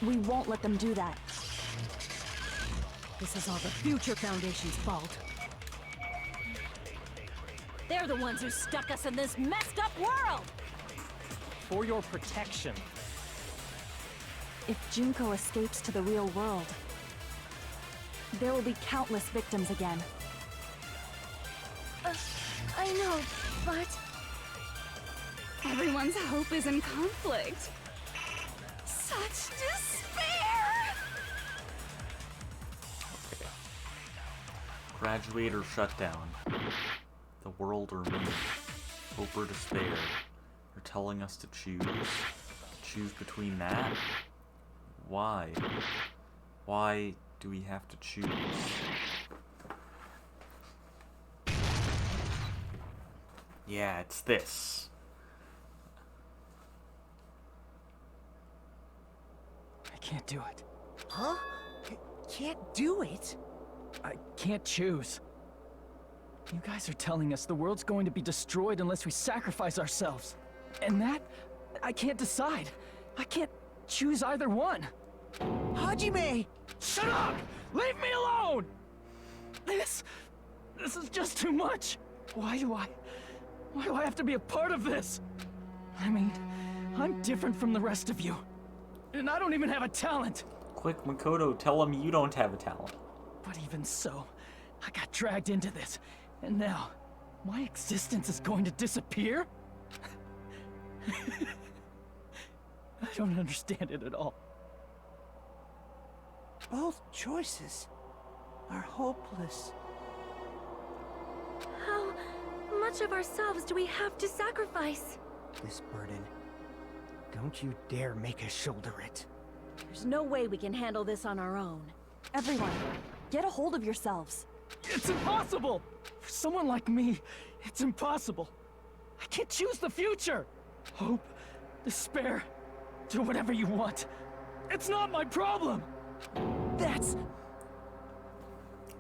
We won't let them do that. This is all the Future Foundation's fault. They're the ones who stuck us in this messed up world! For your protection. If Junko escapes to the real world, there will be countless victims again. I know, but... Everyone's hope is in conflict. Such despair! Okay. Graduate or shut down. The world or me. Hope or despair. You're telling us to choose. Choose between that? Why? Why do we have to choose? Yeah, it's this. I can't do it. Huh? Can't do it? I can't choose. You guys are telling us the world's going to be destroyed unless we sacrifice ourselves. And that, I can't decide. I can't choose either one. Hajime! Shut up! Leave me alone! This is just too much. Why do I have to be a part of this? I mean, I'm different from the rest of you. And I don't even have a talent. Quick, Makoto, tell him you don't have a talent. But even so, I got dragged into this. And now, my existence is going to disappear? I don't understand it at all. Both choices are hopeless. How much of ourselves do we have to sacrifice? This burden. Don't you dare make us shoulder it. There's no way we can handle this on our own. Everyone, get a hold of yourselves. It's impossible! For someone like me, it's impossible. I can't choose the future! Hope, despair, do whatever you want. It's not my problem! That's...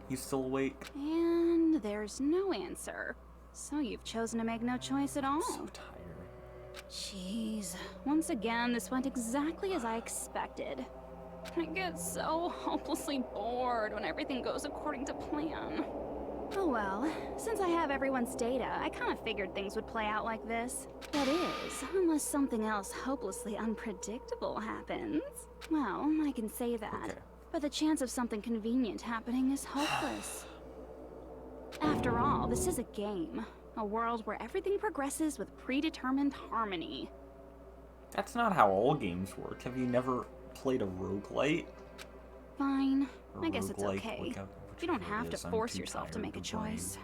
He's still awake. And there's no answer. So you've chosen to make no choice at all. So tired. Jeez. Once again, this went exactly as I expected. I get so hopelessly bored when everything goes according to plan. Oh well, since I have everyone's data, I kind of figured things would play out like this. That is, unless something else hopelessly unpredictable happens. Well, I can say that. Okay. But the chance of something convenient happening is hopeless. After all, this is a game. A world where everything progresses with predetermined harmony. That's not how all games work. Have you never played a roguelite? Fine. Or I guess it's roguelike, okay. You don't have to force yourself to make a choice.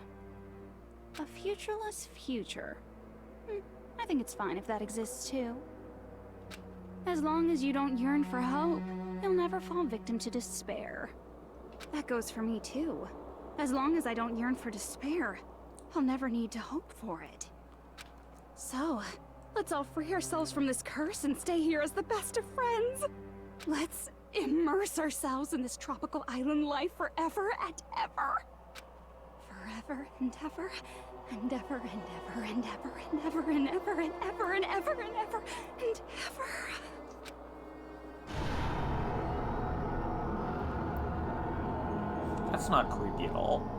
A futureless future. I think it's fine if that exists too. As long as you don't yearn for hope, you'll never fall victim to despair. That goes for me too. As long as I don't yearn for despair, I'll never need to hope for it. So, let's all free ourselves from this curse and stay here as the best of friends. Let's immerse ourselves in this tropical island life forever and ever. Forever and ever, and ever and ever and ever and ever and ever and ever and ever and ever and ever. That's not creepy at all.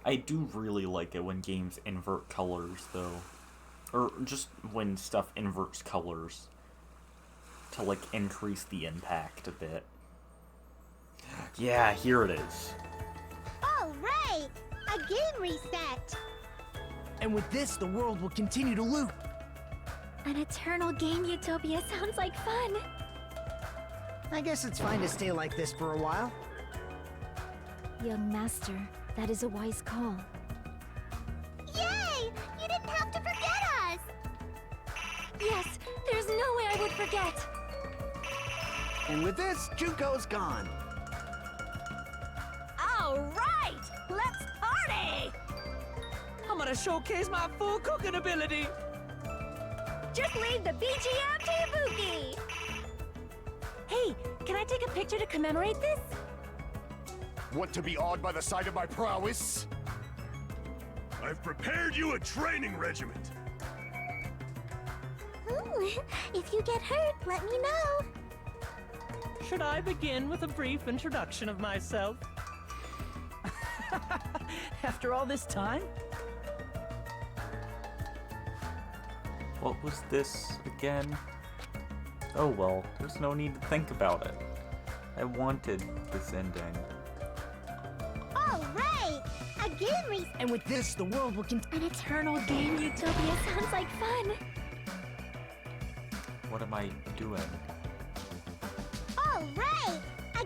I do really like it when games invert colors, though. Or just when stuff inverts colors to, like, increase the impact a bit. Yeah, here it is. All right, a game reset. And with this, the world will continue to loop. An eternal game utopia sounds like fun. I guess it's fine to stay like this for a while. Young master, that is a wise call. Yay! You didn't have to forget us. Yes, there's no way I would forget. And with this, Junko's gone. All right, let's party! I'm gonna showcase my full cooking ability. Just leave the BGM to Ibuki. Hey, can I take a picture to commemorate this? Want to be awed by the sight of my prowess? I've prepared you a training regiment. Ooh, if you get hurt, let me know. Should I begin with a brief introduction of myself? After all this time? What was this again? Oh well, there's no need to think about it. I wanted this ending. All right, a game reset. And with this, the world will continue. An eternal game utopia sounds like fun. What am I doing? All right.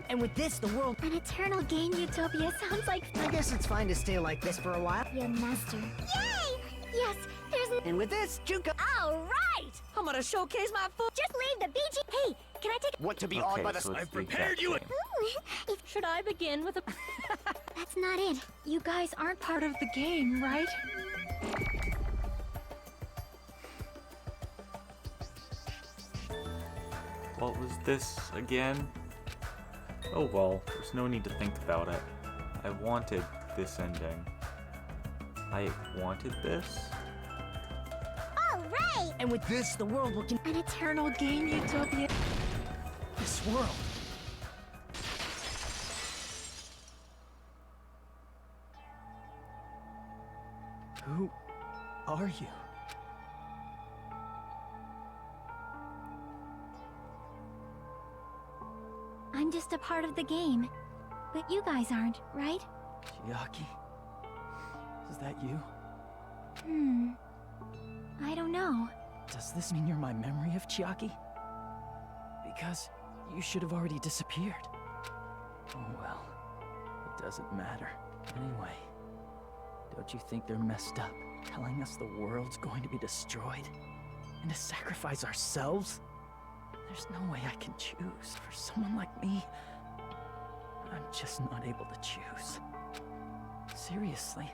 And with this, the world. An eternal game utopia sounds like I guess it's fine to stay like this for a while. Young master. Yay! Yes, there's. And with this, Junko. All right. I'm gonna showcase my full. Just leave the BG. Hey, can I take? Want to be Okay, awed by the so it's I've the prepared exact you a same. Ooh, if Should I begin with a... That's not it. You guys aren't part of the game, right? What was this again? Oh well, there's no need to think about it. I wanted this ending. I wanted this? all right. And with this, the world will continue. An eternal game utopia. This world. Who are you? I'm just a part of the game. But you guys aren't, right? Chiaki? Is that you? I don't know. Does this mean you're my memory of Chiaki? Because you should have already disappeared. Oh well, it doesn't matter. Anyway, don't you think they're messed up, telling us the world's going to be destroyed? And to sacrifice ourselves? There's no way I can choose. For someone like me, I'm just not able to choose. Seriously,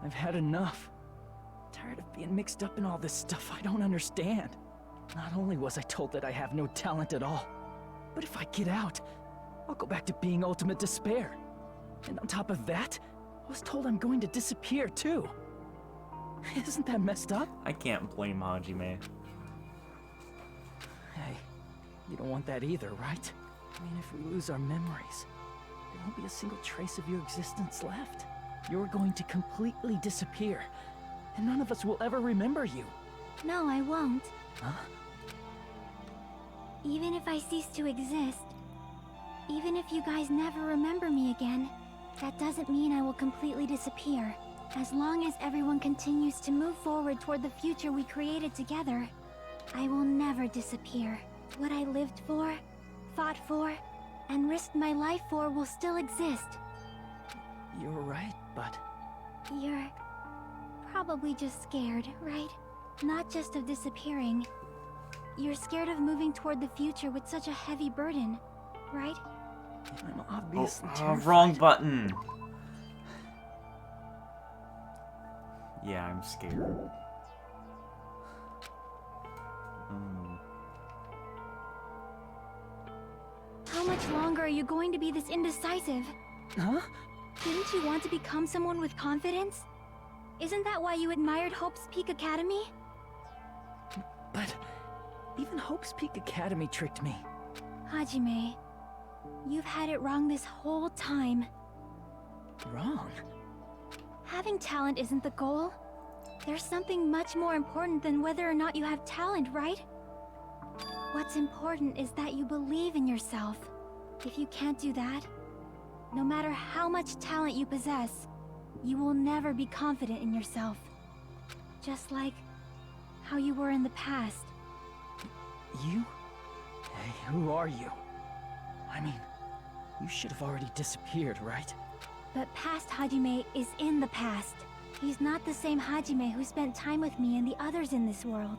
I've had enough. Tired of being mixed up in all this stuff I don't understand. Not only was I told that I have no talent at all, but if I get out, I'll go back to being ultimate despair. And on top of that, I was told I'm going to disappear too. Isn't that messed up? I can't blame Hajime. Hey, you don't want that either, right? I mean, if we lose our memories, there won't be a single trace of your existence left. You're going to completely disappear, and none of us will ever remember you. No, I won't. Huh? Even if I cease to exist, even if you guys never remember me again, that doesn't mean I will completely disappear. As long as everyone continues to move forward toward the future we created together, I will never disappear. What I lived for, fought for, and risked my life for will still exist. You're right, but... You're probably just scared, right? Not just of disappearing. You're scared of moving toward the future with such a heavy burden, right? I'm obviously wrong button. Yeah, I'm scared. How much longer are you going to be this indecisive? Huh? Didn't you want to become someone with confidence? Isn't that why you admired Hope's Peak Academy? But even Hope's Peak Academy tricked me. Hajime, you've had it wrong this whole time. Wrong? Having talent isn't the goal. There's something much more important than whether or not you have talent, right? What's important is that you believe in yourself. If you can't do that, no matter how much talent you possess, you will never be confident in yourself. Just like how you were in the past. You? Hey, who are you? I mean, you should have already disappeared, right? But past Hajime is in the past. He's not the same Hajime who spent time with me and the others in this world.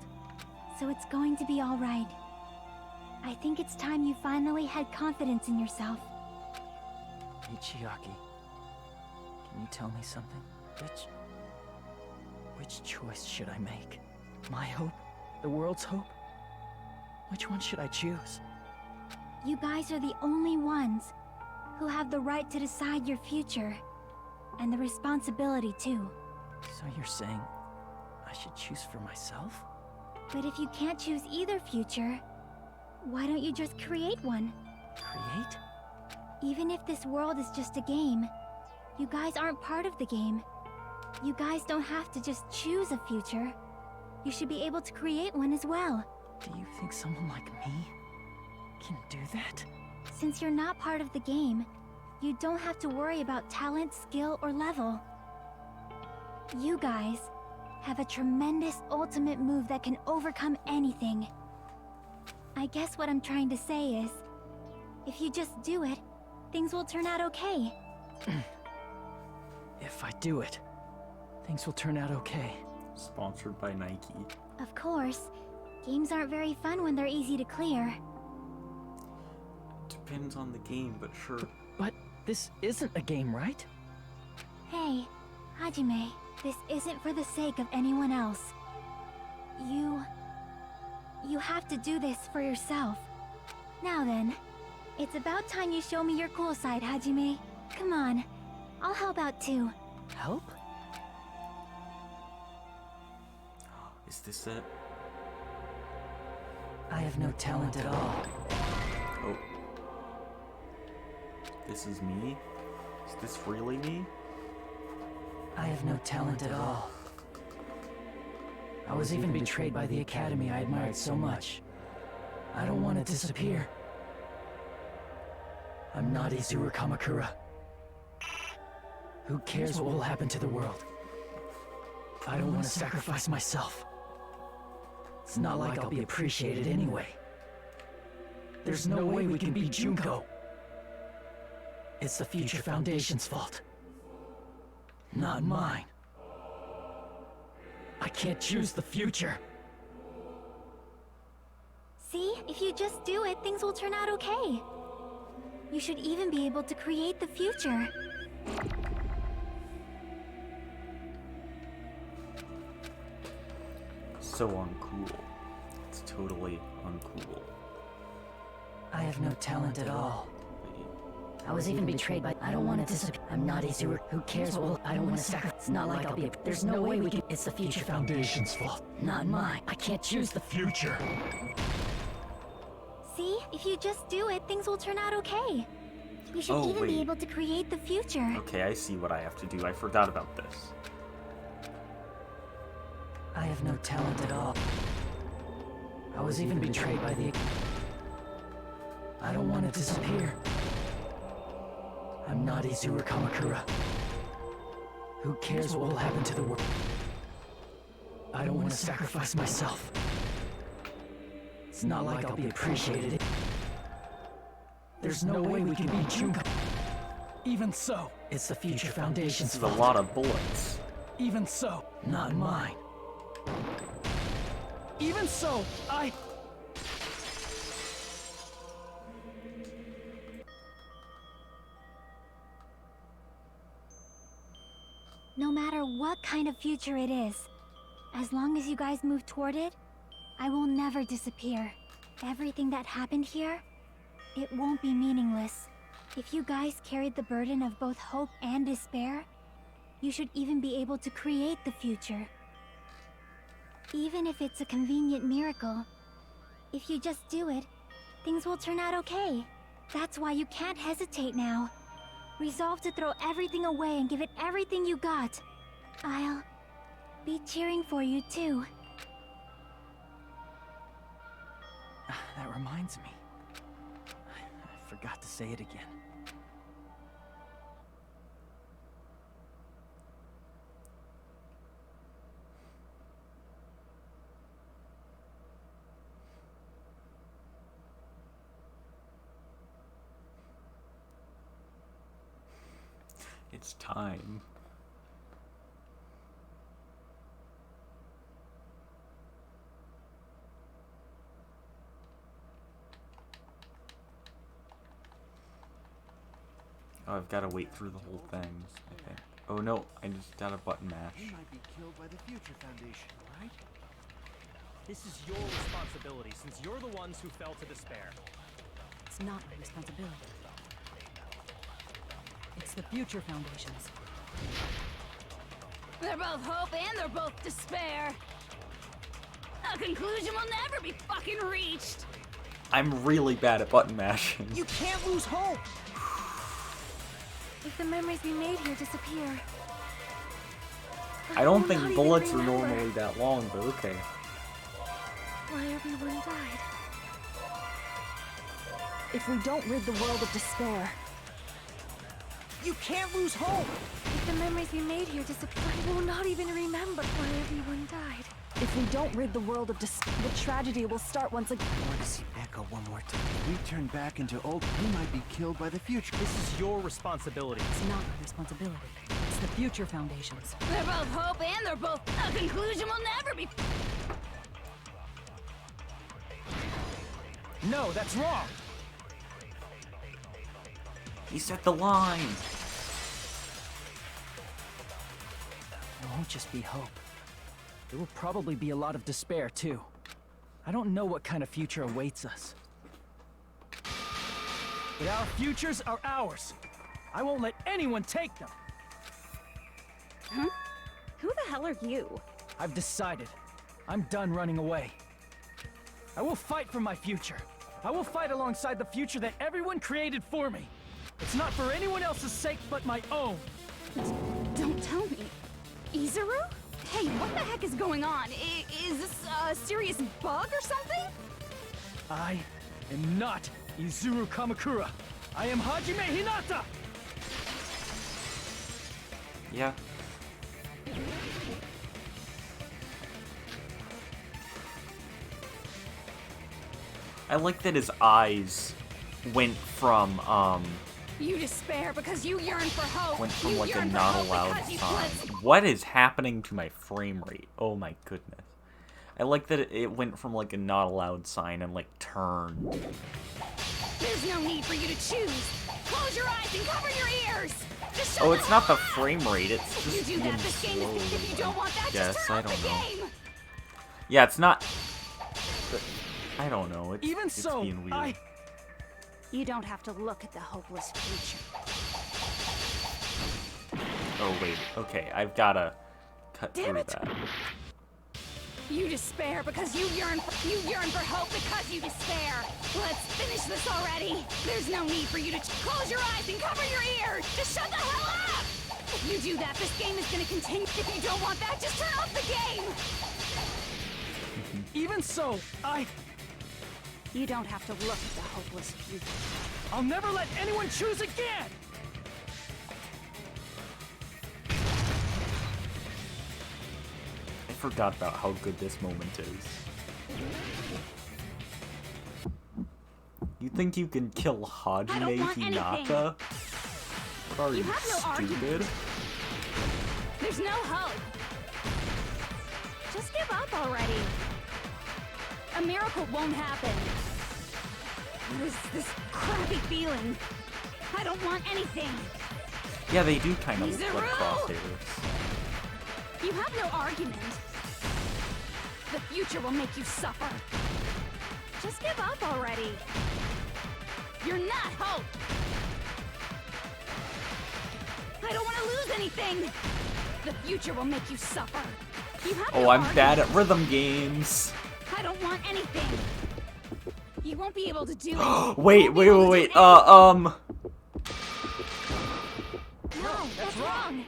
So it's going to be all right. I think it's time you finally had confidence in yourself. Ichiaki, can you tell me something? Which choice should I make? My hope? The world's hope? Which one should I choose? You guys are the only ones who have the right to decide your future. And the responsibility, too. So you're saying I should choose for myself? But if you can't choose either future, why don't you just create one? Create? Even if this world is just a game, you guys aren't part of the game. You guys don't have to just choose a future. You should be able to create one as well. Do you think someone like me can do that? Since you're not part of the game, you don't have to worry about talent, skill, or level. You guys have a tremendous ultimate move that can overcome anything. I guess what I'm trying to say is, if you just do it, things will turn out okay. If I do it, things will turn out okay. Sponsored by Nike. Of course, games aren't very fun when they're easy to clear. Depends on the game, but sure. But this isn't a game, right? Hey, Hajime, this isn't for the sake of anyone else. You have to do this for yourself. Now then, it's about time you show me your cool side, Hajime. Come on, I'll help out too. Help? Is this it? I have no talent at all. Oh. This is me? Is this really me? I have no talent at all. I was even betrayed by the academy I admired so much. I don't want to disappear. I'm not Izuru Kamakura. Who cares what will happen to the world? I don't want to sacrifice myself. It's not like I'll be appreciated anyway. There's no way we can beat Junko. It's the Future Foundation's fault. Not mine. I can't choose the future. See, if you just do it, things will turn out okay. You should even be able to create the future. So uncool. It's totally uncool. I have no talent at all. I was even betrayed by. I don't want to disappear. I'm not Izuru. Who cares? Well, I don't want to sacrifice. It's not like I'll be. There's no way we can. It's the Future Foundation's fault. Not mine. I can't choose the future. See? If you just do it, things will turn out okay. We should even be able to create the future. Okay, I see what I have to do. I forgot about this. I have no talent at all. I was even betrayed by the... I don't want to disappear. I'm not Izuru Kamakura. Who cares what will happen to the world? I don't want to sacrifice myself. It's not like I'll be appreciated. There's no way we can beat Junko. Even so, it's the Future Foundation's fault. This is a lot of bullets. Even so, not mine. Even so, No matter what kind of future it is, as long as you guys move toward it, I will never disappear. Everything that happened here, it won't be meaningless. If you guys carried the burden of both hope and despair, you should even be able to create the future. Even if it's a convenient miracle, if you just do it, things will turn out okay. That's why you can't hesitate now. Resolve to throw everything away and give it everything you got. I'll be cheering for you too. That reminds me. I forgot to say it again. It's time. Oh, I've got to wait through the whole thing, I think. Oh no, I just got a button mash. You might be killed by the Future Foundation, right? This is your responsibility, since you're the ones who fell to despair. It's not my responsibility. It's the Future Foundation's. They're both hope and they're both despair. A conclusion will never be fucking reached. I'm really bad at button mashing. You can't lose hope! If the memories we made here disappear, I don't think bullets are normally that long, but okay. why everyone died. If we don't rid the world of despair, you can't lose hope! If the memories we made here disappear, I will not even remember why everyone died. if we don't rid the world of despair, the tragedy will start once again. I want to see Echo one more time. If we turn back into old, we might be killed by the future. This is your responsibility. It's not my responsibility. It's the Future Foundation's. They're both hope and they're both... A conclusion will never be... No, that's wrong! He set the line! It won't just be hope. There will probably be a lot of despair, too. I don't know what kind of future awaits us. But our futures are ours. I won't let anyone take them. Huh? Who the hell are you? I've decided. I'm done running away. I will fight for my future. I will fight alongside the future that everyone created for me. It's not for anyone else's sake but my own. Don't tell me. Izuru? Hey, what the heck is going on? Is this a serious bug or something? I am not Izuru Kamakura. I am Hajime Hinata! Yeah. I like that his eyes went from, You despair because you yearn for hope. went from You like a yearn for not hope allowed because you sign. fled- What is happening to my frame rate? Oh my goodness. I like that it went from like a not allowed sign and like turned. There's no need for you to choose. Close your eyes and cover your ears. Just shut Oh, the it's not the hell up. frame rate, it's If just you do being that, this game slow. is... If you don't want that, Yes, just turn I off don't the know. game. Yeah, it's not... I don't know, it's Even it's so, being weird. You don't have to look at the hopeless future. Oh wait, okay, I've gotta cut Damn through it. that. You despair because you yearn for hope because you despair. Let's finish this already. There's no need for you to close your eyes and cover your ears. Just shut the hell up! If you do that, this game is gonna continue. If you don't want that, just turn off the game! Even so, You don't have to look at the hopeless future. I'll never let anyone choose again! I forgot about how good this moment is. You think you can kill Hajime Hinata? What are you, have no stupid? There's no hope. Just give up already. A miracle won't happen. This crappy feeling. I don't want anything. Yeah, they do kind of look like Zero! crosshairs. You have no argument. The future will make you suffer. Just give up already. You're not hope. I don't want to lose anything. The future will make you suffer. You have no I'm argument. bad at rhythm games. I don't want anything. You won't be able to do it. Wait. No, that's wrong.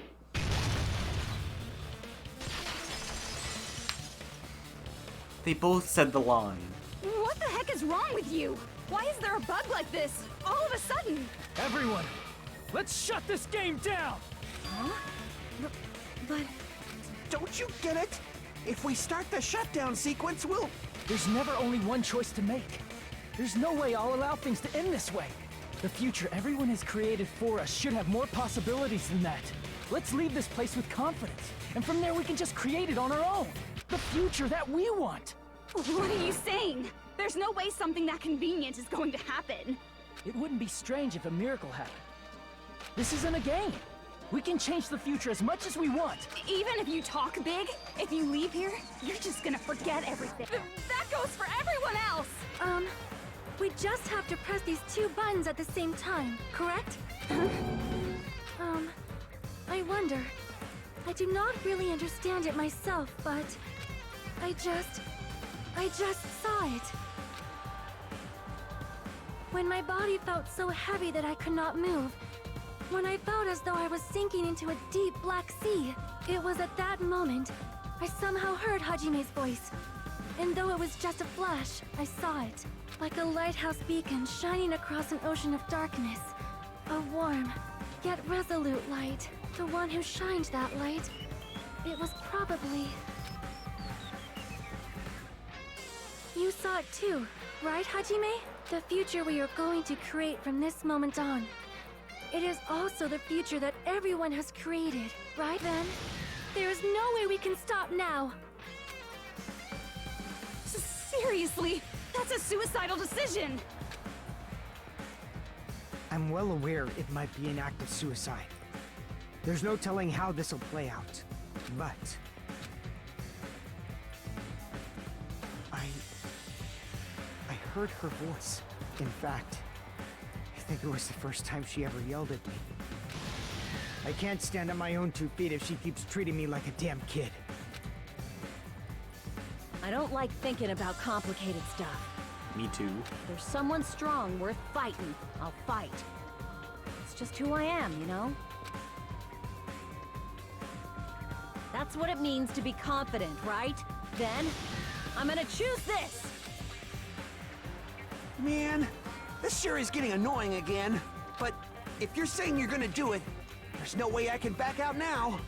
They both said the line. What the heck is wrong with you? Why is there a bug like this? All of a sudden. Everyone, let's shut this game down! Huh? But... Don't you get it? If we start the shutdown sequence, we'll... There's never only one choice to make. There's no way I'll allow things to end this way. The future everyone has created for us should have more possibilities than that. Let's leave this place with confidence, and from there we can just create it on our own. The future that we want. What are you saying? There's no way something that convenient is going to happen. It wouldn't be strange if a miracle happened. This isn't a game. We can change the future as much as we want. Even if you talk big, if you leave here, you're just gonna forget everything. That goes for everyone else! We just have to press these two buttons at the same time, correct? I wonder. I do not really understand it myself, but I just saw it. When my body felt so heavy that I could not move, when I felt as though I was sinking into a deep black sea, it was at that moment I somehow heard Hajime's voice. And though it was just a flash, I saw it. Like a lighthouse beacon shining across an ocean of darkness. A warm, yet resolute light. The one who shined that light, it was probably... You saw it too, right, Hajime? The future we are going to create from this moment on. It is also the future that everyone has created, right then? There is no way we can stop now. Seriously, that's a suicidal decision. I'm well aware it might be an act of suicide. There's no telling how this'll play out, but... I heard her voice. In fact, I think it was the first time she ever yelled at me. I can't stand on my own 2 feet if she keeps treating me like a damn kid. I don't like thinking about complicated stuff. Me too. If there's someone strong worth fighting, I'll fight. It's just who I am, you know? That's what it means to be confident, right? Then, I'm gonna choose this! Man, this sure is getting annoying again. But if you're saying you're gonna do it, there's no way I can back out now.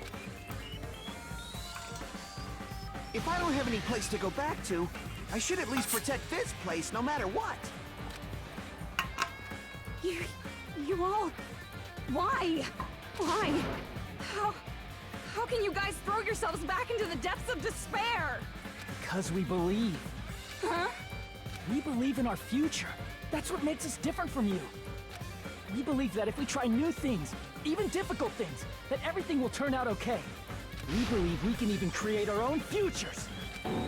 If I don't have any place to go back to, I should at least protect this place no matter what. You all... Why? Why? How can you guys throw yourselves back into the depths of despair? Because we believe. Huh? We believe in our future. That's what makes us different from you. We believe that if we try new things, even difficult things, that everything will turn out okay. We believe we can even create our own futures.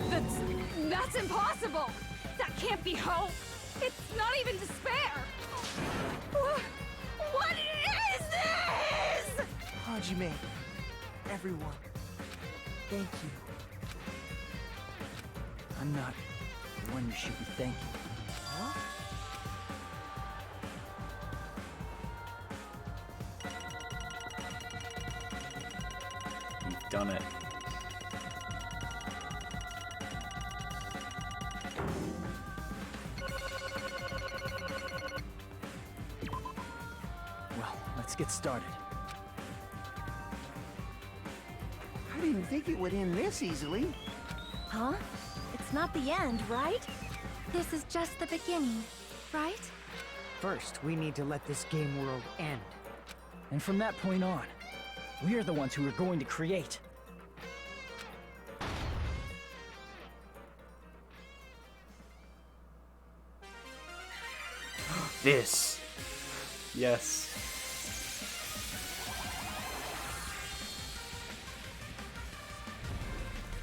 That's impossible! That can't be hope! It's not even despair! What is this? Hajime, everyone, thank you. I'm not the one you should be thanking. Huh? You've done it. Well, let's get started. I didn't think it would end this easily. Huh? It's not the end, right? This is just the beginning, right? First, we need to let this game world end. And from that point on, we're the ones who are going to create. This. Yes.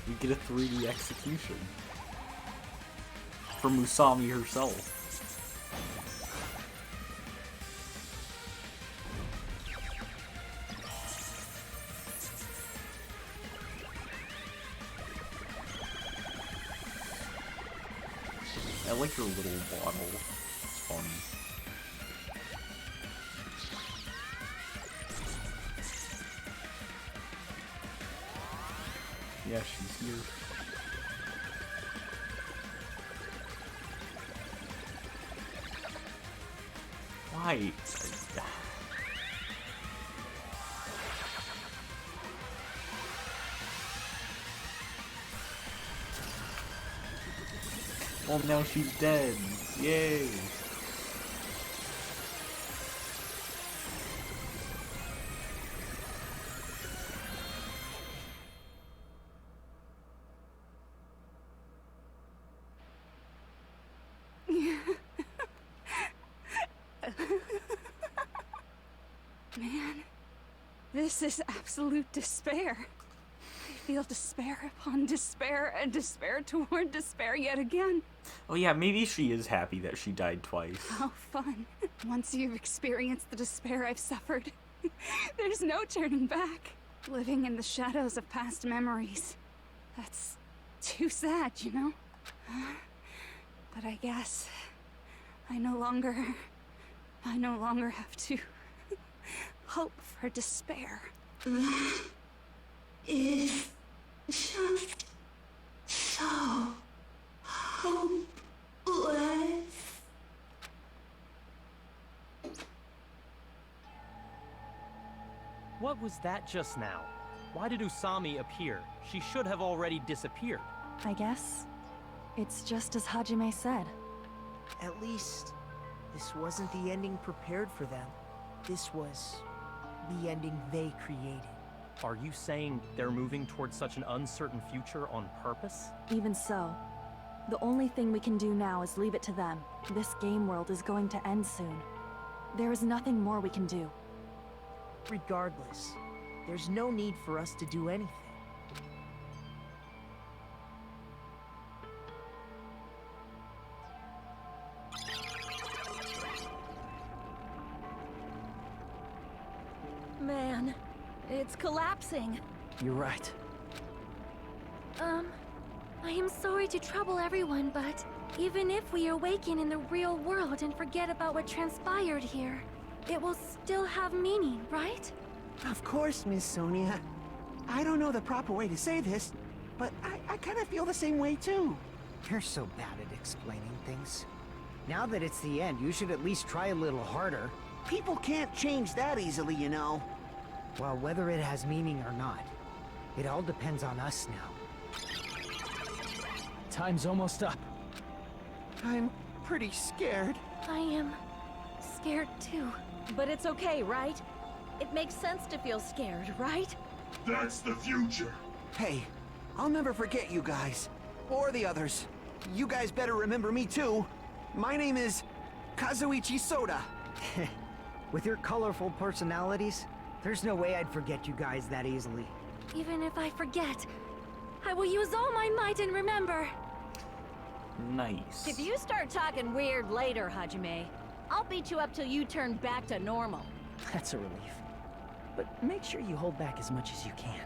You get a 3D execution. From Usami herself. I like your little bottle. It's funny. Yeah, she's here. Why? Well, now she's dead. Yay! Man, this is absolute despair. I feel despair upon despair and despair toward despair yet again. Oh yeah, maybe she is happy that she died twice. How fun. Once you've experienced the despair I've suffered, there's no turning back. Living in the shadows of past memories. That's too sad, you know? But I guess I no longer have to hope for despair. Is just so hopeless. What was that just now? Why did Usami appear? She should have already disappeared. I guess it's just as Hajime said. At least, this wasn't the ending prepared for them. This was the ending they created. Are you saying they're moving towards such an uncertain future on purpose? Even so, the only thing we can do now is leave it to them. This game world is going to end soon. There is nothing more we can do. Regardless, there's no need for us to do anything. Man, it's collapsing. You're right. I am sorry to trouble everyone, but even if we awaken in the real world and forget about what transpired here, it will still have meaning, right? Of course, Miss Sonia. I don't know the proper way to say this, but I kind of feel the same way too. You're so bad at explaining things. Now that it's the end, you should at least try a little harder. People can't change that easily, you know. Well, whether it has meaning or not, it all depends on us now. Time's almost up. I'm pretty scared. I am scared too. But it's okay, right? It makes sense to feel scared, right? That's the future. Hey, I'll never forget you guys. Or the others. You guys better remember me too. My name is Kazuichi Soda. With your colorful personalities, there's no way I'd forget you guys that easily. Even if I forget, I will use all my might and remember. Nice. If you start talking weird later, Hajime, I'll beat you up till you turn back to normal. That's a relief. But make sure you hold back as much as you can.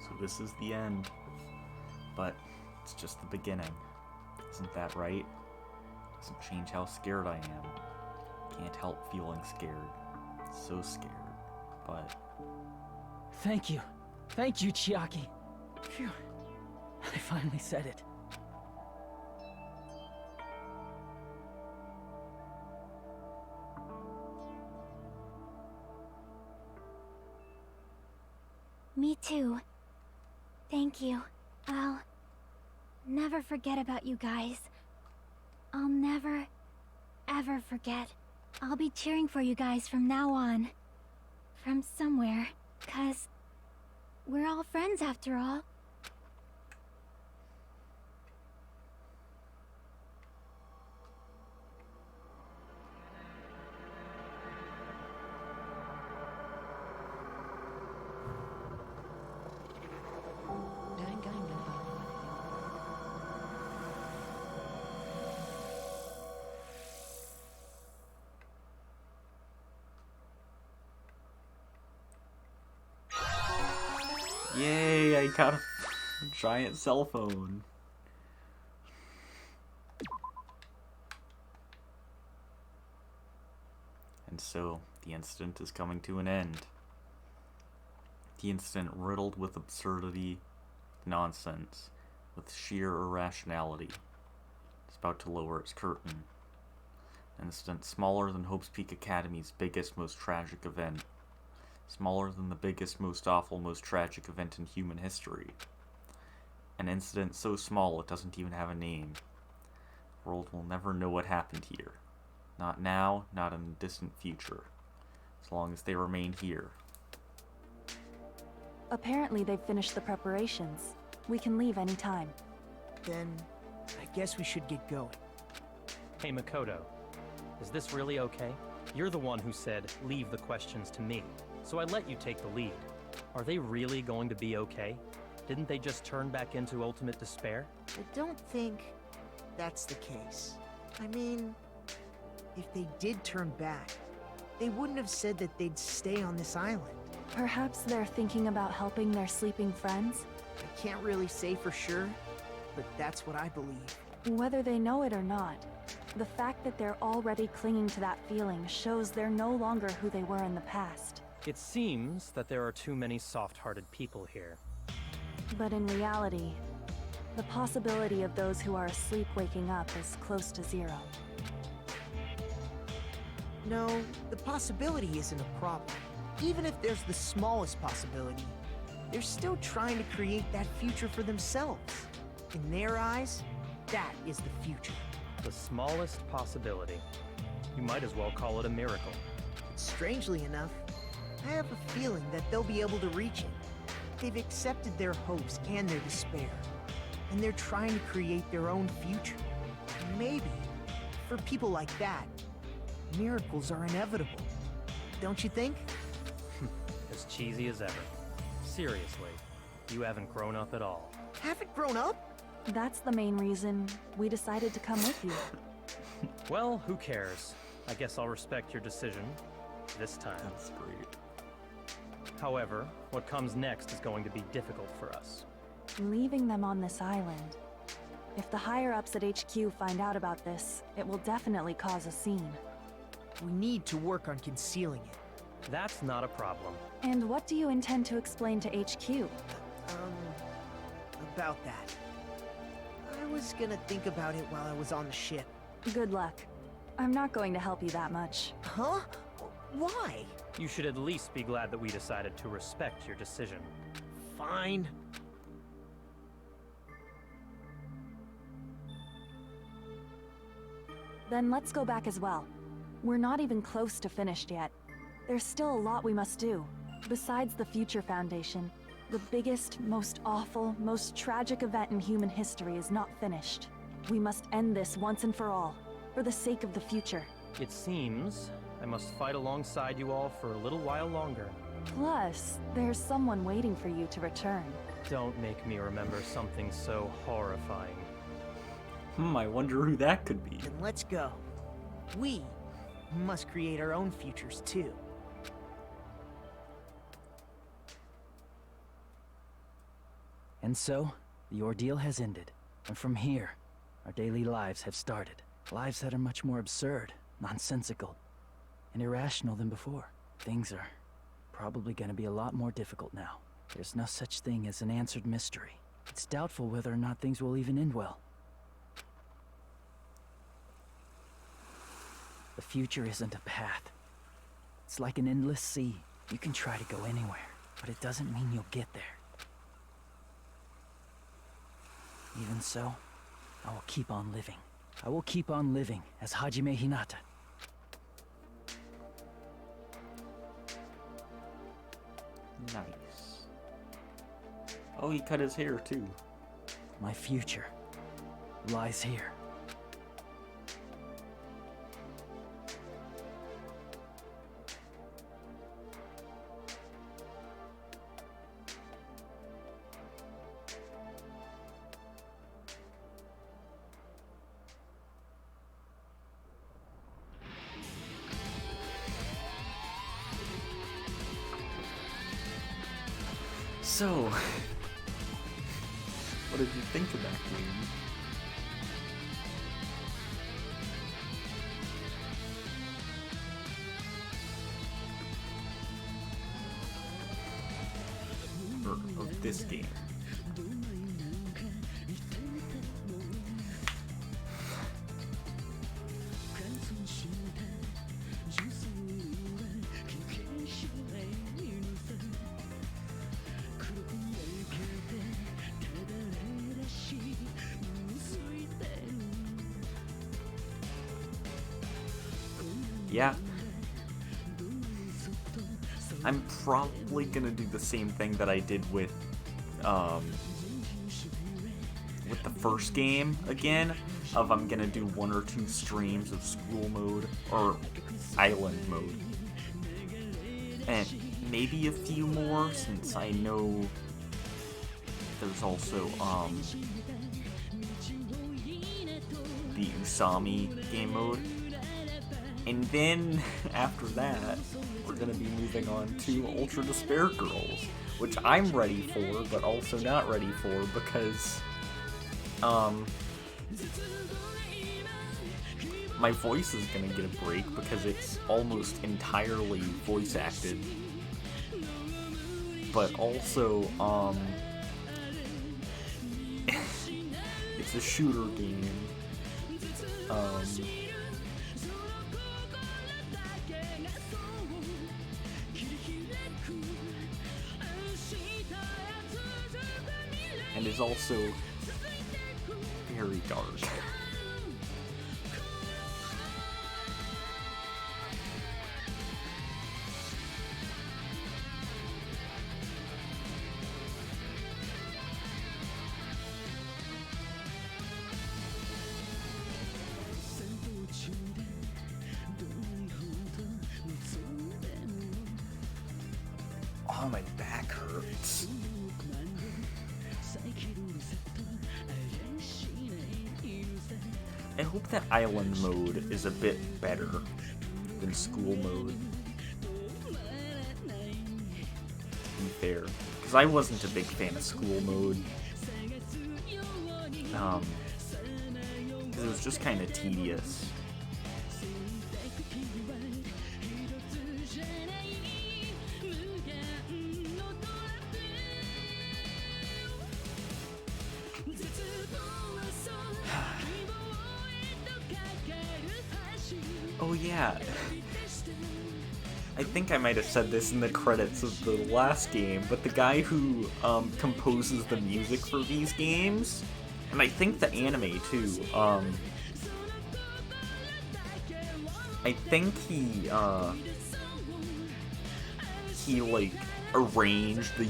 So this is the end. But it's just the beginning. Isn't that right? Doesn't change how scared I am. Can't help feeling scared. So scared. But... Thank you. Thank you, Chiaki. Phew. I finally said it. Me too. Thank you. I'll never forget about you guys. I'll never, ever forget. I'll be cheering for you guys from now on. From somewhere. 'Cause we're all friends after all. Yay, I got a giant cell phone. And so, the incident is coming to an end. The incident riddled with absurdity, nonsense, with sheer irrationality. It's about to lower its curtain. An incident smaller than Hope's Peak Academy's biggest, most tragic event. Smaller than the biggest, most awful, most tragic event in human history. An incident so small it doesn't even have a name. The world will never know what happened here. Not now, not in the distant future. As long as they remain here. Apparently they've finished the preparations. We can leave any time. Then, I guess we should get going. Hey, Makoto. Is this really okay? You're the one who said, leave the questions to me. So I let you take the lead. Are they really going to be okay? Didn't they just turn back into ultimate despair? I don't think that's the case. I mean, if they did turn back, they wouldn't have said that they'd stay on this island. Perhaps they're thinking about helping their sleeping friends? I can't really say for sure, but that's what I believe. Whether they know it or not, the fact that they're already clinging to that feeling shows they're no longer who they were in the past. It seems that there are too many soft-hearted people here. But in reality, the possibility of those who are asleep waking up is close to zero. No, the possibility isn't a problem. Even if there's the smallest possibility, they're still trying to create that future for themselves. In their eyes, that is the future. The smallest possibility. You might as well call it a miracle. Strangely enough, I have a feeling that they'll be able to reach it. They've accepted their hopes and their despair, and they're trying to create their own future. Maybe, for people like that, miracles are inevitable. Don't you think? As cheesy as ever. Seriously, you haven't grown up at all. Haven't grown up? That's the main reason we decided to come with you. Well, who cares? I guess I'll respect your decision. This time. That's great. However, what comes next is going to be difficult for us. Leaving them on this island. If the higher-ups at HQ find out about this, it will definitely cause a scene. We need to work on concealing it. That's not a problem. And what do you intend to explain to HQ? About that. I was gonna think about it while I was on the ship. Good luck. I'm not going to help you that much. Huh? Why? You should at least be glad that we decided to respect your decision. Fine. Then let's go back as well. We're not even close to finished yet. There's still a lot we must do. Besides the Future Foundation, the biggest, most awful, most tragic event in human history is not finished. We must end this once and for all, for the sake of the future. It seems I must fight alongside you all for a little while longer. Plus, there's someone waiting for you to return. Don't make me remember something so horrifying. I wonder who that could be. Then let's go. We must create our own futures too. And so, the ordeal has ended. And from here, our daily lives have started. Lives that are much more absurd, nonsensical, and irrational than before. Things are probably gonna be a lot more difficult now. There's no such thing as an answered mystery. It's doubtful whether or not things will even end well. The future isn't a path. It's like an endless sea. You can try to go anywhere, but it doesn't mean you'll get there. Even so, I will keep on living. I will keep on living as Hajime Hinata. Nice. Oh, he cut his hair too. My future lies here. So, what did you think of that game? Or of this game? Yeah. I'm probably gonna do the same thing that I did with the first game again, of I'm gonna do 1 or 2 streams of school mode, or island mode. And maybe a few more, since I know there's also, the Usami game mode. And then, after that, we're gonna be moving on to Ultra Despair Girls, which I'm ready for, but also not ready for, because, my voice is gonna get a break, because it's almost entirely voice acted. But also, it's a shooter game. And is also very dark. Oh, my back hurts. I hope that island mode is a bit better than school mode. To be fair, because I wasn't a big fan of school mode. Because it was just kind of tedious. Oh yeah, I think I might have said this in the credits of the last game, but the guy who composes the music for these games, and I think the anime too, I think he like arranged the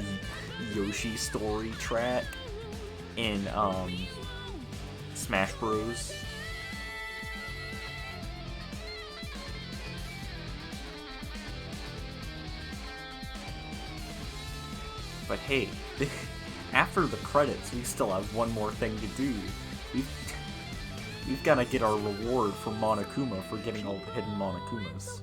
Yoshi story track in Smash Bros. But hey, after the credits, we still have one more thing to do. We've got to get our reward for Monokuma for getting all the hidden Monokumas.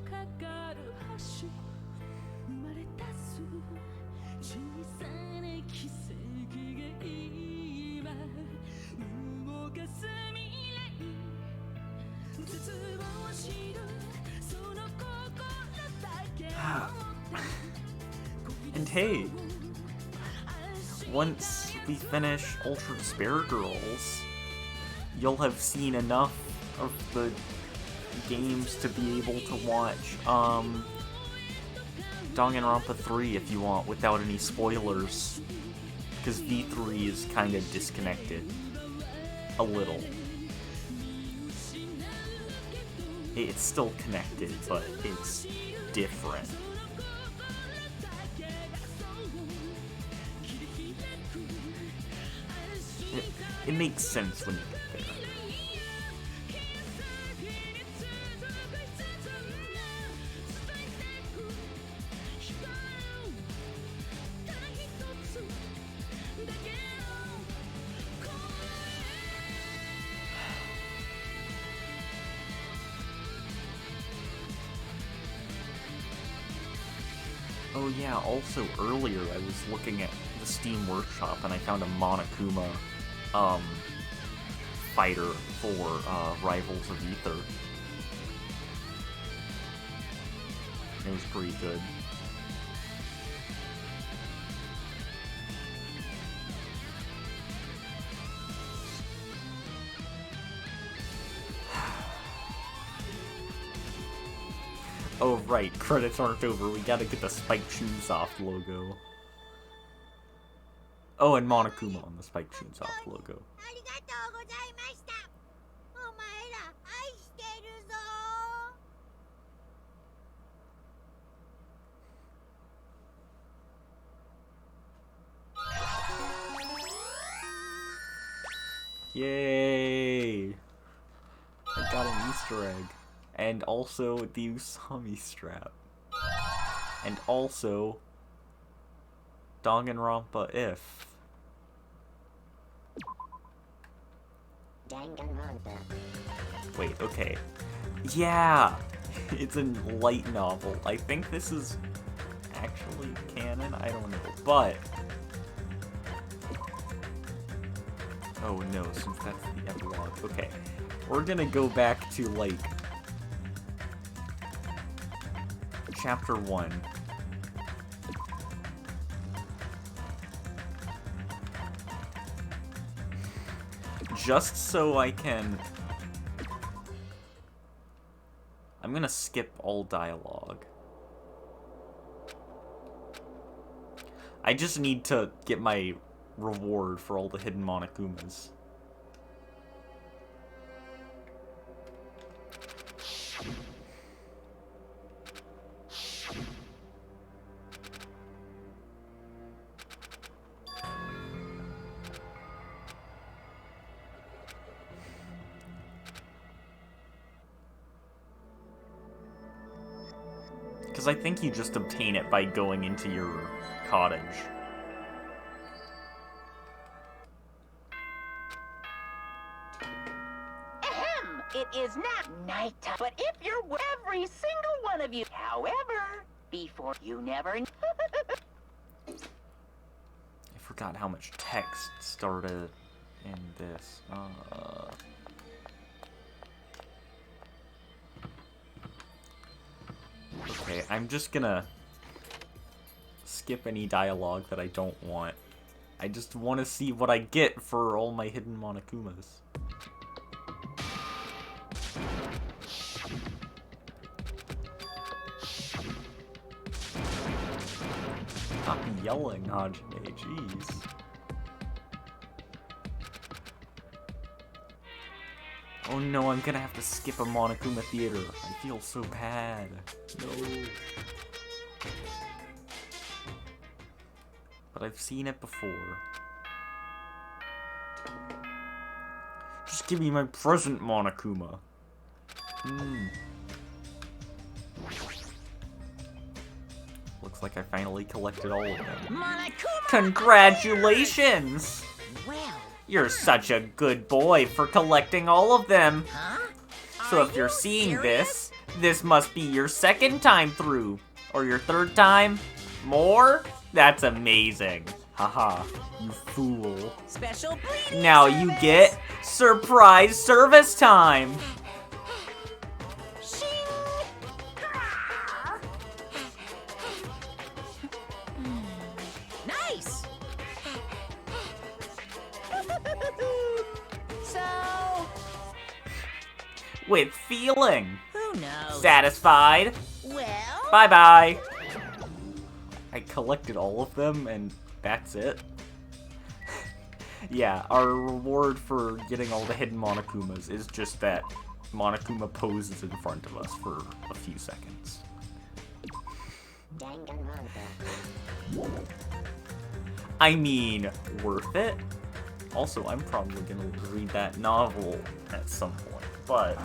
And hey, once we finish Ultra Despair Girls, you'll have seen enough of the games to be able to watch Danganronpa 3 if you want, without any spoilers, because V3 is kind of disconnected. A little. It's still connected, but it's different. It makes sense when you get there. Oh yeah, also earlier I was looking at the Steam Workshop and I found a Monokuma fighter for Rivals of Ether. It was pretty good. Oh right, credits aren't over, we gotta get the Spiked Shoes Off logo. Oh, and Monokuma on the Spiked Shoes Off logo. Yay! I got an Easter egg. And also the Usami strap. And also Danganronpa if. Danganronpa. Wait, okay. Yeah! It's a light novel. I think this is actually canon? I don't know. But oh no, since that's the epilogue. Okay. We're gonna go back to like Chapter 1. Just so I can... I'm gonna skip all dialogue. I just need to get my reward for all the hidden Monokumas. Because I think you just obtain it by going into your cottage. Ahem! It is not nighttime, but if you're every single one of you, however, before you never. I forgot how much text started in this. Okay, I'm just gonna skip any dialogue that I don't want. I just want to see what I get for all my hidden Monokumas. Stop yelling, Hajime, jeez. Oh no, I'm gonna have to skip a Monokuma theater. I feel so bad. No. But I've seen it before. Just give me my present Monokuma. Look Looks like I finally collected all of them. Monokuma! Congratulations! Well, You're such a good boy for collecting all of them. huh? So if you're seeing this, this must be your second time through. Or your third time? More? That's amazing. Haha, you fool. Special bleeding Now service. you get surprise service time. Nice. So, With feeling. who knows? Satisfied? Well, Bye-bye. I collected all of them, and that's it. Yeah, our reward for getting all the hidden Monokumas is just that Monokuma poses in front of us for a few seconds. I mean, worth it? Also, I'm probably gonna read that novel at some point, but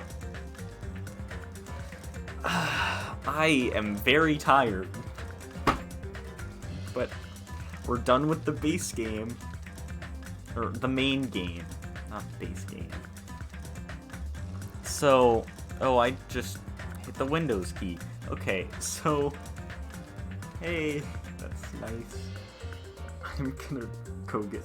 I am very tired. But we're done with the base game. Or the main game, not the base game. So, oh, I just hit the Windows key. Okay, so, hey, that's nice. I'm gonna go get